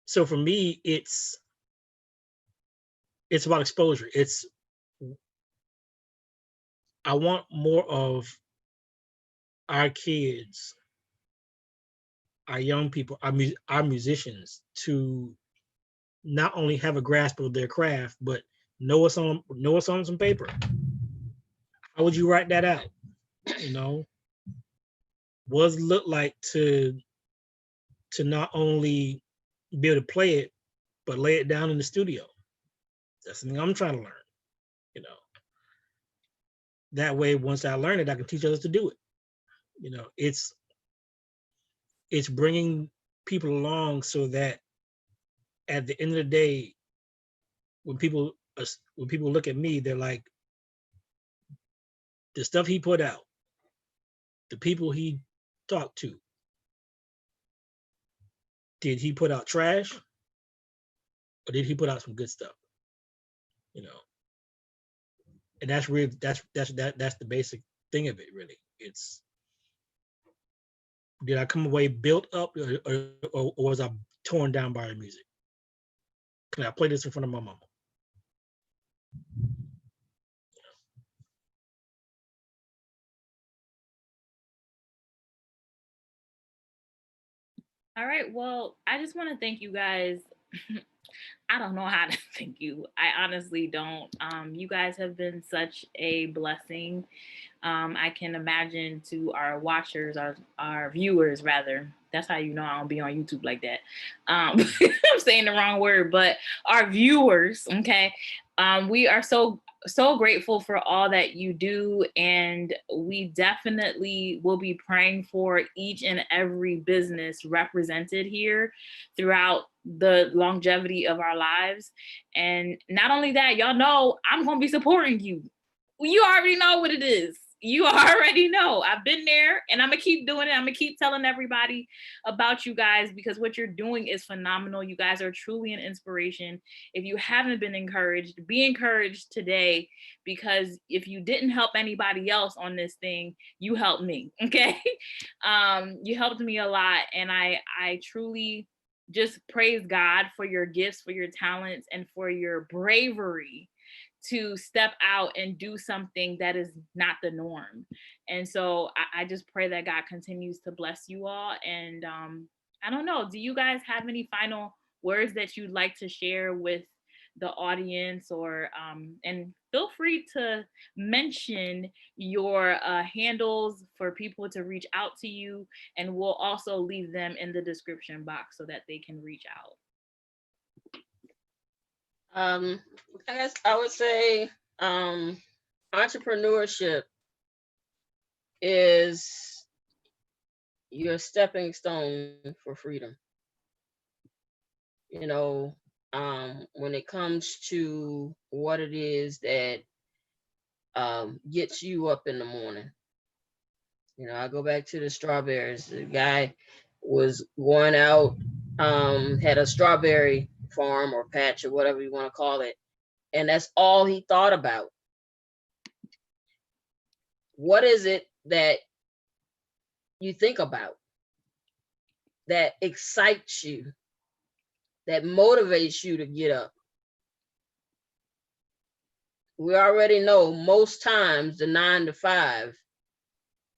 So for me, it's about exposure. I want more of our kids, our young people, our musicians to not only have a grasp of their craft, but know what's on some paper. How would you write that out? You know, what does it look like to not only be able to play it, but lay it down in the studio? That's something I'm trying to learn. You know, that way, once I learn it, I can teach others to do it. You know, it's bringing people along so that at the end of the day, when people look at me, they're like, the stuff he put out, the people he talked to, did he put out trash or did he put out some good stuff? You know, and that's really that's the basic thing of it. Really, it's, did I come away built up or was I torn down by the music? Can I play this in front of my mama? All right. Well, I just want to thank you guys. I don't know how to thank you. I honestly don't. You guys have been such a blessing. I can imagine to our watchers, our viewers, rather. That's how you know I don't be on YouTube like that. I'm saying the wrong word, but our viewers, okay? We are so grateful for all that you do, and we definitely will be praying for each and every business represented here throughout the longevity of our lives. And not only that, y'all know I'm gonna be supporting you. You already know what it is. You already know. I've been there, and I'm gonna keep doing it. I'm gonna keep telling everybody about you guys, because what you're doing is phenomenal. You guys are truly an inspiration. If you haven't been encouraged, be encouraged today, because if you didn't help anybody else on this thing, you helped me. Okay. You helped me a lot, and I truly just praise God for your gifts, for your talents, and for your bravery to step out and do something that is not the norm. And so I just pray that God continues to bless you all. And I don't know, do you guys have any final words that you'd like to share with the audience, or and feel free to mention your handles for people to reach out to you, and we'll also leave them in the description box so that they can reach out. I guess I would say entrepreneurship is your stepping stone for freedom. You know, when it comes to what it is that gets you up in the morning. You know, I go back to the strawberries. The guy was going out, had a strawberry farm or patch or whatever you want to call it, and that's all he thought about. What is it that you think about that excites you, that motivates you to get up? We already know most times the 9 to 5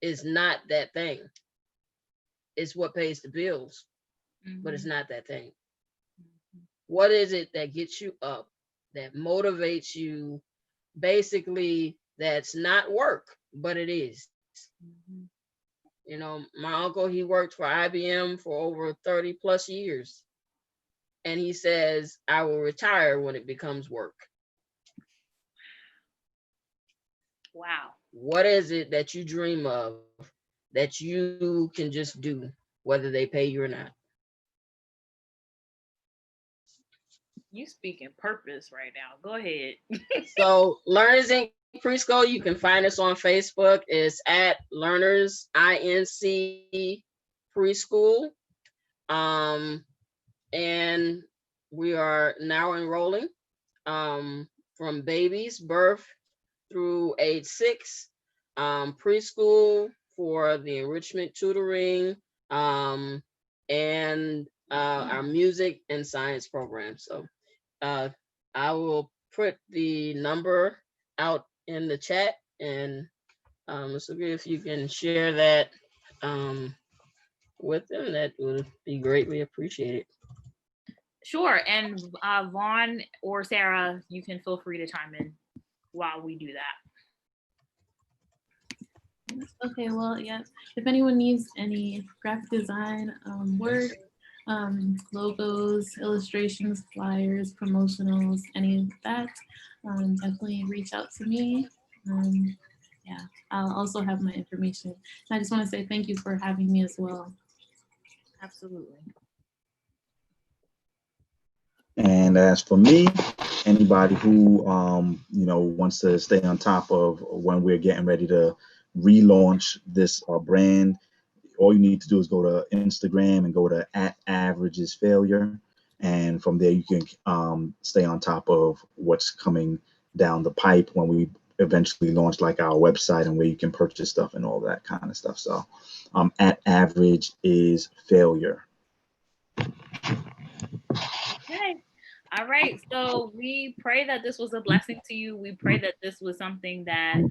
is not that thing. It's what pays the bills, but it's not that thing. What is it that gets you up, that motivates you? Basically, that's not work, but it is. You know, my uncle, he worked for IBM for over 30 plus years. And he says, I will retire when it becomes work. Wow. What is it that you dream of that you can just do, whether they pay you or not? You speaking purpose right now. Go ahead. So Learners Inc. Preschool, you can find us on Facebook. It's at Learners INC Preschool. And we are now enrolling from babies, birth through age 6, preschool for the enrichment tutoring, and our music and science program. So I will put the number out in the chat, and so if you can share that with them, that would be greatly appreciated. Sure. And Vaughn or Sarah, you can feel free to chime in while we do that. Okay, well, yeah, if anyone needs any graphic design work, logos, illustrations, flyers, promotionals, any of that, definitely reach out to me. Yeah, I'll also have my information. And I just want to say thank you for having me as well. Absolutely. And as for me, anybody who wants to stay on top of when we're getting ready to relaunch this brand, all you need to do is go to Instagram and go to @averagesfailure, and from there you can stay on top of what's coming down the pipe when we eventually launch, like our website and where you can purchase stuff and all that kind of stuff. So @averagesfailure. Okay. All right. So we pray that this was a blessing to you. We pray that this was something that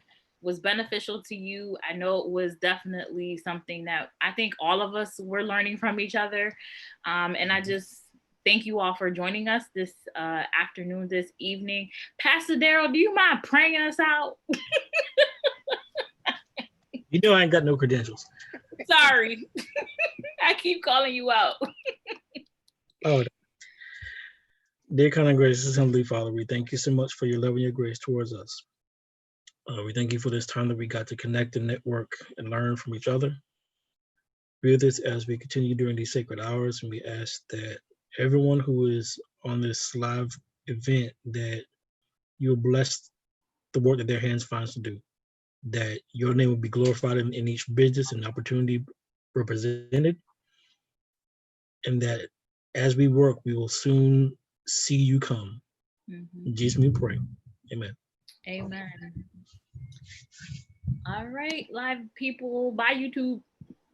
was beneficial to you. I know it was definitely something that I think all of us were learning from each other. And I just thank you all for joining us this afternoon, this evening. Pastor Daryl, do you mind praying us out? You know I ain't got no credentials. Sorry. I keep calling you out. Oh, dear kind and gracious Heavenly Father, we thank you so much for your love and your grace towards us. We thank you for this time that we got to connect and network and learn from each other. Be with us as we continue during these sacred hours, and we ask that everyone who is on this live event, that you'll bless the work that their hands finds to do, that your name will be glorified in each business and opportunity represented, and that as we work, we will soon see you come. Mm-hmm. In Jesus' name we pray. Amen. Amen. All right, live people. Bye, YouTube.